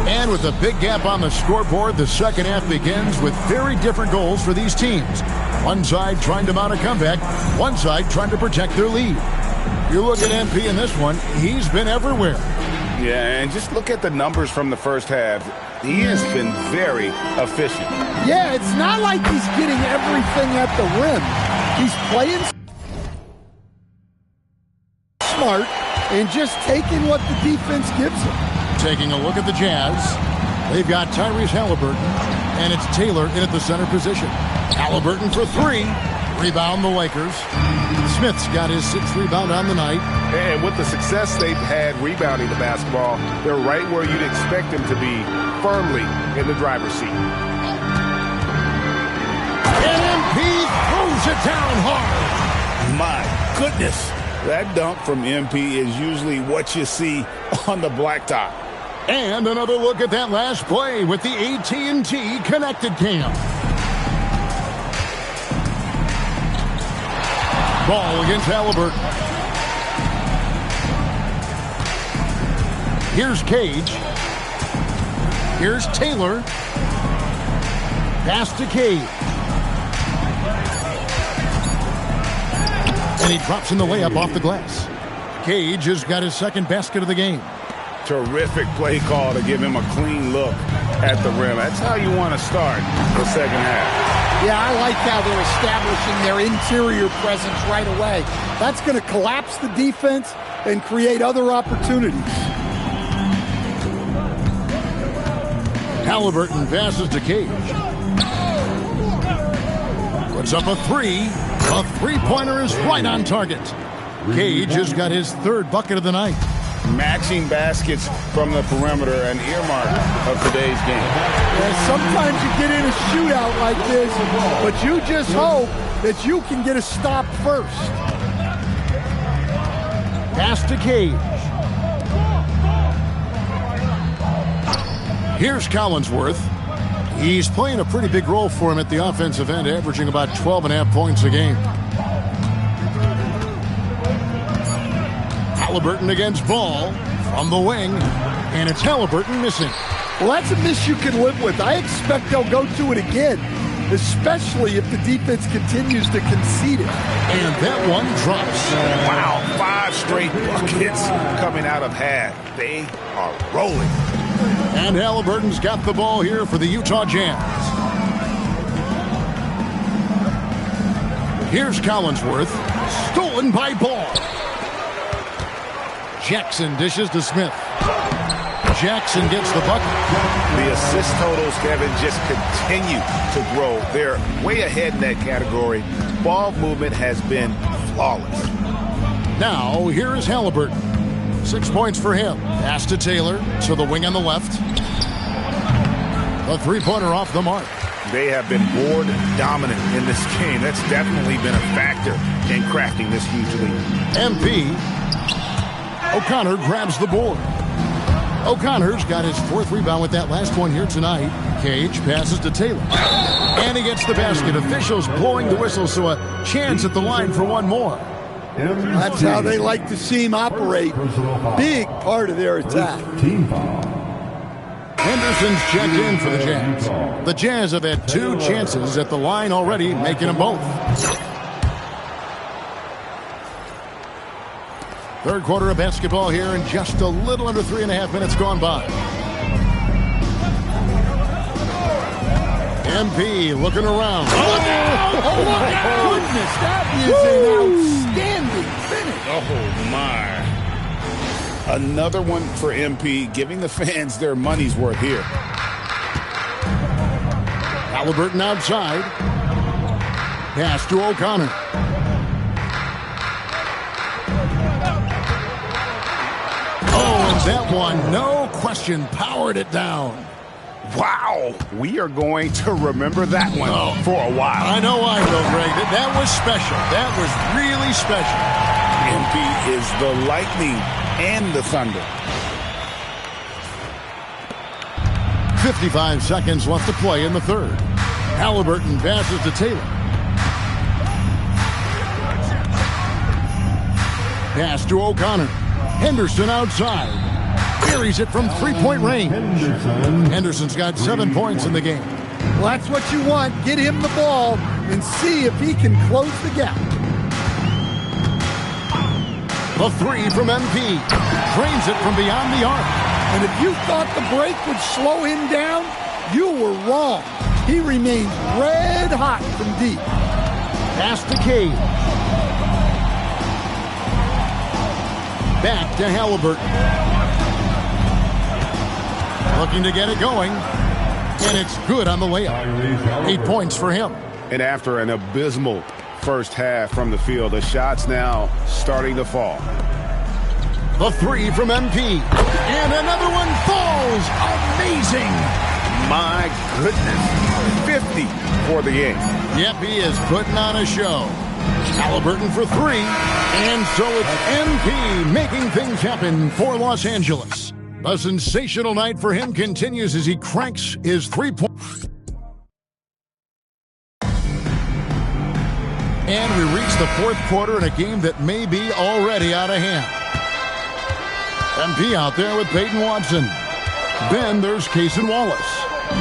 And with a big gap on the scoreboard, the second half begins with very different goals for these teams. One side trying to mount a comeback, one side trying to protect their lead. You look at MP in this one, he's been everywhere. Yeah, and just look at the numbers from the first half. He has been very efficient. Yeah, it's not like he's getting everything at the rim. He's playing smart and just taking what the defense gives him. Taking a look at the Jazz. They've got Tyrese Halliburton, and it's Taylor in at the center position. Halliburton for three. Rebound the Lakers. Smith's got his 6th rebound on the night. And with the success they've had rebounding the basketball, they're right where you'd expect them to be, firmly in the driver's seat. MP throws it down hard. My goodness. That dunk from MP is usually what you see on the blacktop. And another look at that last play with the AT&T Connected Cam. Ball against Halliburton. Here's Cage. Here's Taylor. Pass to Cage. And he drops in the layup off the glass. Cage has got his 2nd basket of the game. Terrific play call to give him a clean look at the rim. That's how you want to start the second half. Yeah, I like how they're establishing their interior presence right away. That's going to collapse the defense and create other opportunities. Halliburton passes to Cage. Puts up a three. A three-pointer is right on target. Cage has got his 3rd bucket of the night. Matching baskets from the perimeter, an earmark of today's game. Yeah, sometimes you get in a shootout like this, but you just hope that you can get a stop first. Pass to Cage. Here's Collinsworth. He's playing a pretty big role for him at the offensive end, averaging about 12.5 points a game. Halliburton against Ball from the wing, and it's Halliburton missing. Well, that's a miss you can live with. I expect they'll go to it again, especially if the defense continues to concede it. And that one drops. Wow, 5 straight buckets coming out of half. They are rolling. And Halliburton's got the ball here for the Utah Jazz. Here's Collinsworth, stolen by Ball. Jackson dishes to Smith. Jackson gets the bucket. The assist totals, Kevin, just continue to grow. They're way ahead in that category. Ball movement has been flawless. Now, here is Halliburton. 6 points for him. Pass to Taylor, to the wing on the left. A three-pointer off the mark. They have been board dominant in this game. That's definitely been a factor in crafting this huge lead. MP. O'Connor grabs the board. O'Connor's got his 4th rebound with that last one here tonight. Cage passes to Taylor. And he gets the basket. Officials blowing the whistle, so a chance at the line for one more. That's how they like to see him operate. Big part of their attack. Henderson's checked in for the Jazz. The Jazz have had 2 chances at the line already, making them both. 3rd quarter of basketball here, and just a little under 3.5 minutes gone by. MP looking around. Oh, my goodness, that is an outstanding finish. Oh, my. Another one for MP, giving the fans their money's worth here. Halliburton outside. Pass to O'Connor. Oh, and that one, no question, powered it down. Wow, we are going to remember that one for a while. I know I will, Greg. That was special. That was really special. MP is the lightning and the thunder. 55 seconds left to play in the 3rd. Halliburton passes to Taylor. Pass to O'Connor. Henderson outside. Buries it from 3-point range. Henderson's got 7 points in the game. Well, that's what you want. Get him the ball and see if he can close the gap. The three from MP. Drains it from beyond the arc. And if you thought the break would slow him down, you were wrong. He remains red hot from deep. Pass to Cade. Back to Halliburton. Looking to get it going. And it's good on the layup. 8 points for him. And after an abysmal first half from the field, the shots now starting to fall. The three from MP. And another one falls. Amazing. My goodness. 50 for the game. Yep, he is putting on a show. Halliburton for three. And so it's MP making things happen for Los Angeles. A sensational night for him continues as he cranks his 3-point. And we reach the fourth quarter in a game that may be already out of hand. MP out there with Peyton Watson. Then there's Cason Wallace.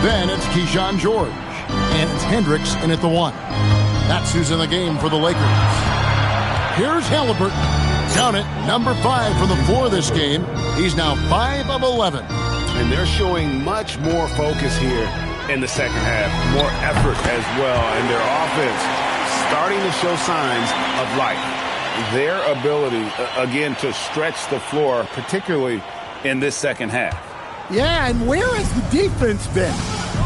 Then it's Keyshawn George. And it's Hendricks in at the 1. That's who's in the game for the Lakers. Here's Halliburton. Count it, number 5 for the floor this game. He's now 5 of 11. And they're showing much more focus here in the second half. More effort as well. And their offense starting to show signs of life. Their ability, again, to stretch the floor, particularly in this second half. Yeah, and where has the defense been?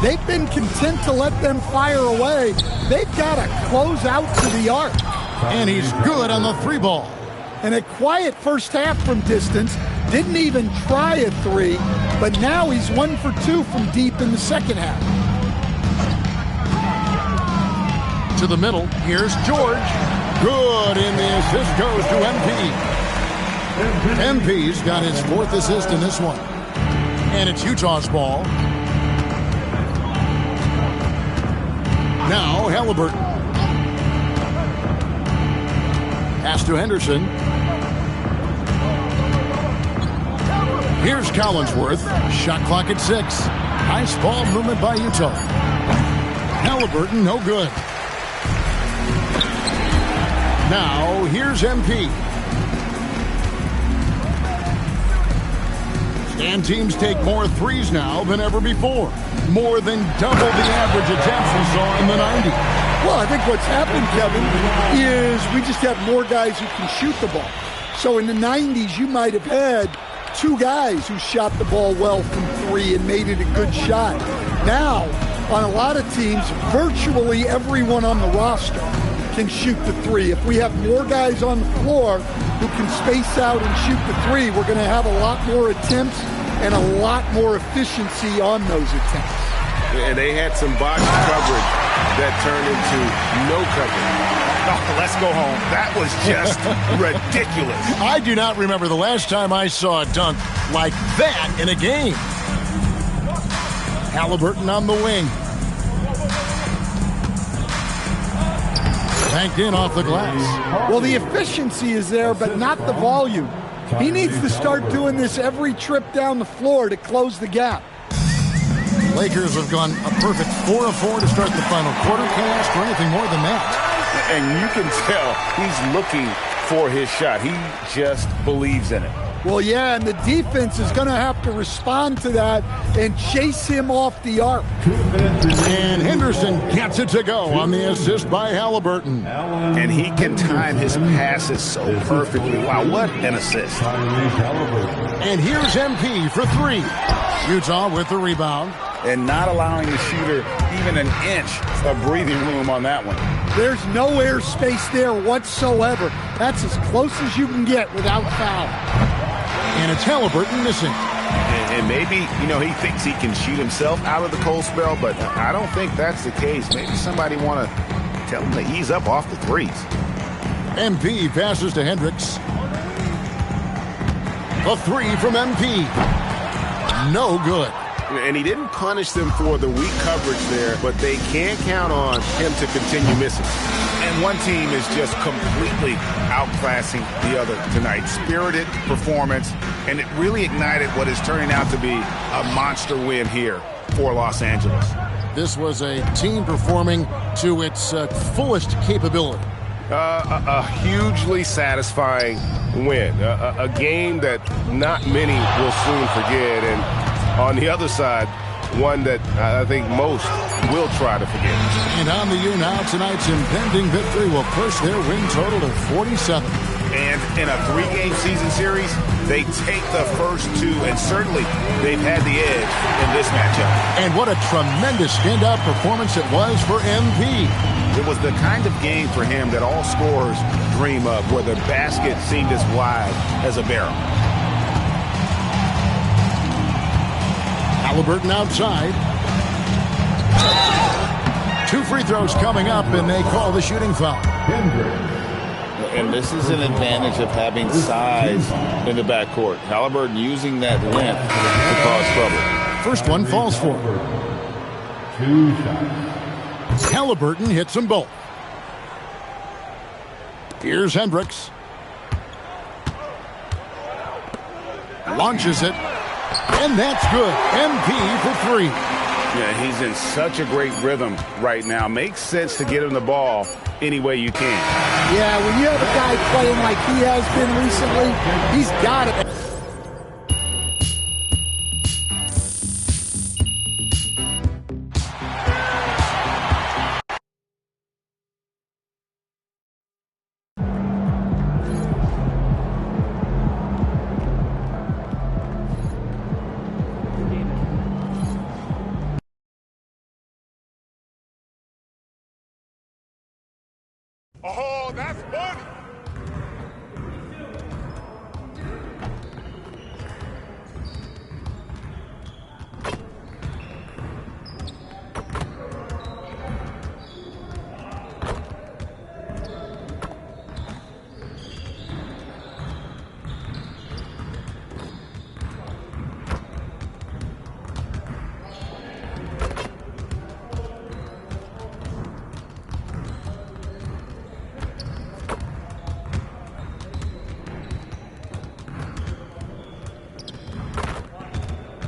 They've been content to let them fire away. They've got to close out to the arc. And he's good on the 3 ball. And a quiet first half from distance. Didn't even try a 3, but now he's 1 for 2 from deep in the second half. To the middle, here's George. Good, and the assist goes to MP. MP's got his 4th assist in this one. And it's Utah's ball. Now Halliburton. Pass to Henderson. Here's Collinsworth. Shot clock at 6. Nice ball movement by Utah. Halliburton, no good. Now, here's MP. And teams take more threes now than ever before. More than double the average attempts we saw in the 90s. Well, I think what's happened, Kevin, is we just have more guys who can shoot the ball. So in the 90s, you might have had 2 guys who shot the ball well from 3 and made it a good shot. Now, on a lot of teams, virtually everyone on the roster can shoot the 3. If we have more guys on the floor who can space out and shoot the 3, we're going to have a lot more attempts and a lot more efficiency on those attempts. And they had some botched coverage that turned into no coverage. Oh, let's go home. That was just ridiculous. I do not remember the last time I saw a dunk like that in a game. Halliburton on the wing. Banked in off the glass. Well, the efficiency is there, but not the volume. He needs to start doing this every trip down the floor to close the gap. Lakers have gone a perfect 4 of 4 to start the final quarter. Can't ask for anything more than that. And you can tell he's looking for his shot. He just believes in it. Well, yeah, and the defense is going to have to respond to that and chase him off the arc. And Henderson gets it to go on the assist by Halliburton. And he can time his passes so perfectly. Wow, what an assist. And here's MP for 3. Utah with the rebound. And not allowing the shooter even an inch of breathing room on that one. There's no air space there whatsoever. That's as close as you can get without foul. And it's Halliburton missing. And maybe, he thinks he can shoot himself out of the cold spell, but I don't think that's the case. Maybe somebody want to tell him to ease up off the threes. MP passes to Hendricks. A 3 from MP. No good. And he didn't punish them for the weak coverage there, but they can't count on him to continue missing. And one team is just completely outclassing the other tonight. Spirited performance, and it really ignited what is turning out to be a monster win here for Los Angeles. This was a team performing to its fullest capability. A hugely satisfying win. A game that not many will soon forget. And on the other side, one that I think most will try to forget. And on the U now, tonight's impending victory will push their win total to 47. And in a 3-game season series, they take the first 2, and certainly they've had the edge in this matchup. And what a tremendous standout performance it was for MP. It was the kind of game for him that all scorers dream of, where the basket seemed as wide as a barrel. Halliburton outside. 2 free throws coming up, and they call the shooting foul. And this is an advantage of having size in the backcourt. Halliburton using that length to cause trouble. First one falls for him. 2 shots. Halliburton hits them both. Here's Hendricks. Launches it. And that's good. MP for 3. Yeah, he's in such a great rhythm right now. Makes sense to get him the ball any way you can. Yeah, when you have a guy playing like he has been recently, he's got it. Oh, that's funny.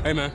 Hey, man.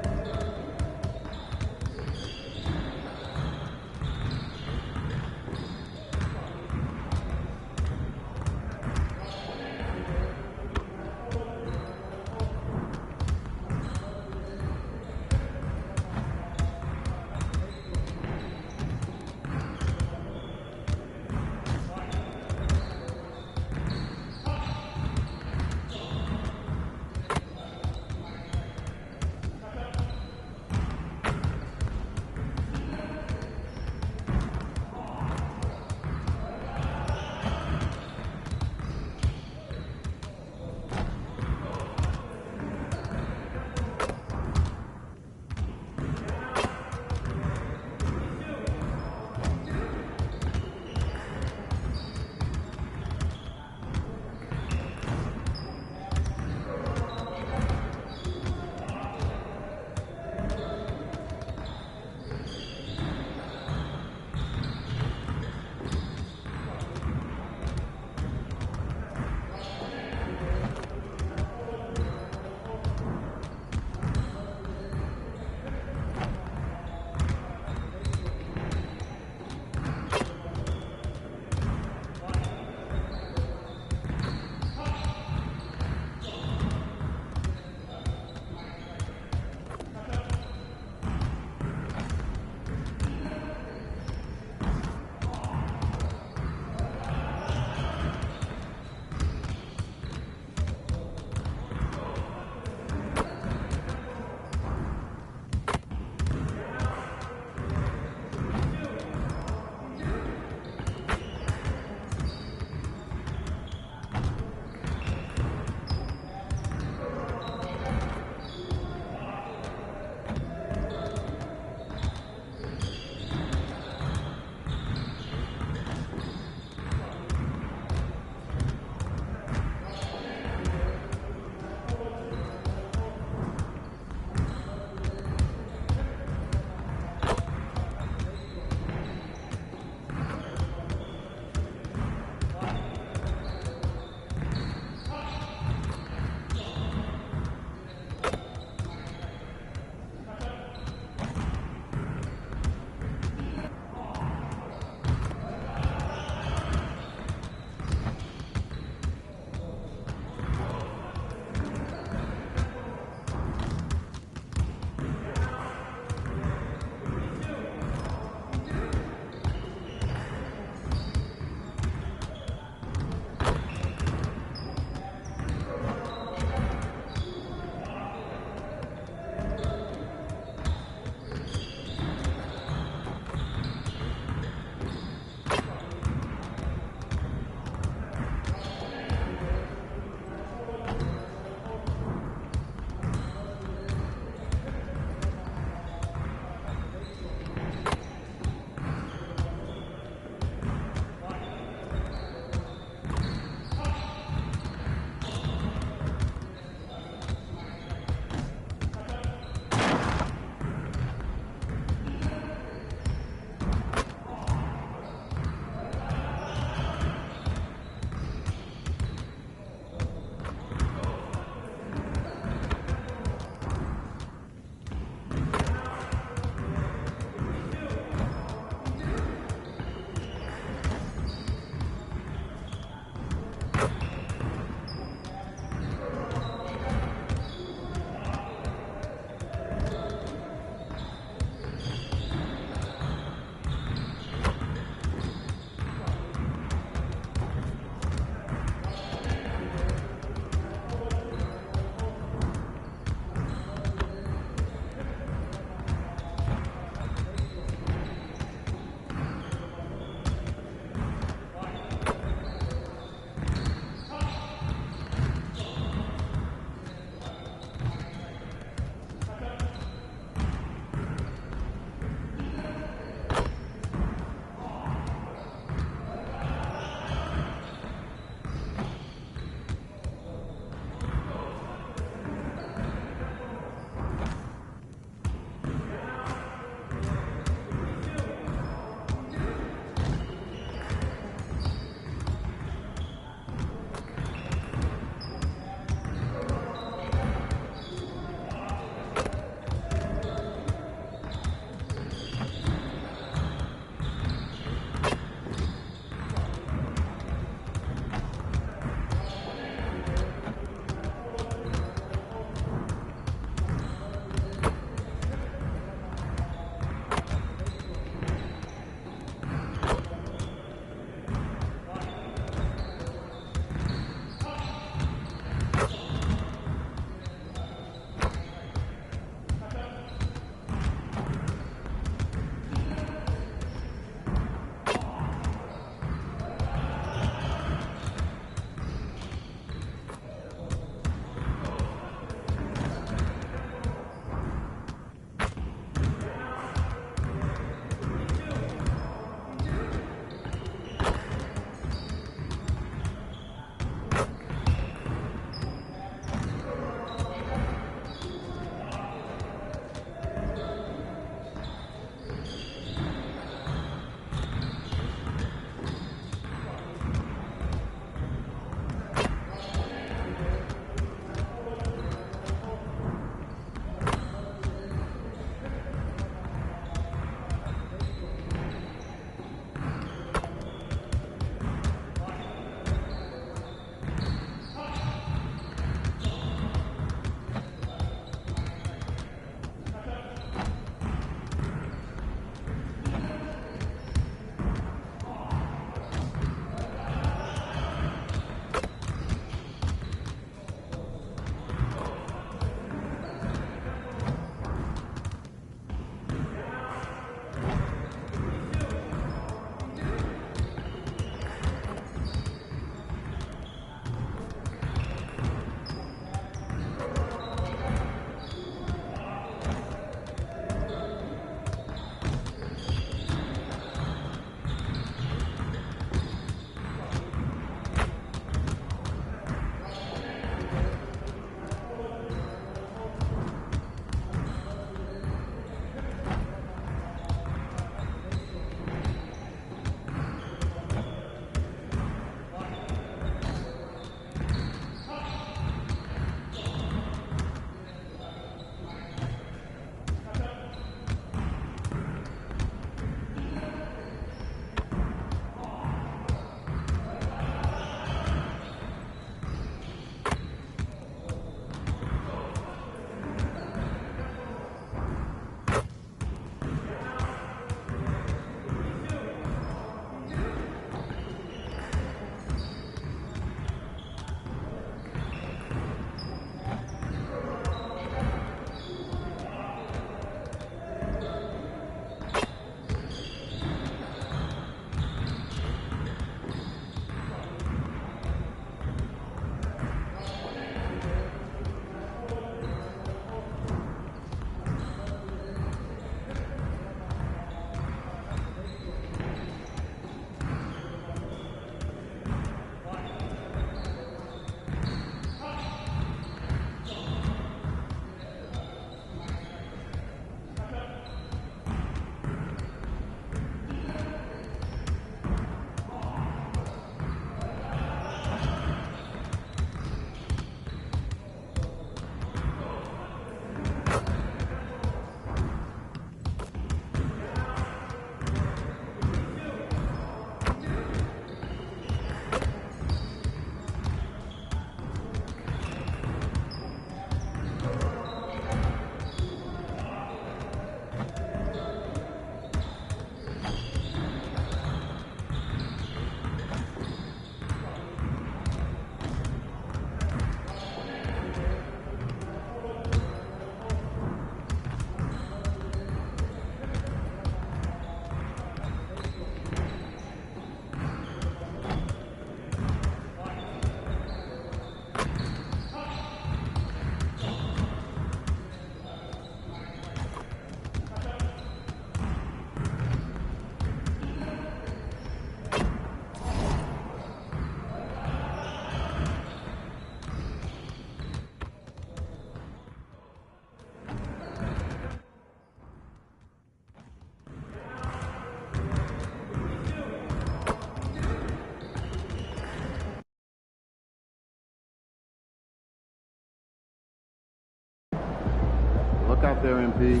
luck out there, MP.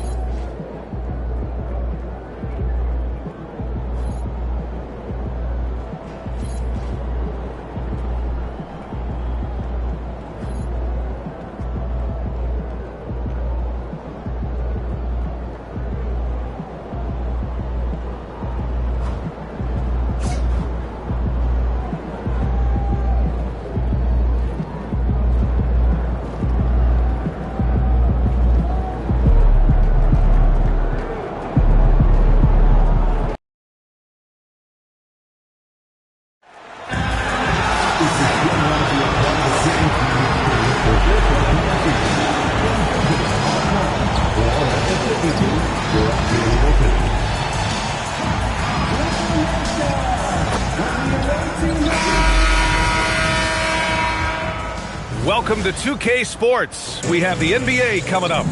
Welcome to 2K Sports. We have the NBA coming up.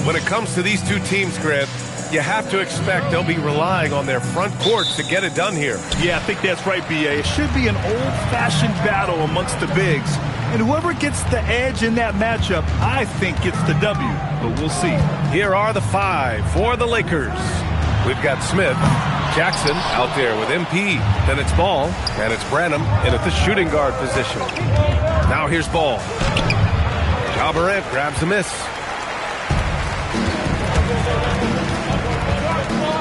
When it comes to these two teams, Grant, you have to expect they'll be relying on their front courts to get it done here. Yeah, I think that's right, B.A. It should be an old-fashioned battle amongst the bigs. And whoever gets the edge in that matchup, I think gets the W. But we'll see. Here are the five for the Lakers. We've got Smith, Jackson out there with MP. Then it's Ball, and it's Branham in at the shooting guard position. Now here's Ball. Ja Morant grabs the miss.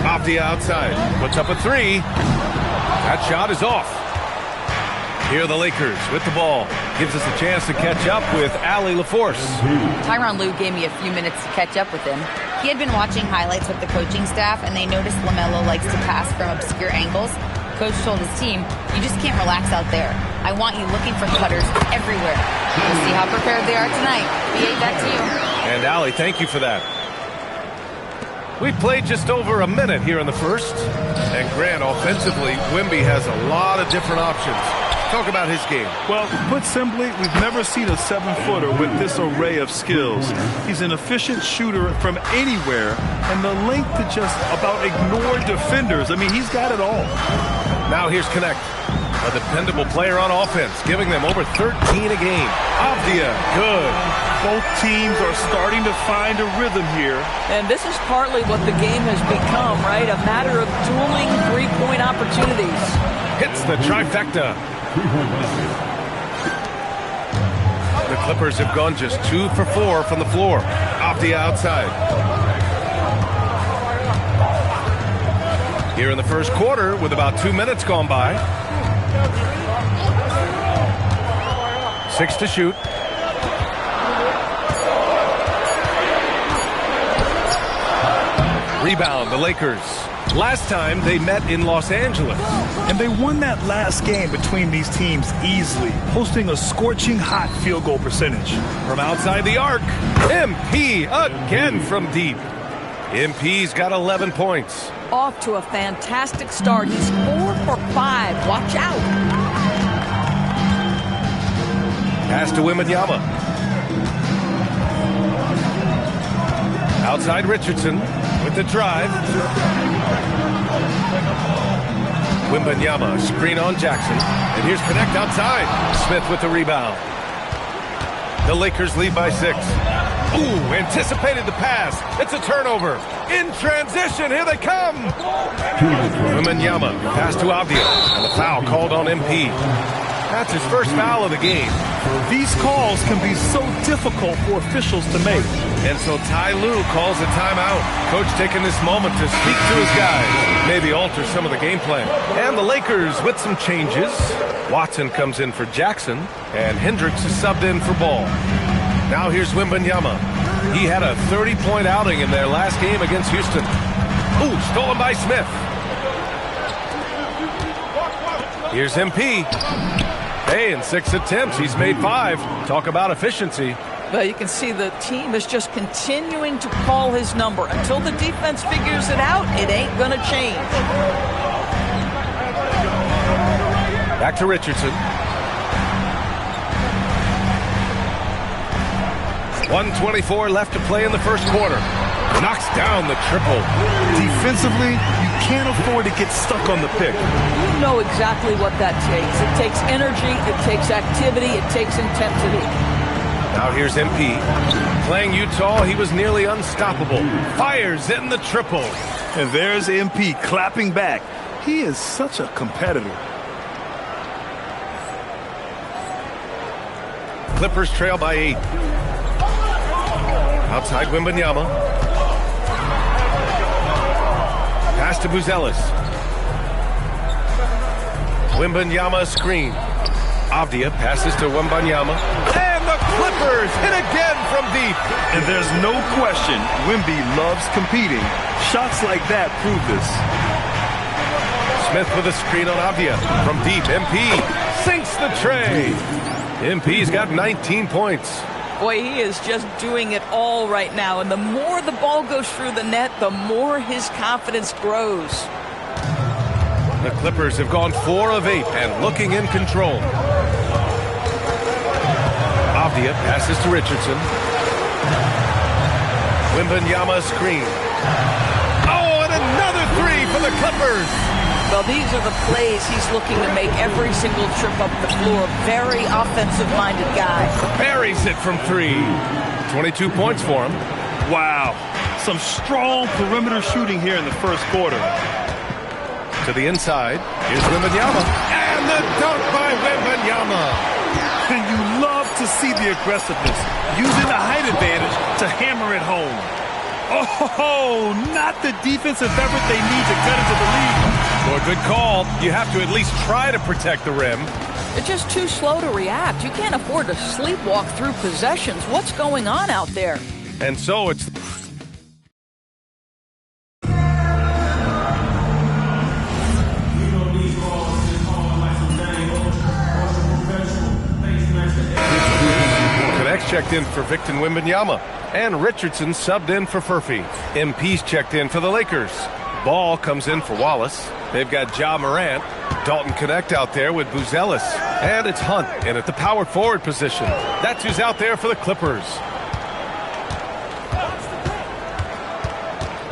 Off the outside, puts up a three. That shot is off. Here are the Lakers with the ball. Gives us a chance to catch up with Allie LaForce. Tyronn Lue gave me a few minutes to catch up with him. He had been watching highlights with the coaching staff, and they noticed LaMelo likes to pass from obscure angles. Coach told his team, you just can't relax out there. I want you looking for cutters everywhere. We'll see how prepared they are tonight. BA, back to you. And Allie, thank you for that. We played just over a minute here in the first. And Grant, offensively, Wemby has a lot of different options. Talk about his game. Well, put simply, we've never seen a 7-footer with this array of skills. He's an efficient shooter from anywhere, and the length to just about ignore defenders. I mean, he's got it all. Now here's Connect, a dependable player on offense, giving them over 13 a game. Avdia, good. Both teams are starting to find a rhythm here. And this is partly what the game has become, right? A matter of dueling three-point opportunities. Hits the trifecta. The Clippers have gone just 2 for 4 from the floor. Off the outside. Here in the first quarter, with about 2 minutes gone by. 6 to shoot. Rebound, the Lakers. Last time they met in Los Angeles. And they won that last game between these teams easily, posting a scorching hot field goal percentage. From outside the arc, MP again from deep. MP's got 11 points. Off to a fantastic start. He's 4 for 5. Watch out. Pass to Wembanyama. Outside Richardson with the drive. Wembanyama, screen on Jackson. And here's Connect outside. Smith with the rebound. The Lakers lead by 6. Ooh, anticipated the pass. It's a turnover. In transition, here they come. Wembanyama, pass to Avdia. And the foul called on MP. That's his first foul of the game. These calls can be so difficult for officials to make. And so Ty Lue calls a timeout. Coach taking this moment to speak to his guys, maybe alter some of the game plan. And the Lakers with some changes. Watson comes in for Jackson, and Hendricks is subbed in for Ball. Now here's Wembanyama. He had a 30-point outing in their last game against Houston. Ooh, stolen by Smith. Here's MP. Hey, in 6 attempts, he's made 5. Talk about efficiency. Well, you can see the team is just continuing to call his number. Until the defense figures it out, it ain't going to change. Back to Richardson. 1:24 left to play in the first quarter. Knocks down the triple. Defensively, you can't afford to get stuck on the pick. You know exactly what that takes. It takes energy, it takes activity, it takes intensity. Now here's MP. Playing Utah, he was nearly unstoppable. Fires in the triple. And there's MP clapping back. He is such a competitor. Clippers trail by 8. Outside Wembanyama. Pass to Buzelis. Wembanyama screen. Avdia passes to Wembanyama. And the Clippers hit again from deep. And there's no question Wemby loves competing. Shots like that prove this. Smith with a screen on Avdia. From deep, MP sinks the tray. MP's got 19 points. Boy, he is just doing it all right now. And the more the ball goes through the net, the more his confidence grows. The Clippers have gone 4 of 8 and looking in control. Avdia passes to Richardson. Wembanyama screen. Oh, and another 3 for the Clippers. Well, these are the plays he's looking to make every single trip up the floor. Very offensive-minded guy. Buries it from 3. 22 points for him. Wow. Some strong perimeter shooting here in the first quarter. To the inside. Here's Wembanyama. And the dunk by Wembanyama. And you love to see the aggressiveness, using the height advantage to hammer it home. Oh, not the defensive effort they need to cut into the lead. Well, good call. You have to at least try to protect the rim. They're just too slow to react. You can't afford to sleepwalk through possessions. What's going on out there? And so it's... Connects checked in for Victor Wembanyama. And Richardson subbed in for Furphy. MP's checked in for the Lakers. Ball comes in for Wallace. They've got Ja Morant. Dalton Connect out there with Buzelis. And it's Hunt in at the power forward position. That's who's out there for the Clippers.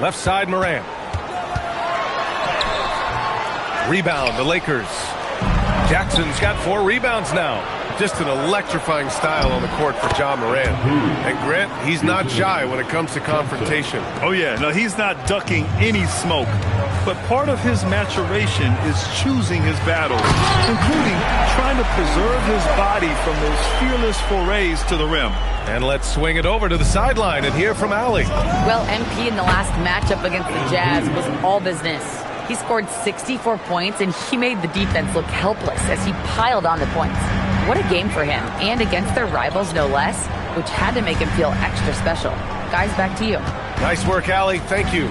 Left side Morant. Rebound, the Lakers. Jackson's got 4 rebounds now. Just an electrifying style on the court for Ja Morant. And Grant, he's not shy when it comes to confrontation. Oh, yeah. No, he's not ducking any smoke. But part of his maturation is choosing his battles, including trying to preserve his body from those fearless forays to the rim. And let's swing it over to the sideline and hear from Allie. Well, MP in the last matchup against the Jazz was all business. He scored 64 points, and he made the defense look helpless as he piled on the points. What a game for him, and against their rivals no less, which had to make him feel extra special. Guys, back to you. Nice work, Allie. Thank you.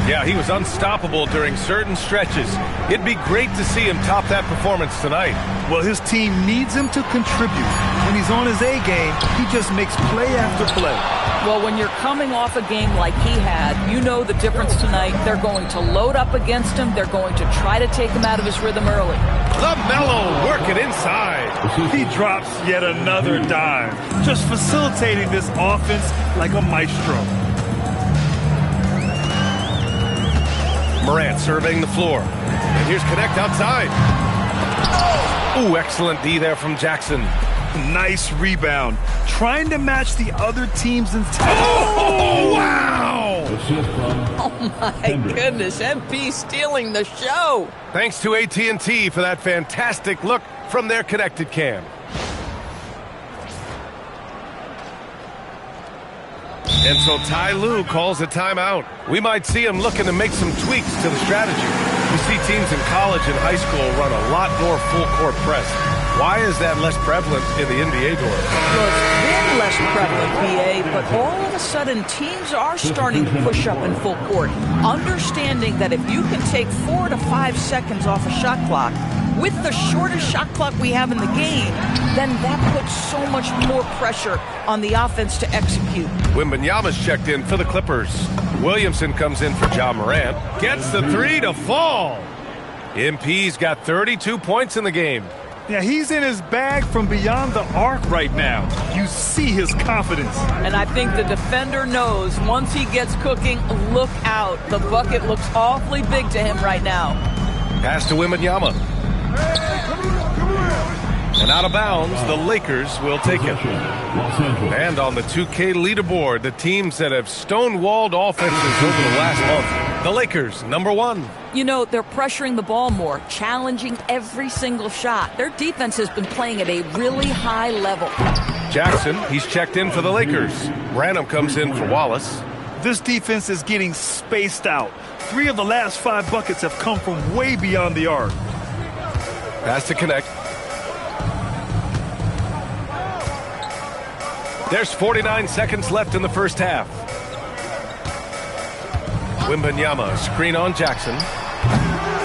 Yeah, he was unstoppable during certain stretches. It'd be great to see him top that performance tonight. Well, his team needs him to contribute. When he's on his A game, he just makes play after play. Well, when you're coming off a game like he had, you know the difference tonight. They're going to load up against him. They're going to try to take him out of his rhythm early. LaMelo working inside. He drops yet another dime, just facilitating this offense like a maestro. Morant surveying the floor. And here's Connect outside. Ooh, excellent D there from Jackson. Nice rebound. Trying to match the other team's intent. Oh, wow! Oh, my goodness. MP stealing the show. Thanks to AT&T for that fantastic look from their connected cam. And so Ty Lue calls a timeout. We might see him looking to make some tweaks to the strategy. We see teams in college and high school run a lot more full-court press. Why is that less prevalent in the NBA, Doris? Well, it's been less prevalent, BA, but all of a sudden teams are starting to push up in full court, understanding that if you can take 4 to 5 seconds off a shot clock, with the shortest shot clock we have in the game, then that puts so much more pressure on the offense to execute. Wembanyama's checked in for the Clippers. Williamson comes in for Ja Morant. Gets the 3 to fall. MP's got 32 points in the game. Yeah, he's in his bag from beyond the arc right now. You see his confidence. And I think the defender knows once he gets cooking, look out. The bucket looks awfully big to him right now. Pass to Wembanyama. And out of bounds, the Lakers will take it. And on the 2K leaderboard, the teams that have stonewalled offenses over the last month, the Lakers, number 1. You know, they're pressuring the ball more, challenging every single shot. Their defense has been playing at a really high level. Jackson, he's checked in for the Lakers. Branham comes in for Wallace. This defense is getting spaced out. 3 of the last 5 buckets have come from way beyond the arc. Pass to connect. There's 49 seconds left in the first half. Wembanyama, screen on Jackson.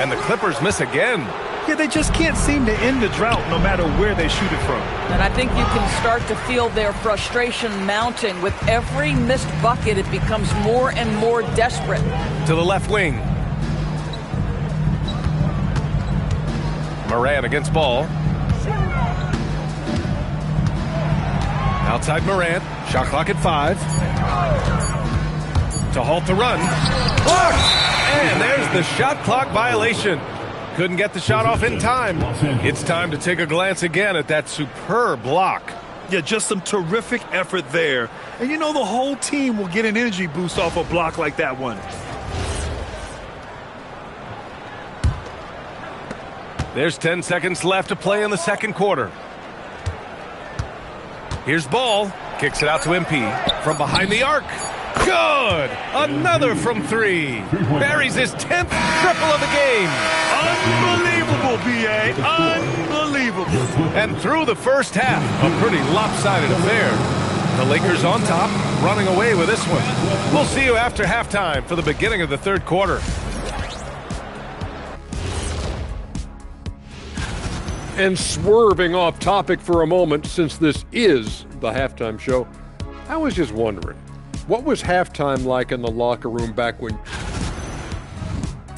And the Clippers miss again. Yeah, they just can't seem to end the drought no matter where they shoot it from. And I think you can start to feel their frustration mounting. With every missed bucket, it becomes more and more desperate. To the left wing. Moran against Ball. Outside Morant. Shot clock at 5. To halt the run. Blocked! And there's the shot clock violation. Couldn't get the shot off in time. It's time to take a glance again at that superb block. Yeah, just some terrific effort there. And you know the whole team will get an energy boost off a block like that one. There's 10 seconds left to play in the second quarter. Here's Ball. Kicks it out to MP. From behind the arc. Good! Another from 3. Buries his 10th triple of the game. Unbelievable, B.A. Unbelievable. And through the first half, a pretty lopsided affair. The Lakers on top, running away with this one. We'll see you after halftime for the beginning of the third quarter. And swerving off topic for a moment, since this is the halftime show, I was just wondering, what was halftime like in the locker room back when...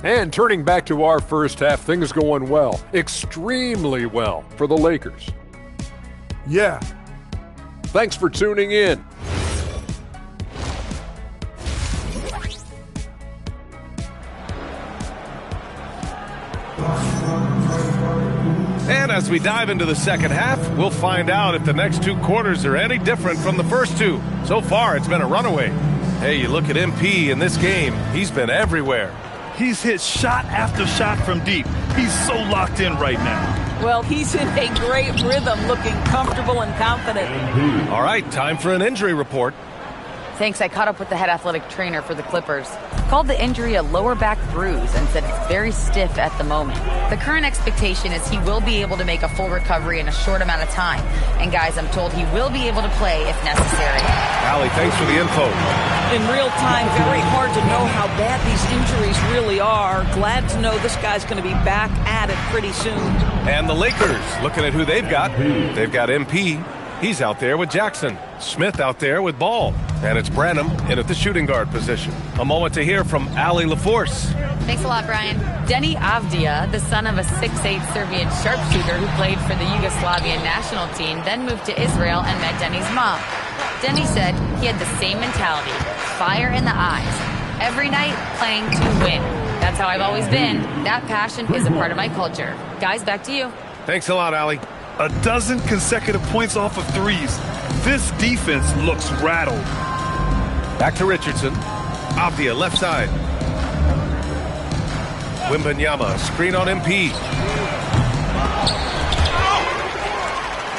And turning back to our first half, things going well, extremely well for the Lakers. Yeah. Thanks for tuning in. And as we dive into the second half, we'll find out if the next 2 quarters are any different from the first 2. So far, it's been a runaway. Hey, you look at MP in this game, he's been everywhere. He's hit shot after shot from deep. He's so locked in right now. Well, he's in a great rhythm, looking comfortable and confident. All right, time for an injury report. Thanks, I caught up with the head athletic trainer for the Clippers. Called the injury a lower back bruise and said it's very stiff at the moment. The current expectation is he will be able to make a full recovery in a short amount of time. And guys, I'm told he will be able to play if necessary. Allie, thanks for the info. In real time, very hard to know how bad these injuries really are. Glad to know this guy's going to be back at it pretty soon. And the Lakers, looking at who they've got. They've got MP. He's out there with Jackson. Smith out there with Ball. And it's Branham in at the shooting guard position. A moment to hear from Ali LaForce. Thanks a lot, Brian. Denny Avdia, the son of a 6'8 Serbian sharpshooter who played for the Yugoslavian national team, then moved to Israel and met Denny's mom. Denny said he had the same mentality, fire in the eyes. Every night, playing to win. That's how I've always been. That passion is a part of my culture. Guys, back to you. Thanks a lot, Ali. 12 consecutive points off of 3s. This defense looks rattled. Back to Richardson. Avdia, left side. Wembanyama, screen on MP.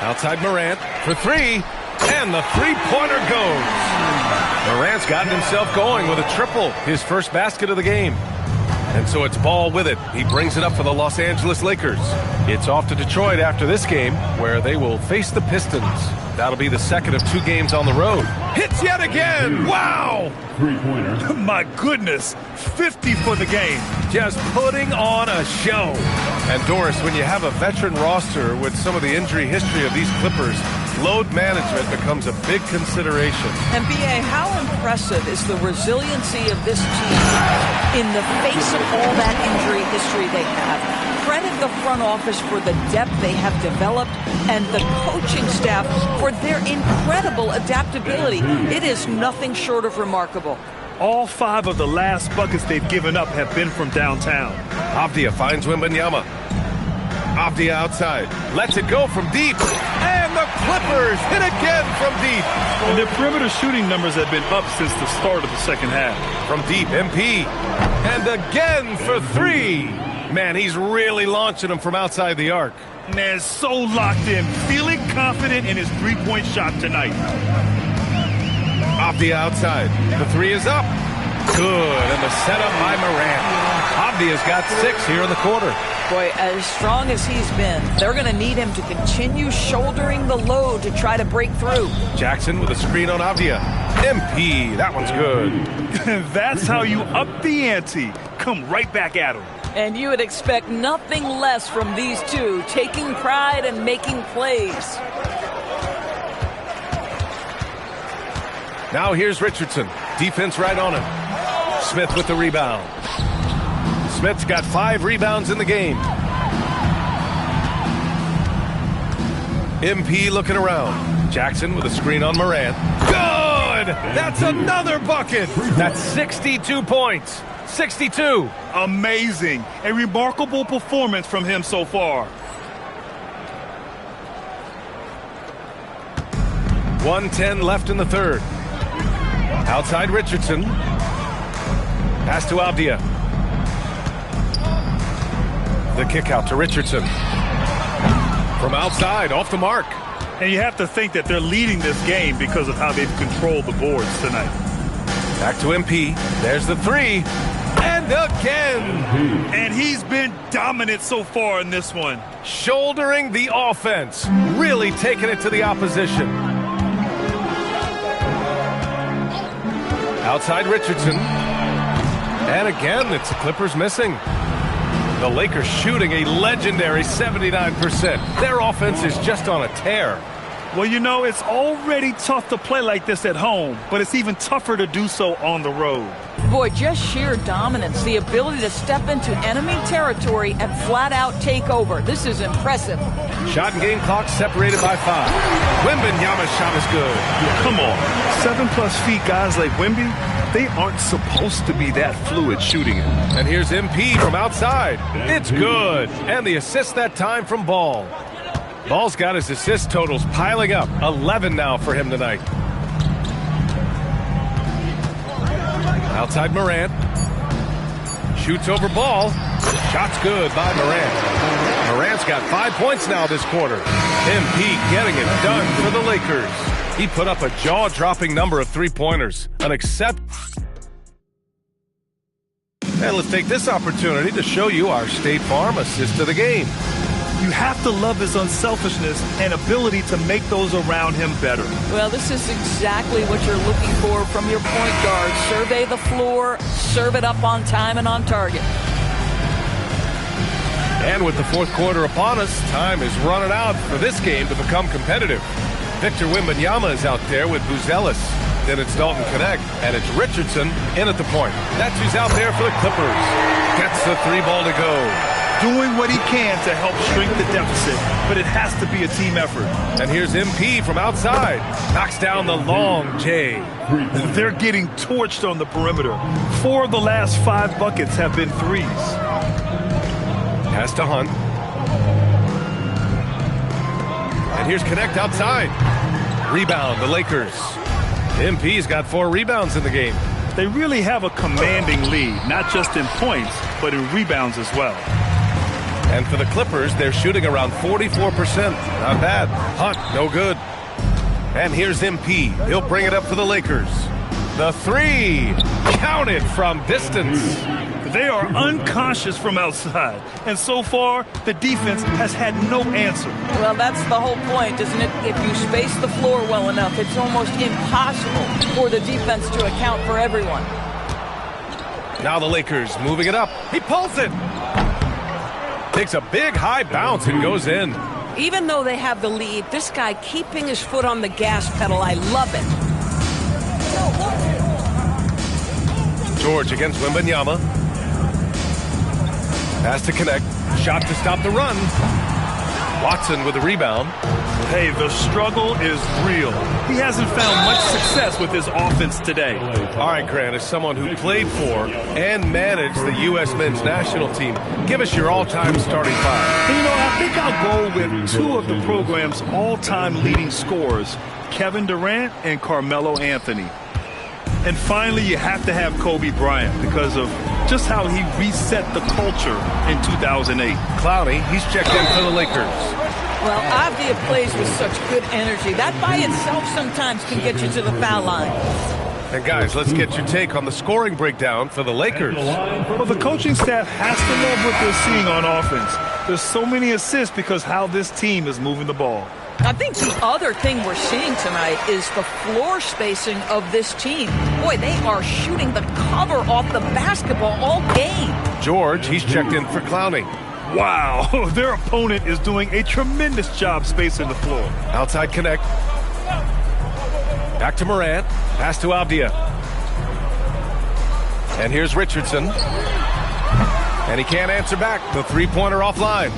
Outside Morant for 3. And the three-pointer goes. Morant's gotten himself going with a triple, his first basket of the game. And so it's Ball with it. He brings it up for the Los Angeles Lakers. It's off to Detroit after this game, where they will face the Pistons. That'll be the second of 2 games on the road. Hits yet again! Wow! Three-pointer. My goodness, 50 for the game. Just putting on a show. And Doris, when you have a veteran roster with some of the injury history of these Clippers, load management becomes a big consideration. And B.A., how impressive is the resiliency of this team in the face of all that injury history they have? Credit the front office for the depth they have developed and the coaching staff for their incredible adaptability. It is nothing short of remarkable. All 5 of the last buckets they've given up have been from downtown. Avdia finds Wembanyama. Avdia outside. Lets it go from deep. And the Clippers hit again from deep. And their perimeter shooting numbers have been up since the start of the second half. From deep, MP. And again for three. Man, he's really launching them from outside the arc. Man, so locked in. Feeling confident in his three-point shot tonight. Avdia outside. The three is up. Good. And the setup by Morant. Avdia's got 6 here in the quarter. Boy, as strong as he's been, they're going to need him to continue shouldering the load to try to break through. Jackson with a screen on Avdia. MP, that one's good. That's how you up the ante. Come right back at him. And you would expect nothing less from these two, taking pride and making plays. Now here's Richardson. Defense right on him. Smith with the rebound. Smith's got 5 rebounds in the game. MP looking around. Jackson with a screen on Morant. Good! That's another bucket! That's 62 points. 62. Amazing. A remarkable performance from him so far. 1:10 left in the third. Outside Richardson. Pass to Avdia. The kick out to Richardson. From outside, off the mark. And you have to think that they're leading this game because of how they've controlled the boards tonight. Back to MP. There's the three. And again. And he's been dominant so far in this one. Shouldering the offense. Really taking it to the opposition. Outside Richardson. And again, it's the Clippers missing. The Lakers shooting a legendary 79%. Their offense is just on a tear. Well, you know, it's already tough to play like this at home, but it's even tougher to do so on the road. Boy, just sheer dominance, the ability to step into enemy territory and flat out take over. This is impressive. Shot and game clock separated by 5. Wembanyama's shot is good. Come on, 7+ feet guys like Wemby, they aren't supposed to be that fluid shooting it. And here's MP from outside. It's good. And the assist that time from Ball. Ball's got his assist totals piling up. 11 now for him tonight. Outside Morant. Shoots over Ball. Shot's good by Morant. Morant's got 5 points now this quarter. MP getting it done for the Lakers. He put up a jaw-dropping number of three-pointers. And let's take this opportunity to show you our State Farm assist of the game. You have to love his unselfishness and ability to make those around him better. Well, this is exactly what you're looking for from your point guard. Survey the floor, serve it up on time and on target. And with the fourth quarter upon us, time is running out for this game to become competitive. Victor Wembanyama is out there with Buzelis. Then it's Dalton Connect, and it's Richardson in at the point. That's who's out there for the Clippers. Gets the 3-ball to go. Doing what he can to help shrink the deficit, but it has to be a team effort. And here's MP from outside. Knocks down the long J. They're getting torched on the perimeter. 4 of the last 5 buckets have been threes. Pass to Hunt. And here's Connect outside. Rebound, the Lakers. MP's got 4 rebounds in the game. They really have a commanding lead, not just in points, but in rebounds as well. And for the Clippers, they're shooting around 44%. Not bad. Hunt, no good. And here's MP. He'll bring it up for the Lakers. The 3. Counted from distance. They are unconscious from outside. And so far, the defense has had no answer. Well, that's the whole point, isn't it? If you space the floor well enough, it's almost impossible for the defense to account for everyone. Now the Lakers moving it up. He pulls it. Takes a big high bounce and goes in. Even though they have the lead, this guy keeping his foot on the gas pedal, I love it. George against Wembanyama. Pass to Connect. Shot to stop the run. Watson with the rebound. Hey, the struggle is real. He hasn't found much success with his offense today. All right, Grant, as someone who played for and managed the U.S. men's national team, give us your all-time starting five. You know, I think I'll go with two of the program's all-time leading scorers, Kevin Durant and Carmelo Anthony. And finally, you have to have Kobe Bryant because of just how he reset the culture in 2008. Clowney, he's checked in for the Lakers. Well, Avdia plays with such good energy. That by itself sometimes can get you to the foul line. And guys, let's get your take on the scoring breakdown for the Lakers. Well, the coaching staff has to love what they're seeing on offense. There's so many assists because how this team is moving the ball. I think the other thing we're seeing tonight is the floor spacing of this team. Boy, they are shooting the cover off the basketball all game. George, he's checked in for Clowney. Wow, their opponent is doing a tremendous job spacing the floor. Outside connect. Back to Morant. Pass to Avdia. And here's Richardson. And he can't answer back. The three-pointer offline.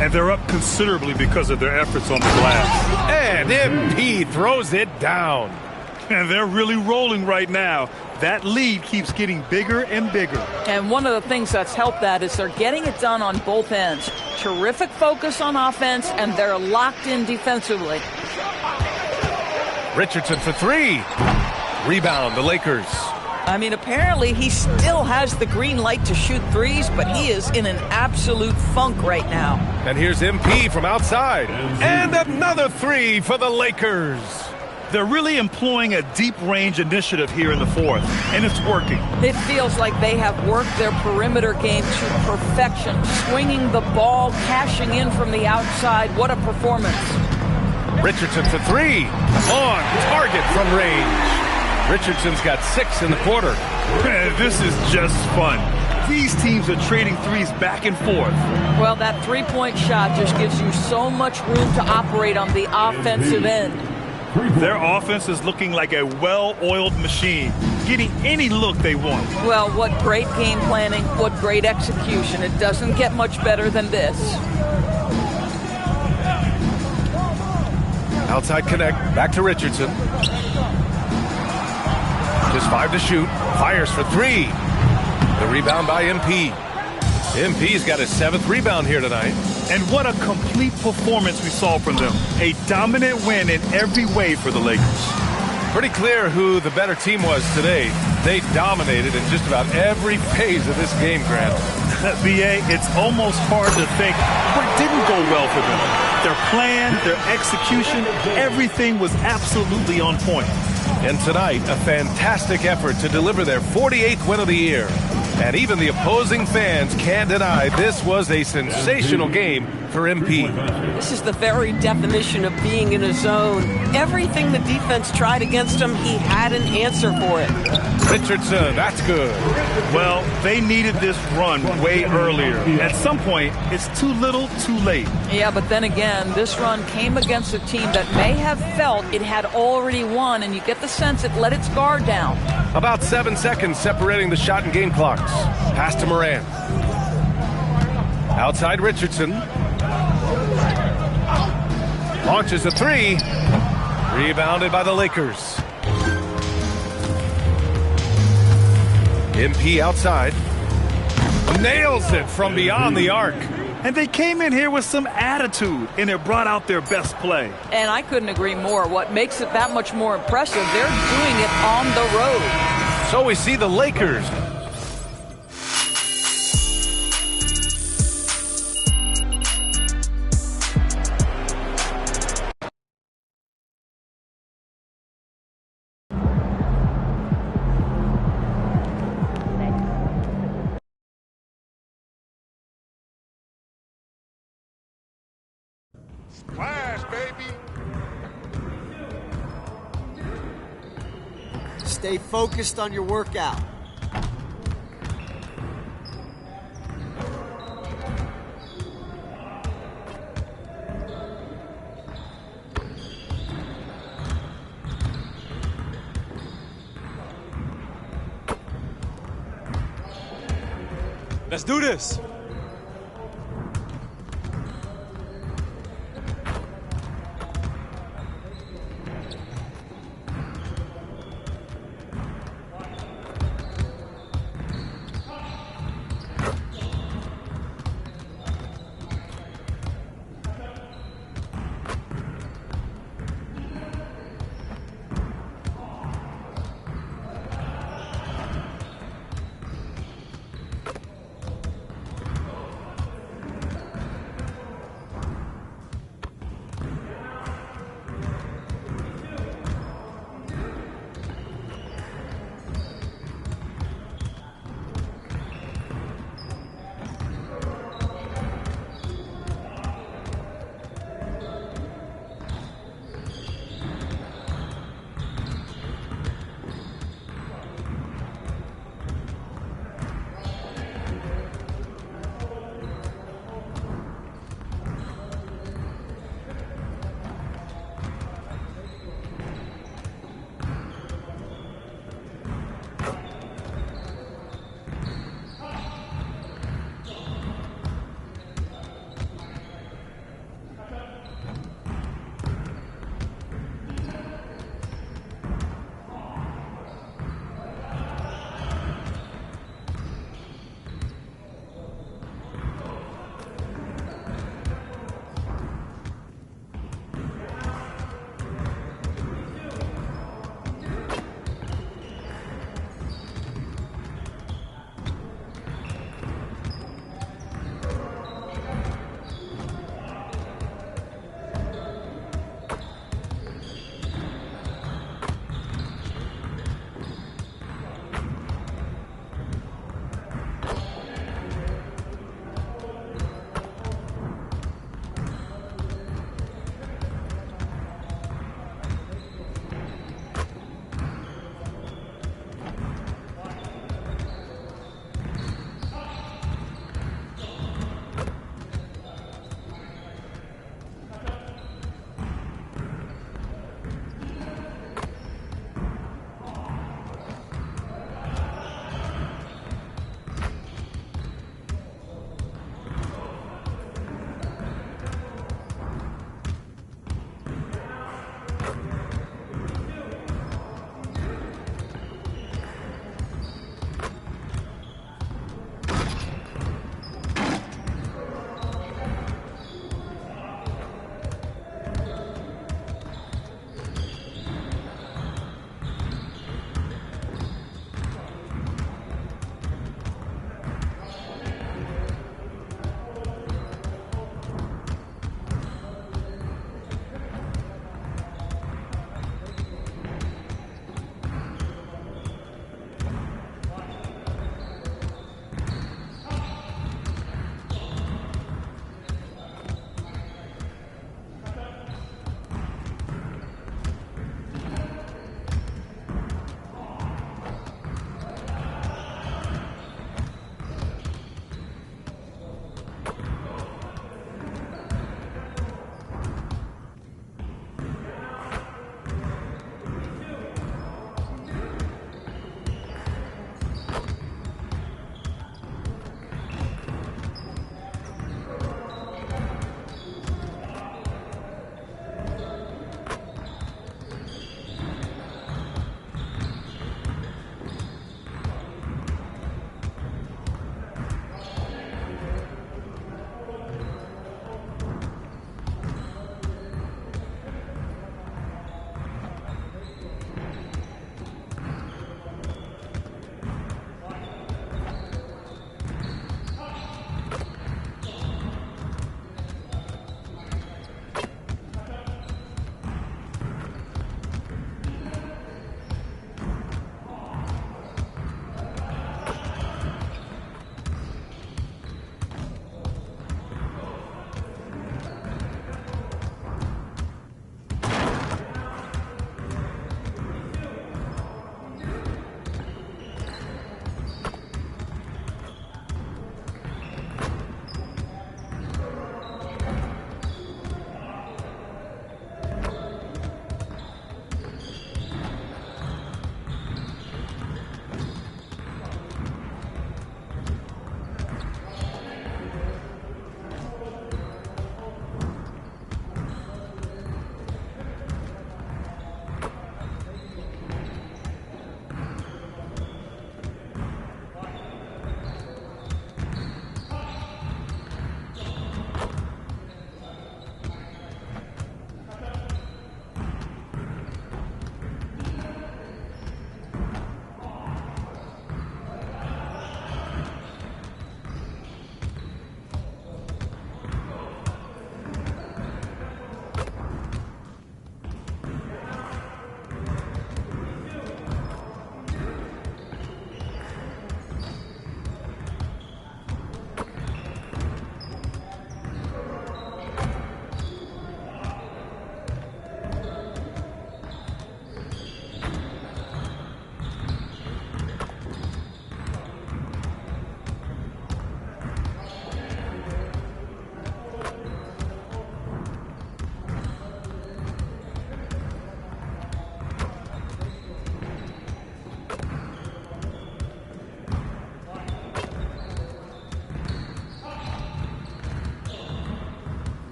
And they're up considerably because of their efforts on the glass. And MP throws it down. And they're really rolling right now. That lead keeps getting bigger and bigger. And one of the things that's helped that is they're getting it done on both ends. Terrific focus on offense, and they're locked in defensively. Richardson for three. Rebound, the Lakers. I mean, apparently he still has the green light to shoot threes, but he is in an absolute funk right now. And here's MP from outside. And another three for the Lakers. They're really employing a deep-range initiative here in the fourth, and it's working. It feels like they have worked their perimeter game to perfection, swinging the ball, cashing in from the outside. What a performance. Richardson for three. On target from range. Richardson's got 6 in the quarter. This is just fun. These teams are trading threes back and forth. Well, that three-point shot just gives you so much room to operate on the offensive end. Their offense is looking like a well-oiled machine, getting any look they want. Well, what great game planning, what great execution. It doesn't get much better than this. Outside connect, back to Richardson. Just 5 to shoot, fires for 3. The rebound by MP. MP's got his 7th rebound here tonight. And what a complete performance we saw from them. A dominant win in every way for the Lakers. Pretty clear who the better team was today. They dominated in just about every phase of this game, Grant. BA, it's almost hard to think what didn't go well for them. Their plan, their execution, everything was absolutely on point. And tonight, a fantastic effort to deliver their 48th win of the year. And even the opposing fans can't deny this was a sensational game for MP. This is the very definition of being in a zone. Everything the defense tried against him, he had an answer for it. Richardson, that's good. Well, they needed this run way earlier. At some point, it's too little, too late. Yeah, but then again, this run came against a team that may have felt it had already won, and you get the sense it let its guard down. About 7 seconds separating the shot and game clocks. Pass to Morant. Outside Richardson. Launches a 3. Rebounded by the Lakers. MP outside. Nails it from beyond the arc. And they came in here with some attitude, and it brought out their best play. And I couldn't agree more. What makes it that much more impressive, they're doing it on the road. So we see the Lakers. Splash, baby. Stay focused on your workout. Let's do this.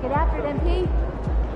Get after it, MP.